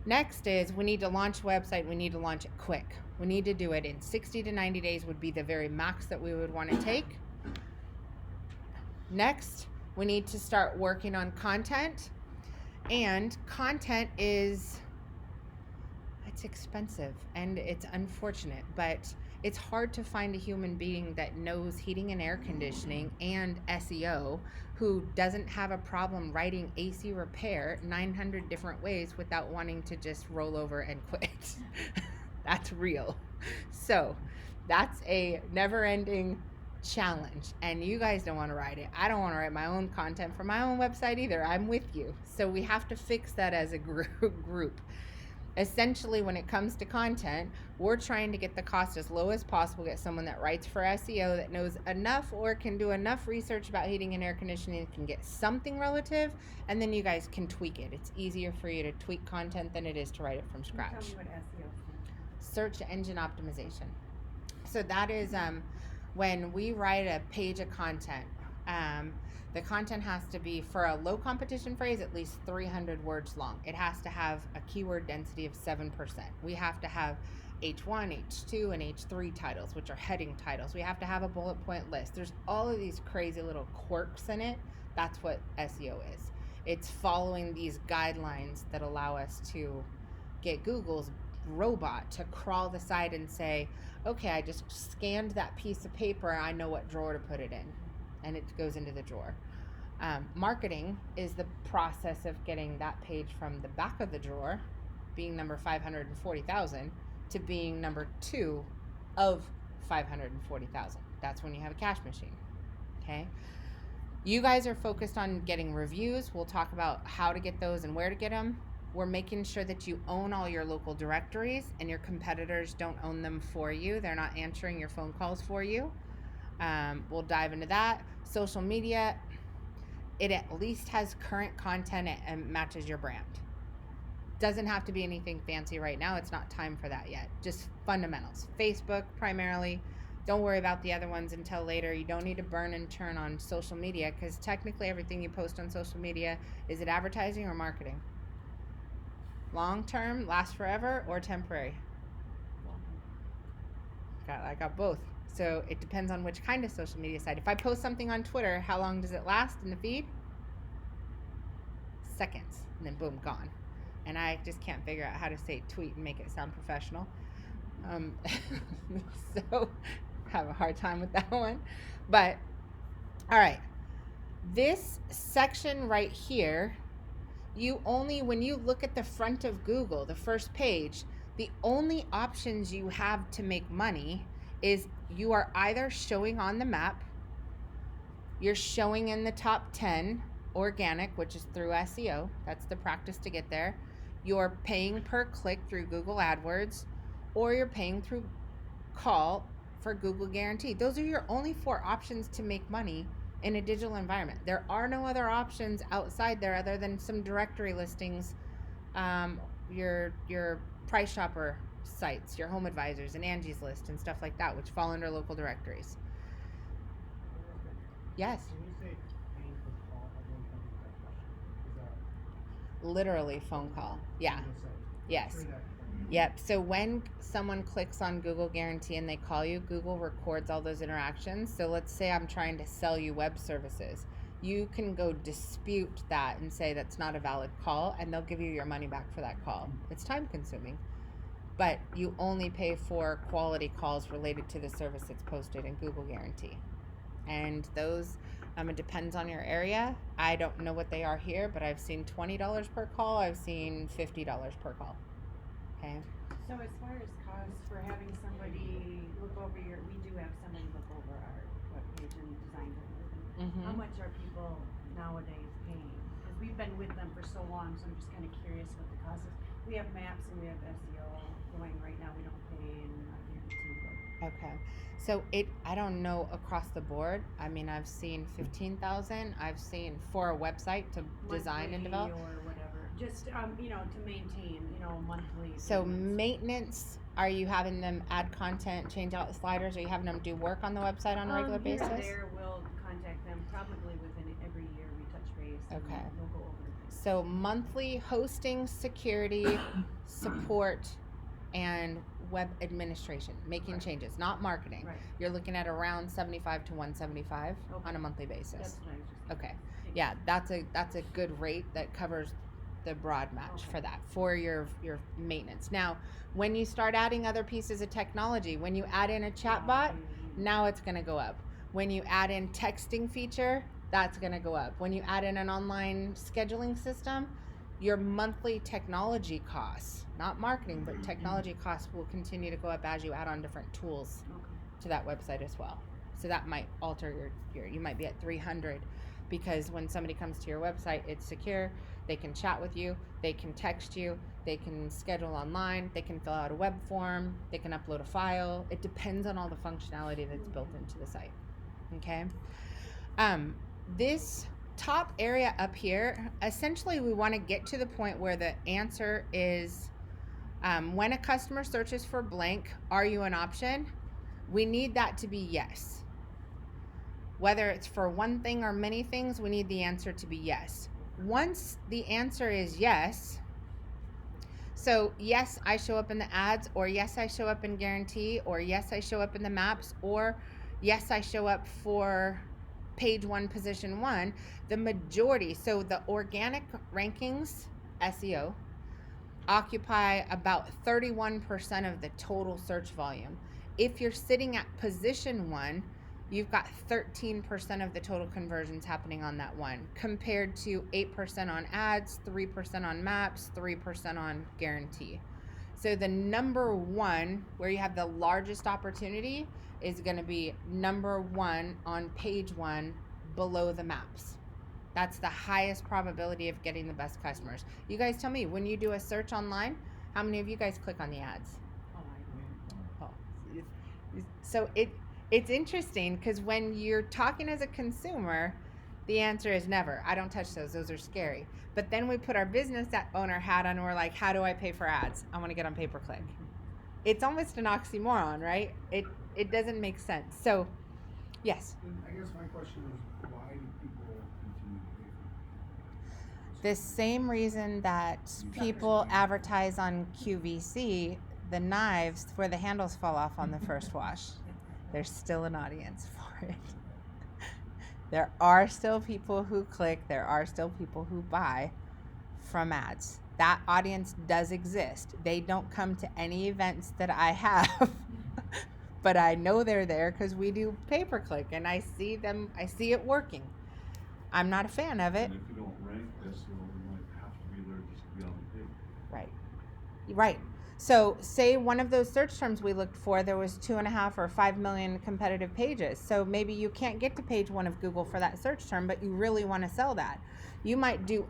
Next is we need to launch a website. We need to launch it quick. We need to do it in 60 to 90 days would be the very max that we would want to take. Next, we need to start working on content. And content it's expensive and it's unfortunate, but it's hard to find a human being that knows heating and air conditioning and SEO who doesn't have a problem writing AC repair 900 different ways without wanting to just roll over and quit. That's real. So that's a never-ending challenge, and you guys don't want to write it. I don't want to write my own content for my own website either. I'm with you. So we have to fix that as a group. Essentially, when it comes to content, we're trying to get the cost as low as possible, get someone that writes for SEO that knows enough or can do enough research about heating and air conditioning, can get something relative, and then you guys can tweak it. It's easier for you to tweak content than it is to write it from scratch. Tell me what SEO stands Search engine optimization. So that is when we write a page of content, the content has to be, for a low competition phrase, at least 300 words long. It has to have a keyword density of 7%. We have to have H1, H2, and H3 titles, which are heading titles. We have to have a bullet point list. There's all of these crazy little quirks in it. That's what SEO is. It's following these guidelines that allow us to get Google's robot to crawl the site and say, okay, I just scanned that piece of paper, I know what drawer to put it in, and it goes into the drawer. Marketing is the process of getting that page from the back of the drawer, being number 540,000, to being number 2 of 540,000. That's when you have a cash machine. Okay? You guys are focused on getting reviews. We'll talk about how to get those and where to get them. We're making sure that you own all your local directories and your competitors don't own them for you. They're not answering your phone calls for you. We'll dive into that. Social media, it at least has current content and matches your brand. Doesn't have to be anything fancy right now. It's not time for that yet. Just fundamentals. Facebook primarily. Don't worry about the other ones until later. You don't need to burn and churn on social media because technically everything you post on social media, is it advertising or marketing? Long term, last forever, or temporary? I got both. So it depends on which kind of social media site. If I post something on Twitter, how long does it last in the feed? Seconds, and then boom, gone. And I just can't figure out how to say tweet and make it sound professional. So have a hard time with that one. But all right, this section right here, when you look at the front of Google, the first page, the only options you have to make money is you are either showing on the map, you're showing in the top 10 organic, which is through SEO. That's the practice to get there. You're paying per click through Google AdWords, or you're paying through call for Google Guarantee. Those are your only 4 options to make money in a digital environment. There are no other options outside there other than some directory listings, your Price Chopper sites, your Home Advisors and Angie's List and stuff like that, which fall under local directories. Yes. When you say paying per call, I don't understand that question. Is that Literally phone call. Yeah. on the site? Yes. Through that- Yep. So when someone clicks on Google Guarantee and they call you, Google records all those interactions. So let's say I'm trying to sell you web services. You can go dispute that and say that's not a valid call, and they'll give you your money back for that call. It's time consuming, but you only pay for quality calls related to the service that's posted in Google Guarantee. And those, it depends on your area. I don't know what they are here, but I've seen $20 per call. I've seen $50 per call. Okay. So as far as costs for having somebody look over we do have somebody look over our webpage and design it. Mm-hmm. How much are people nowadays paying? Because we've been with them for so long, so I'm just kind of curious what the cost is. We have maps and we have SEO going right now. We don't pay and not guarantee, but Okay. So I don't know across the board. I mean, I've seen 15,000. I've seen for a website to design and develop. monthly or whatever. Just to maintain, monthly. So payments. maintenance, are you having them add content, change out the sliders? Are you having them do work on the website on a regular Here basis? and there, we'll contact them probably within every year. We touch base. Okay. And we'll go over things. So monthly hosting, security, support, and web administration, making changes, not marketing. Right. You're looking at around 75 to 175 Okay. on a monthly basis. That's what I was just. Okay. Yeah, that's a good rate that covers the broad match Okay. for that, for your maintenance. Now, when you start adding other pieces of technology, when you add in a chatbot, now it's going to go up. When you add in texting feature, that's going to go up. When you add in an online scheduling system, your monthly technology costs, not marketing, but technology costs will continue to go up as you add on different tools Okay. to that website as well. So that might alter you might be at 300 because when somebody comes to your website, it's secure. They can chat with you, they can text you, they can schedule online, they can fill out a web form, they can upload a file. It depends on all the functionality that's built into the site. Okay. This top area up here, essentially we want to get to the point where the answer is when a customer searches for blank, are you an option? We need that to be yes. Whether it's for one thing or many things, we need the answer to be yes. Once the answer is yes, so yes, I show up in the ads, or yes, I show up in guarantee, or yes, I show up in the maps, or yes, I show up for page 1, position 1, the majority, so the organic rankings, SEO, occupy about 31% of the total search volume. If you're sitting at position 1, you've got 13% of the total conversions happening on that one, compared to 8% on ads, 3% on maps, 3% on guarantee. So the number 1, where you have the largest opportunity, is going to be number 1 on page 1 below the maps. That's the highest probability of getting the best customers. You guys tell me, when you do a search online, how many of you guys click on the ads? Oh, So it's interesting because when you're talking as a consumer, the answer is never. I don't touch those. Those are scary. But then we put our business owner hat on and we're like, how do I pay for ads? I want to get on pay-per-click. It's almost an oxymoron, right? It doesn't make sense. So, yes. And I guess my question is, why do people continue to pay for it? The same reason that people advertise on QVC the knives where the handles fall off on the first wash. There's still an audience for it. There are still people who click. There are still people who buy from ads. That audience does exist. They don't come to any events that I have, but I know they're there because we do pay-per-click and I see them. I see it working. I'm not a fan of it. And if you don't rank this, you might have to be there just to be on the page. Right. Right. So say one of those search terms we looked for, there was 2.5 or 5 million competitive pages. So maybe you can't get to page 1 of Google for that search term, but you really want to sell that. You might do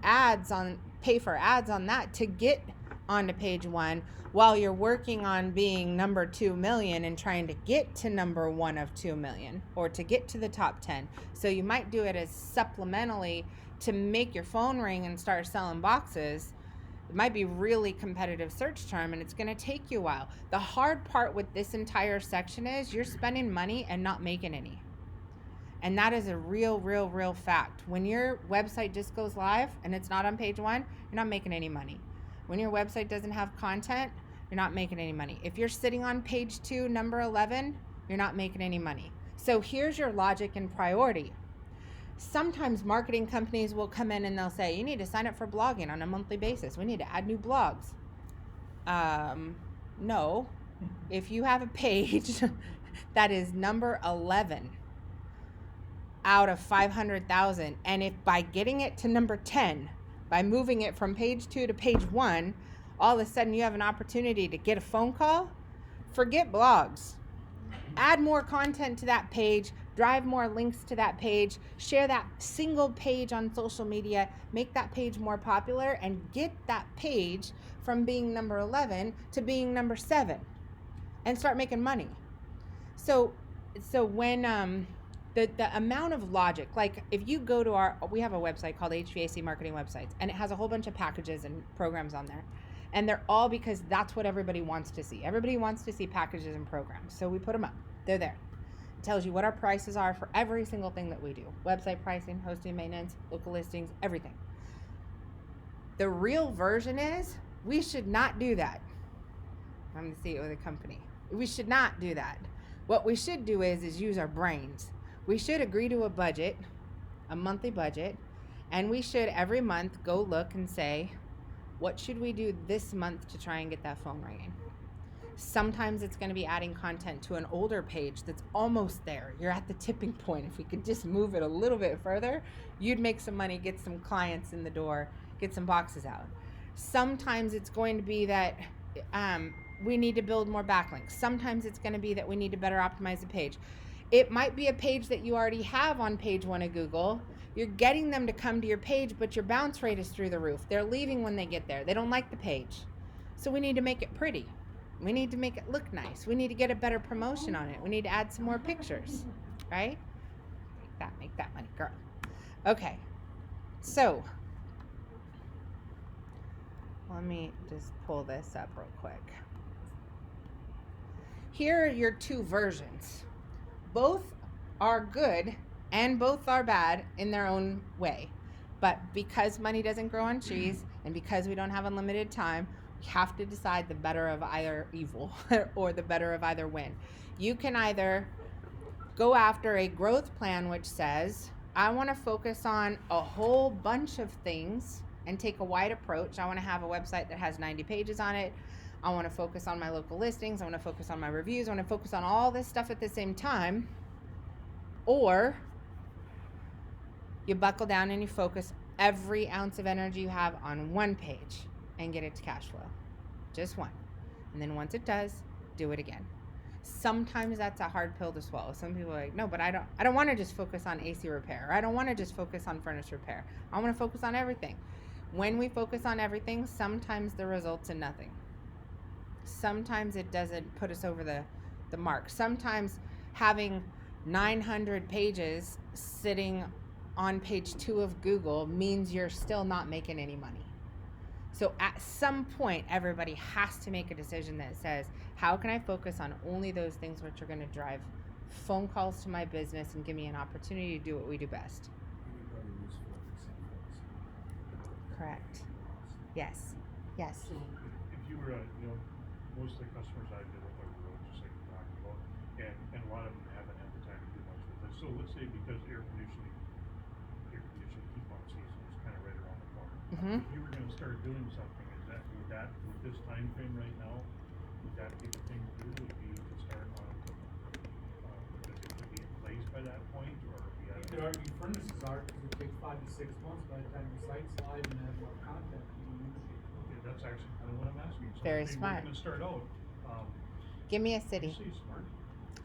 pay for ads on that to get onto page 1 while you're working on being number 2 million and trying to get to number 1 of 2 million or to get to the top 10. So you might do it as supplementally to make your phone ring and start selling boxes. It might be really competitive search term and it's going to take you a while. The hard part with this entire section is you're spending money and not making any. And that is a real fact. When your website just goes live and it's not on page 1, you're not making any money. When your website doesn't have content, you're not making any money. If you're sitting on page 2, number 11, you're not making any money. So here's your logic and priority. Sometimes marketing companies will come in and they'll say, you need to sign up for blogging on a monthly basis. We need to add new blogs. No. If you have a page that is number 11 out of 500,000, and if by getting it to number 10, by moving it from page 2 to page 1, all of a sudden you have an opportunity to get a phone call, forget blogs. Add more content to that page, drive more links to that page, share that single page on social media, make that page more popular, and get that page from being number 11 to being number 7 and start making money. So when the amount of logic, like if you go to we have a website called HVAC Marketing Websites, and it has a whole bunch of packages and programs on there. And they're all because that's what everybody wants to see. Everybody wants to see packages and programs. So we put them up. They're there. It tells you what our prices are for every single thing that we do. Website pricing, hosting, maintenance, local listings, everything. The real version is we should not do that. I'm the CEO of the company. We should not do that. What we should do is use our brains. We should agree to a budget, a monthly budget, and we should every month go look and say, what should we do this month to try and get that phone ringing? Sometimes it's going to be adding content to an older page that's almost there. You're at the tipping point. If we could just move it a little bit further, you'd make some money, get some clients in the door, get some boxes out. Sometimes it's going to be that we need to build more backlinks. Sometimes it's going to be that we need to better optimize the page. It might be a page that you already have on page 1 of Google. You're getting them to come to your page, but your bounce rate is through the roof. They're leaving when they get there. They don't like the page. So we need to make it pretty. We need to make it look nice. We need to get a better promotion on it. We need to add some more pictures, right? Make that money, girl. Okay, so let me just pull this up real quick. Here are your 2 versions. Both are good and both are bad in their own way. But because money doesn't grow on trees and because we don't have unlimited time, we have to decide the better of either evil or the better of either win. You can either go after a growth plan which says, I want to focus on a whole bunch of things and take a wide approach. I want to have a website that has 90 pages on it. I want to focus on my local listings. I want to focus on my reviews. I want to focus on all this stuff at the same time. Or you buckle down and you focus every ounce of energy you have on one page and get it to cash flow. Just one. And then once it does, do it again. Sometimes that's a hard pill to swallow. Some people are like, no, but I don't want to just focus on AC repair. Or I don't want to just focus on furnace repair. I want to focus on everything. When we focus on everything, sometimes the results in nothing. Sometimes it doesn't put us over the mark. Sometimes having 900 pages sitting on page 2 of Google means you're still not making any money. So at some point, everybody has to make a decision that says, how can I focus on only those things which are going to drive phone calls to my business and give me an opportunity to do what we do best? Anybody who's focusing on Correct. Yes. Yes. So if you were, most of the customers I deal with are rural, just like you're talking about, and a lot of them haven't had the time to do much with this. So let's say because air conditioning heat pump season is kind of right around the corner. Mhm. If you were going to start doing something, with this time frame right now, would that be the thing to do? Would be to start on, because it could be in place by that point, or we You could argue furnaces are, because it takes 5 to 6 months by the time the site's live and have more content. Okay, that's actually kind of what I'm asking. So Very if they smart. were going to start out, Give me a you city. say smart.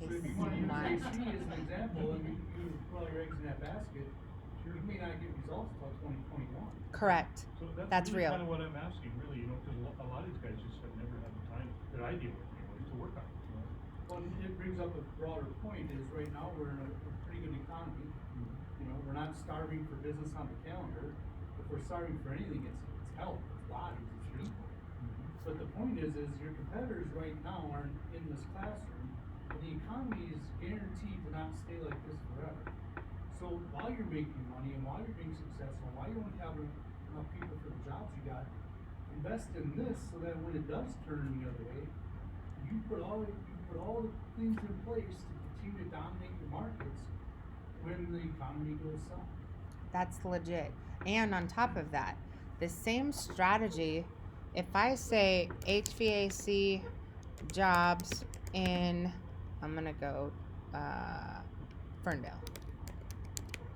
So if you wanna use AC as an example, and you put all your eggs in that basket, you may not get results until 2021. Correct. So That's really real. kind of what I'm asking, really, because a lot of these guys just have never had the time that I deal with, to work on it. Well, it brings up a broader point, is right now we're in a pretty good economy. We're not starving for business on the calendar. If we're starving for anything, it's health, it's bodies, it's people. But the point is your competitors right now are in this classroom, and the economy is guaranteed to not stay like this forever. So while you're making money and while you're being successful, while you don't have enough people for the jobs you got, invest in this so that when it does turn the other way, you put all the things in place to continue to dominate the markets when the economy goes south. That's legit. And on top of that, the same strategy, if I say HVAC jobs in, I'm going to go Ferndale.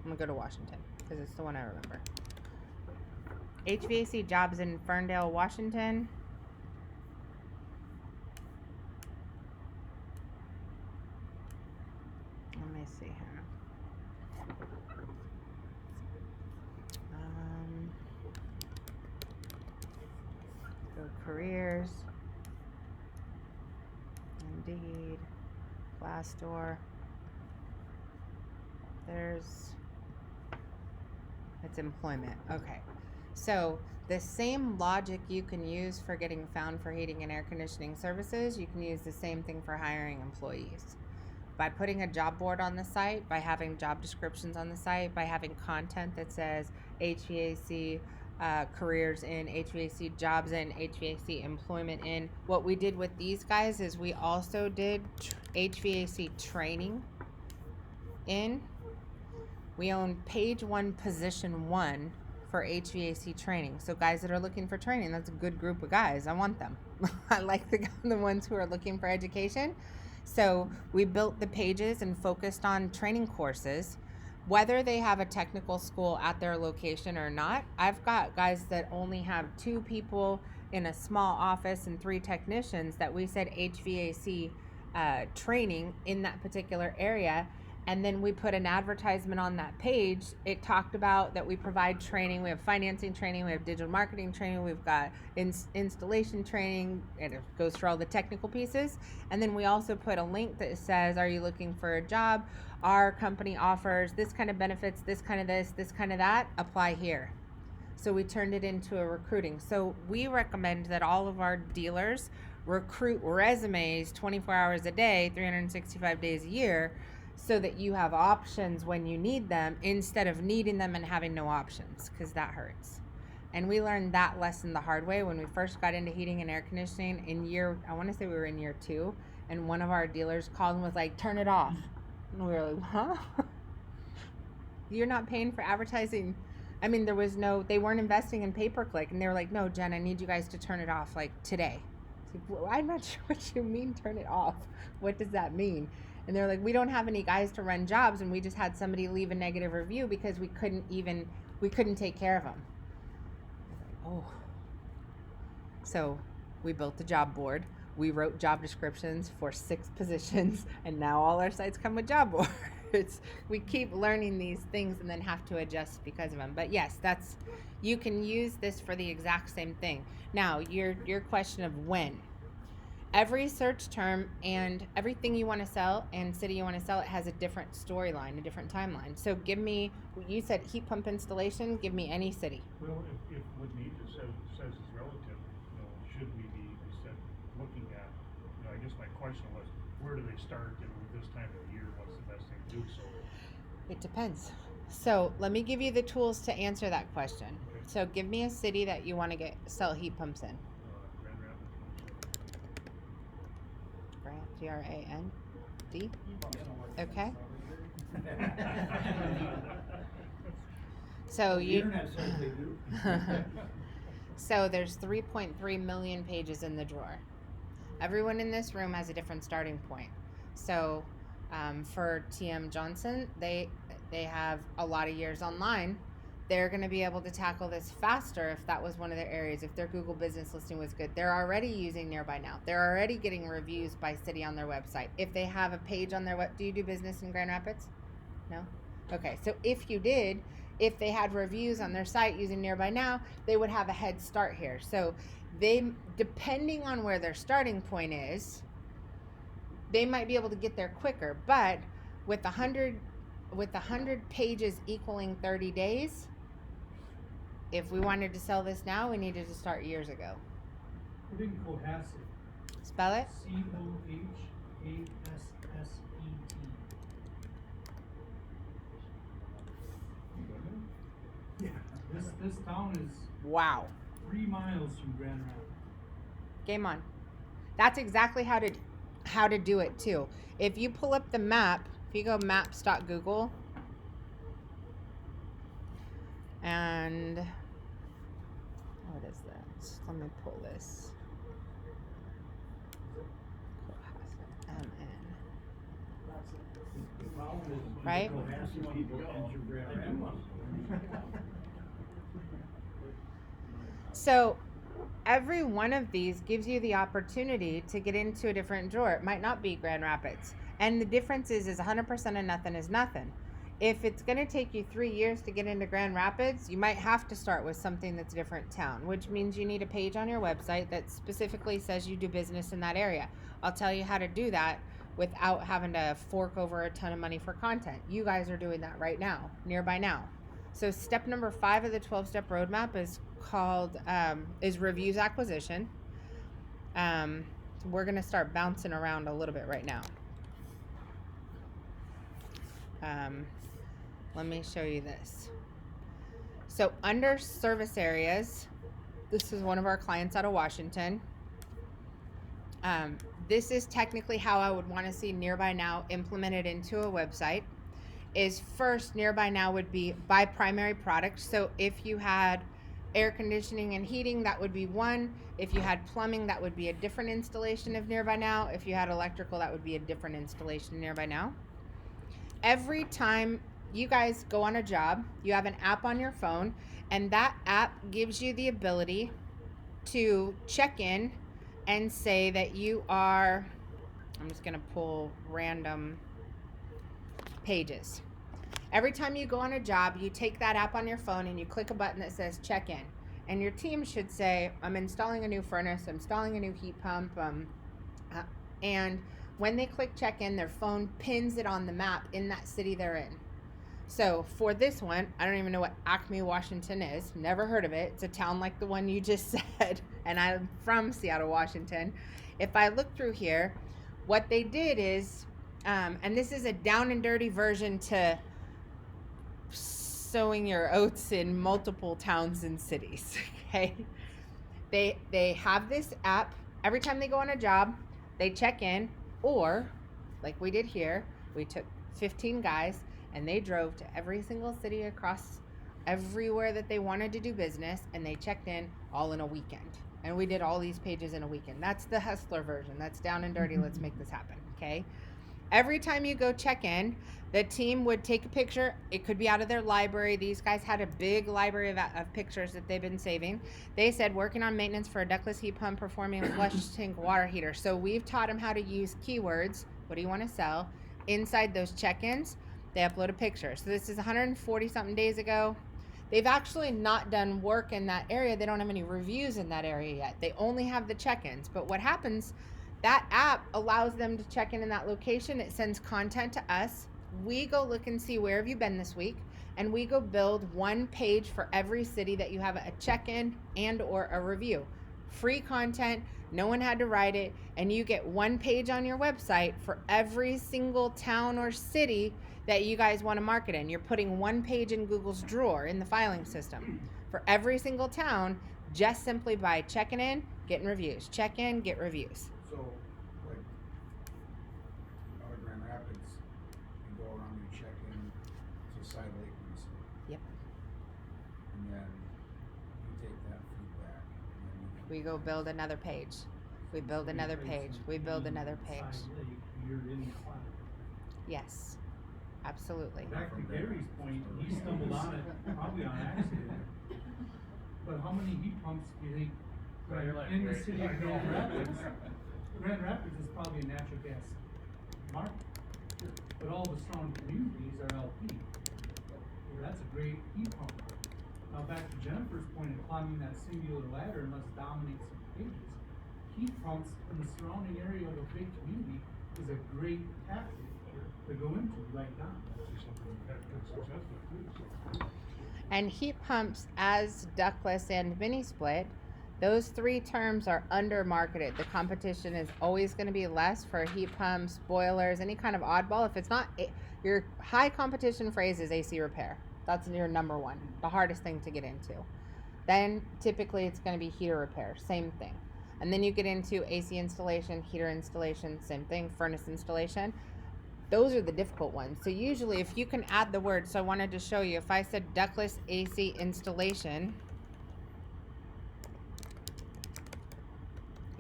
I'm going to go to Washington because it's the one I remember. HVAC jobs in Ferndale, Washington. Let me see here. Go careers. Indeed. Glassdoor. It's employment. Okay. So the same logic you can use for getting found for heating and air conditioning services, you can use the same thing for hiring employees. By putting a job board on the site, by having job descriptions on the site, by having content that says HVAC careers in, HVAC jobs in, HVAC employment in. What we did with these guys is we also did HVAC training in. We own page 1, position 1 for HVAC training. So guys that are looking for training, that's a good group of guys. I want them. I like the ones who are looking for education. So we built the pages and focused on training courses, whether they have a technical school at their location or not. I've got guys that only have 2 people in a small office and 3 technicians that we said HVAC training in that particular area. And then we put an advertisement on that page. It talked about that we provide training. We have financing training. We have digital marketing training. We've got installation training. And it goes through all the technical pieces. And then we also put a link that says, are you looking for a job? Our company offers this kind of benefits, this kind of this kind of that. Apply here. So we turned it into a recruiting. So we recommend that all of our dealers recruit resumes 24 hours a day, 365 days a year, so that you have options when you need them instead of needing them and having no options, because that hurts. And we learned that lesson the hard way when we first got into heating and air conditioning I want to say we were in year 2, and one of our dealers called and was like, turn it off. And we were like, huh? You're not paying for advertising. I mean, they weren't investing in pay-per-click, and they were like, no, Jen, I need you guys to turn it off, like, today. Like, well, I'm not sure what you mean, turn it off. What does that mean? And they're like, we don't have any guys to run jobs, and we just had somebody leave a negative review because we couldn't take care of them. I was like, oh. So we built the job board. We wrote job descriptions for 6 positions, and now all our sites come with job boards. We keep learning these things and then have to adjust because of them. But yes, you can use this for the exact same thing. Now, your question of when. Every search term and everything you want to sell and city you want to sell, it has a different storyline, a different timeline. So give me, you said heat pump installation, give me any city. Well, if what Nate just says is relative, should we be instead looking at, I guess my question was, where do they start and with this time of year, what's the best thing to do? So It depends. So let me give you the tools to answer that question. Okay. So give me a city that you want to sell heat pumps in. Grand Rapids, Grant, Grand. Okay. So The you. internet says they do. So there's 3.3 million pages in the drawer. Everyone in this room has a different starting point. So for TM Johnston, they have a lot of years online. They're going to be able to tackle this faster if that was one of their areas. If their Google business listing was good, they're already using Nearby Now. They're already getting reviews by city on their website. If they have a page on their do you do business in Grand Rapids? No? Okay, so if you did, if they had reviews on their site using Nearby Now, they would have a head start here. So they, depending on where their starting point is, they might be able to get there quicker. But with 100 pages equaling 30 days, if we wanted to sell this now, we needed to start years ago. Put in Cohasset. Spell it. Cohasset. Yeah. This town is Wow. 3 miles from Grand Rapids. Game on. That's exactly how to do it too. If you pull up the map, if you go maps.google and what is that? Let me pull this. The problem is, Right? Cohasset people enter Grand Rapids. So every one of these gives you the opportunity to get into a different drawer. It might not be Grand Rapids. And the difference is 100% of nothing is nothing. If it's going to take you 3 years to get into Grand Rapids, you might have to start with something that's a different town, which means you need a page on your website that specifically says you do business in that area. I'll tell you how to do that without having to fork over a ton of money for content. You guys are doing that right now, Nearby Now. So step number 5 of the 12-step roadmap is called is reviews acquisition. We're going to start bouncing around a little bit right now. Let me show you this. So under service areas, this is one of our clients out of Washington. This is technically how I would want to see Nearby Now implemented into a website. Is first, Nearby Now would be by primary product. So if you had air conditioning and heating, that would be one. If you had plumbing, that would be a different installation of Nearby Now. If you had electrical, that would be a different installation of Nearby Now. Every time you guys go on a job, you have an app on your phone, and that app gives you the ability to check in and say that you are, I'm just going to pull random pages. Every time you go on a job, you take that app on your phone and you click a button that says check in. And your team should say, I'm installing a new furnace, I'm installing a new heat pump. And when they click check in, their phone pins it on the map in that city they're in. So for this one, I don't even know what Acme, Washington is. Never heard of it. It's a town like the one you just said. And I'm from Seattle, Washington. If I look through here, what they did is, and this is a down and dirty version to sowing your oats in multiple towns and cities, okay? They have this app. Every time they go on a job, they check in, or like we did here, we took 15 guys and they drove to every single city across everywhere that they wanted to do business, and they checked in all in a weekend. And we did all these pages in a weekend. That's the hustler version. That's down and dirty. Let's make this happen, okay? Every time you go check in, The team would take a picture. It could be out of their library. These guys had a big library of pictures that they've been saving. They said working on maintenance for a ductless heat pump, performing a flush tank water heater. So we've taught them how to use keywords. What do you want to sell? Inside those check-ins, they upload a picture. So this is 140 something days ago. They've actually not done work in that area. They don't have any reviews in that area yet. They only have the check-ins. But what happens, that app allows them to check in that location. It sends content to us. We go look and see where have you been this week, and we go build one page for every city that you have a check-in and or a review. Free content, no one had to write it, and you get one page on your website for every single town or city that you guys want to market in. You're putting one page in Google's drawer in the filing system for every single town, just simply by checking in, getting reviews. Check in, get reviews. So, like, out of Grand Rapids, you go around, you check in to Side Lake Municipal. Yep. And then you take that feedback, and then you. We go build another page. We build another page. We build another page. You're in the cloud. Yes, absolutely. Back to Gary's point, he stumbled on it probably on accident. But how many heat pumps do you think are in the city of Grand Rapids? Grand Rapids is probably a natural gas market, but all the surrounding communities are LP. Well, that's a great heat pump. Now back to Jennifer's point of climbing that singular ladder and let's dominate some pages. Heat pumps in the surrounding area of a big community is a great tactic to go into right now. And heat pumps as ductless and mini split, those three terms are under marketed. The competition is always going to be less for heat pumps, boilers, any kind of oddball. If it's not, your high competition phrase is AC repair. That's your number one, the hardest thing to get into. Then typically it's going to be heater repair, same thing. And then you get into AC installation, heater installation, same thing, furnace installation. Those are the difficult ones. So usually if you can add the word, so I wanted to show you, if I said ductless AC installation,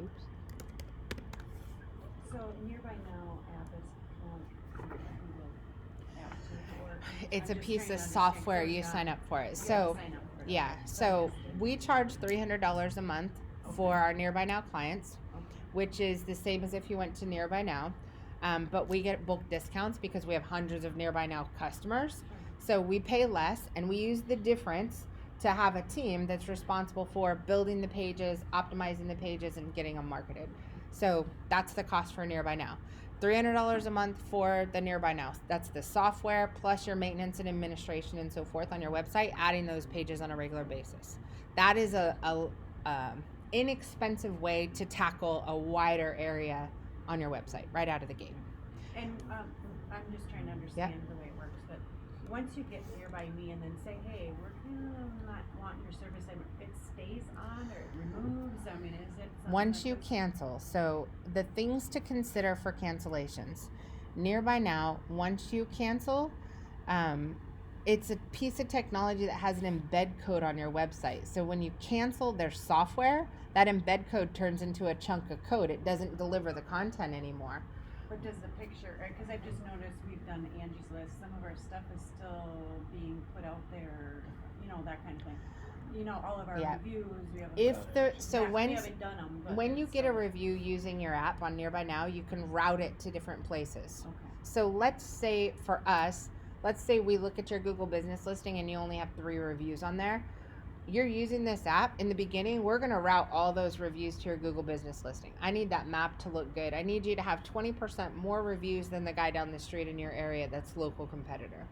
oops. So Nearby Now app is, Google app too, or? It's I'm a just piece trying of to software, understand. you So sign up for it. you So have to sign up for it. yeah, Okay. so I we charge $300 a month for our Nearby Now clients, understand. which is the same as if you went to Nearby Now. But we get bulk discounts because we have hundreds of Nearby Now customers. So we pay less and we use the difference to have a team that's responsible for building the pages, optimizing the pages, and getting them marketed. So that's the cost for Nearby Now. $300 a month for the Nearby Now. That's the software plus your maintenance and administration and so forth on your website, adding those pages on a regular basis. That is a inexpensive way to tackle a wider area on your website right out of the gate. And I'm just trying to understand the way it works, but once you get Nearby Me and then say, hey, we're kind of not wanting your service anymore, it stays on or it removes? I mean, is it something Once like you this? cancel, so the things to consider for cancellations. Nearby Now, once you cancel, it's a piece of technology that has an embed code on your website. So when you cancel their software, that embed code turns into a chunk of code. It doesn't deliver the content anymore. But does the picture, because I've just noticed we've done Angie's List, some of our stuff is still being put out there, you know, that kind of thing. You know, all of our Yeah. reviews, we haven't. If the so we when haven't done them, but when you it's get a still- review using your app on Nearby Now, you can route it to different places. Okay. So let's say for us, let's say we look at your Google business listing and you only have 3 reviews on there. You're using this app. In the beginning, we're going to route all those reviews to your Google business listing. I need that map to look good. I need you to have 20% more reviews than the guy down the street in your area that's local competitor.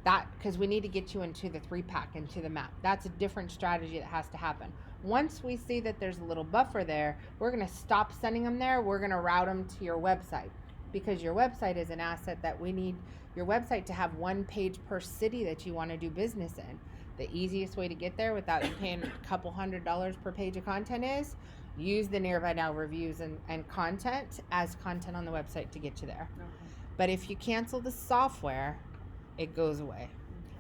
That, because we need to get you into the 3-pack, into the map. That's a different strategy that has to happen. Once we see that there's a little buffer there, we're going to stop sending them there. We're going to route them to your website, because your website is an asset that we need your website to have 1 page per city that you want to do business in. The easiest way to get there without you paying a couple $100 per page of content is use the Nearby Now reviews and content as content on the website to get you there. Okay. But if you cancel the software, it goes away.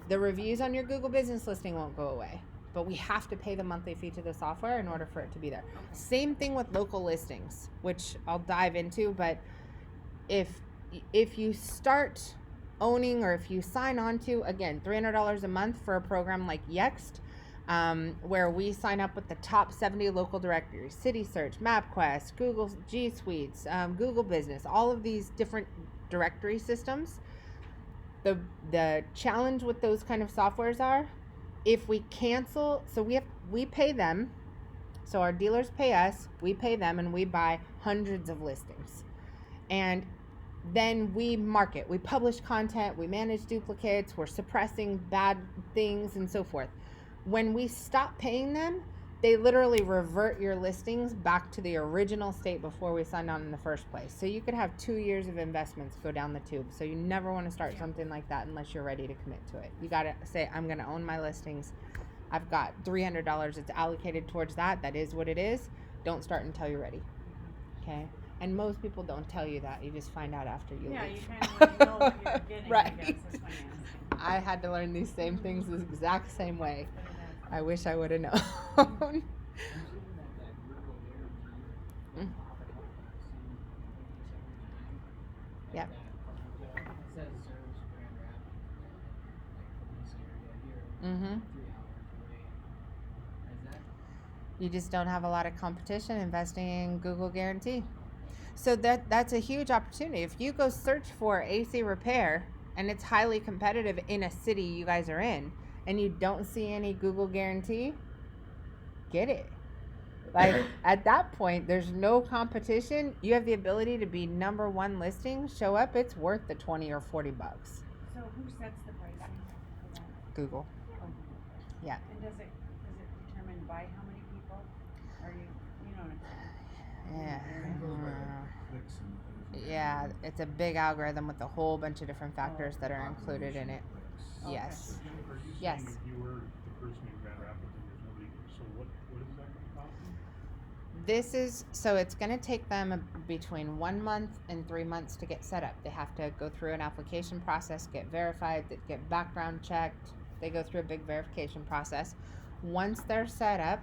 The reviews on your Google business listing won't go away, but we have to pay the monthly fee to the software in order for it to be there. Okay. Same thing with local listings, which I'll dive into, but if you start owning, or if you sign on to, again, $300 a month for a program like Yext, where we sign up with the top 70 local directories, City Search, MapQuest, Google G Suites, Google Business, all of these different directory systems. The challenge with those kind of softwares are, if we cancel, so we pay them, so our dealers pay us, we pay them, and we buy hundreds of listings. And then we market, we publish content, we manage duplicates, we're suppressing bad things and so forth. When we stop paying them, they literally revert your listings back to the original state before we signed on in the first place. So you could have 2 years of investments go down the tube. So you never want to start something like that unless you're ready to commit to it. You got to say, I'm going to own my listings. I've got $300 that's allocated towards that. That is what it is. Don't start until you're ready. Okay? And most people don't tell you that. You just find out after you leave. Yeah, you kind of like know what you're getting, Right. I guess, is my answer. I had to learn these same things the exact same way. But it is. I wish I would have known. I'm looking at that Google guarantee, popping up, I've seen every Yep. time. Like that, it says service Grand Rapids, like from this area here, Mm-hmm. 3 hours away. Is that? You just don't have a lot of competition investing in Google Guarantee. So that's a huge opportunity. If you go search for AC repair and it's highly competitive in a city you guys are in, and you don't see any Google Guarantee, get it. Like, at that point, there's no competition. You have the ability to be number one listing. Show up, it's worth the 20 or 40 bucks. So who sets the pricing for that? Google. Oh, Yeah. and does it determined by how many people? Or you know what I'm saying? Yeah. It goes by the clicks and Yeah, it's a big algorithm with a whole bunch of different factors that are included in it. Okay. Yes. Are you Yes. saying if you were the person in Grand Rapids and there's nobody, so what is that gonna cost you? This is, so it's going to take them between 1 month and 3 months to get set up. They have to go through an application process, get verified, get background checked. They go through a big verification process. Once they're set up,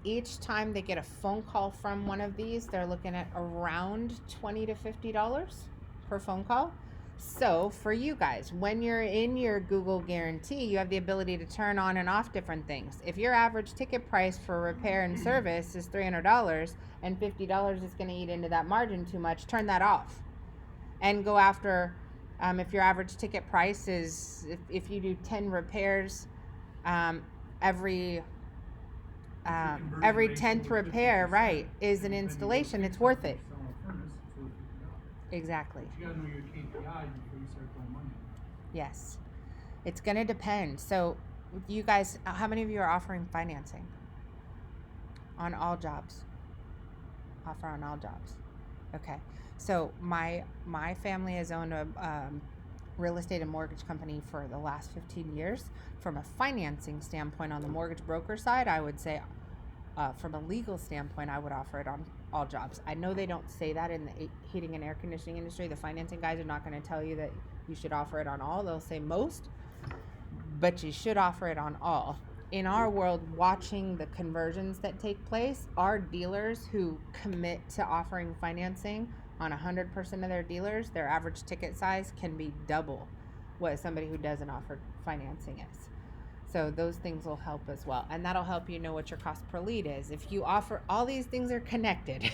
each time they get a phone call from one of these, they're looking at around $20 to $50 per phone call. So for you guys, when you're in your Google Guarantee, you have the ability to turn on and off different things. If your average ticket price for repair and service is $300 and $50 is going to eat into that margin too much, turn that off and go after, if your average ticket price is, if you do 10 repairs every 10th repair, right, is an installation, it's worth it. Exactly. You gotta know your KPI before you start throwing money. Yes. It's going to depend. So you guys, how many of you are offering financing on all jobs? Offer on all jobs. Okay. So my family has owned a real estate and mortgage company for the last 15 years. From a financing standpoint, on the mortgage broker side, I would say from a legal standpoint, I would offer it on all jobs. I know they don't say that in the heating and air conditioning industry. The financing guys are not going to tell you that you should offer it on all. They'll say most, but you should offer it on all. In our world, watching the conversions that take place, our dealers who commit to offering financing on 100% of their dealers, their average ticket size can be double what somebody who doesn't offer financing is. So those things will help as well. And that'll help you know what your cost per lead is. If you offer, all these things are connected.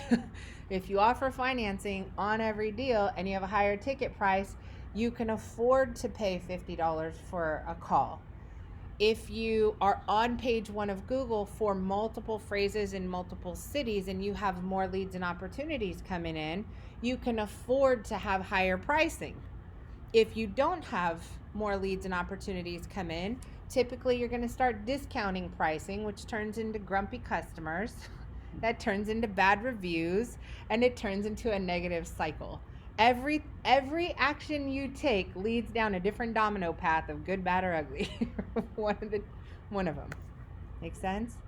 If you offer financing on every deal and you have a higher ticket price, you can afford to pay $50 for a call. If you are on page 1 of Google for multiple phrases in multiple cities and you have more leads and opportunities coming in, you can afford to have higher pricing. If you don't have more leads and opportunities come in, typically you're going to start discounting pricing, which turns into grumpy customers. That turns into bad reviews, and it turns into a negative cycle. Every action you take leads down a different domino path of good, bad, or ugly. one of them. Make sense?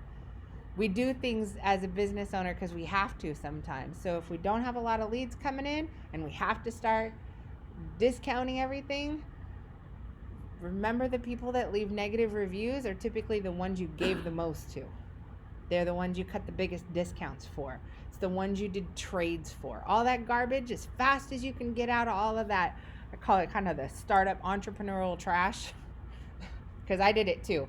We do things as a business owner because we have to sometimes. So if we don't have a lot of leads coming in and we have to start discounting everything, remember the people that leave negative reviews are typically the ones you gave the most to. They're the ones you cut the biggest discounts for. It's the ones you did trades for. All that garbage, as fast as you can get out of all of that, I call it kind of the startup entrepreneurial trash because I did it too.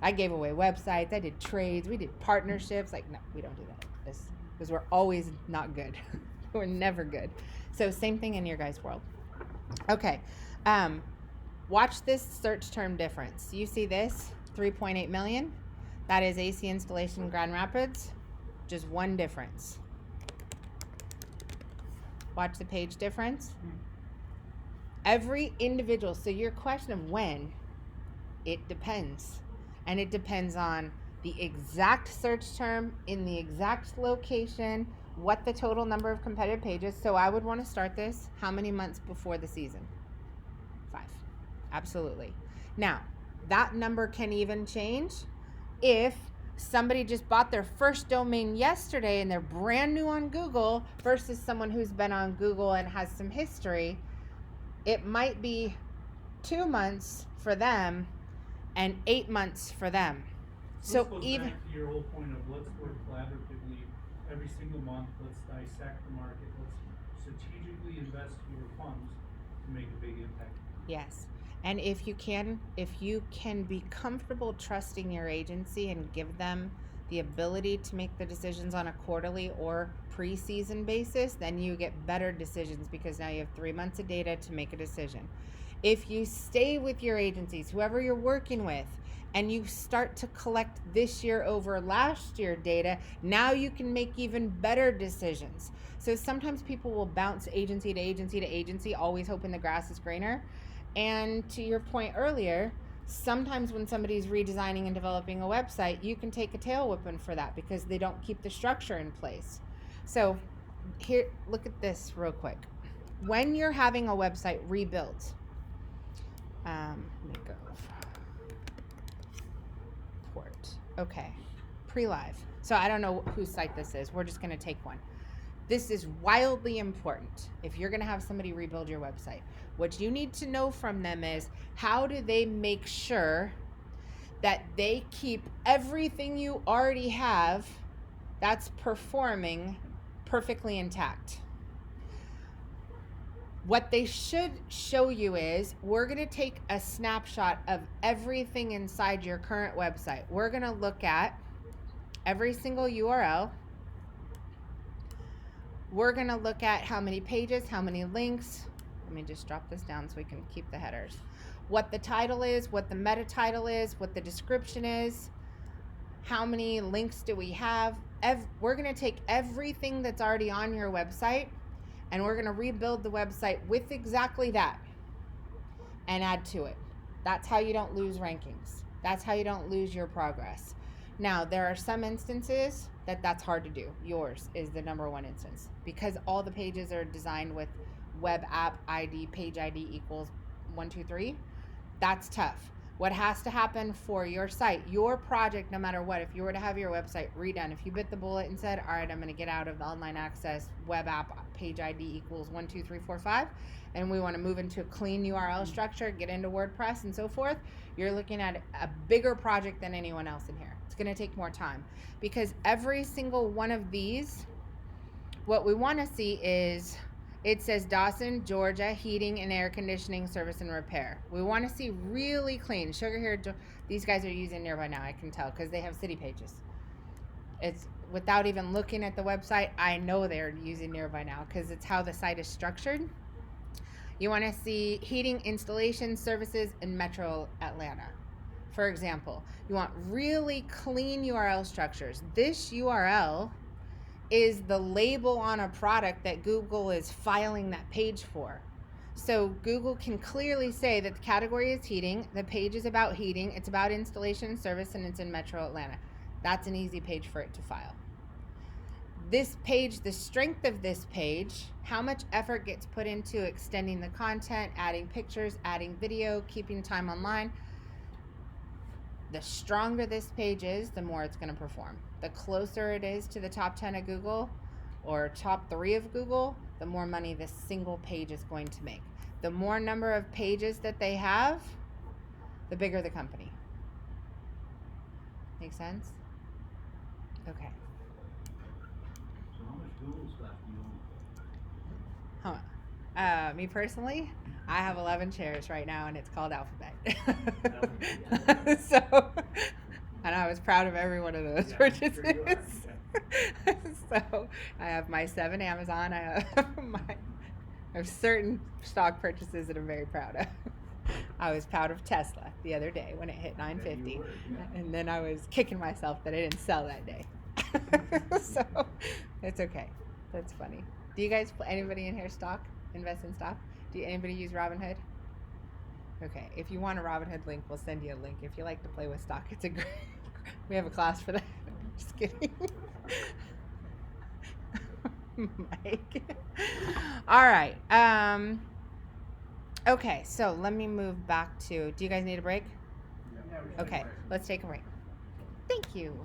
I gave away websites, I did trades, we did partnerships. Like, no, we don't do that. Because we're always not good. We're never good. So same thing in your guys' world. Okay. Watch this search term difference. You see this, 3.8 million? That is AC installation Grand Rapids. Just one difference. Watch the page difference. Every individual, so your question of when, it depends. And it depends on the exact search term in the exact location, what the total number of competitive pages. So I would want to start this how many months before the season? 5. Absolutely. Now, that number can even change if somebody just bought their first domain yesterday and they're brand new on Google versus someone who's been on Google and has some history. It might be 2 months for them and 8 months for them. So this goes back to your whole point of let's work collaboratively every single month. Let's dissect the market. Let's strategically invest your funds to make a big impact. Yes. And if you can be comfortable trusting your agency and give them the ability to make the decisions on a quarterly or preseason basis, then you get better decisions because now you have 3 months of data to make a decision. If you stay with your agencies, whoever you're working with, and you start to collect this year over last year data, now you can make even better decisions. So sometimes people will bounce agency to agency to agency, always hoping the grass is greener. And to your point earlier, sometimes when somebody's redesigning and developing a website, you can take a tail whipping for that because they don't keep the structure in place. So here, look at this real quick. When you're having a website rebuilt, let me go. Port. Okay. Pre-live. So I don't know whose site this is. We're just going to take one. This is wildly important if you're going to have somebody rebuild your website. What you need to know from them is how do they make sure that they keep everything you already have that's performing perfectly intact. What they should show you is we're going to take a snapshot of everything inside your current website. We're going to look at every single URL. We're going to look at how many pages, how many links. Let me just drop this down so we can keep the headers. What the title is, what the meta title is, what the description is, how many links do we have. We're going to take everything that's already on your website and we're going to rebuild the website with exactly that and add to it. That's how you don't lose rankings. That's how you don't lose your progress. Now, there are some instances that's hard to do. Yours is the number one instance because all the pages are designed with web app ID, page ID equals 123. That's tough. What has to happen for your site, your project, no matter what, if you were to have your website redone, if you bit the bullet and said, all right, I'm going to get out of the online access, web app, page ID equals 1, 2, 3, 4, 5, and we want to move into a clean URL structure, get into WordPress and so forth, you're looking at a bigger project than anyone else in here. It's going to take more time because every single one of these, what we want to see is it says Dawson, Georgia, heating and air conditioning service and repair. We want to see really clean. Sugar here, these guys are using Nearby now, I can tell, because they have city pages. It's without even looking at the website, I know they're using Nearby now because it's how the site is structured. You want to see heating, installation, services in Metro Atlanta. For example, you want really clean URL structures. This URL is the label on a product that Google is filing that page for. So Google can clearly say that the category is heating, the page is about heating, it's about installation and service, and it's in Metro Atlanta. That's an easy page for it to file. This page, the strength of this page, how much effort gets put into extending the content, adding pictures, adding video, keeping time online. The stronger this page is, the more it's going to perform. The closer it is to the top 10 of Google or top 3 of Google, the more money this single page is going to make. The more number of pages that they have, the bigger the company. Make sense? Okay. So how much Google stuff do you own? Huh. Me personally, I have 11 shares right now, and it's called Alphabet. So, and I was proud of every one of those Yeah, purchases. sure you are, So, I have my 7 Amazon. I have certain stock purchases that I'm very proud of. I was proud of Tesla the other day when it hit 950, were, yeah. and then I was kicking myself that I didn't sell that day. So, it's okay. That's funny. Do you guys, anybody in here invest in stock? Do anybody use Robinhood? Okay, if you want a Robinhood link, we'll send you a link. If you like to play with stock, it's a great. We have a class for that. Just kidding. Mike. All right. Okay, so let me move back to. Do you guys need a break? Yeah, we can Okay, break. let's take a break. Thank you.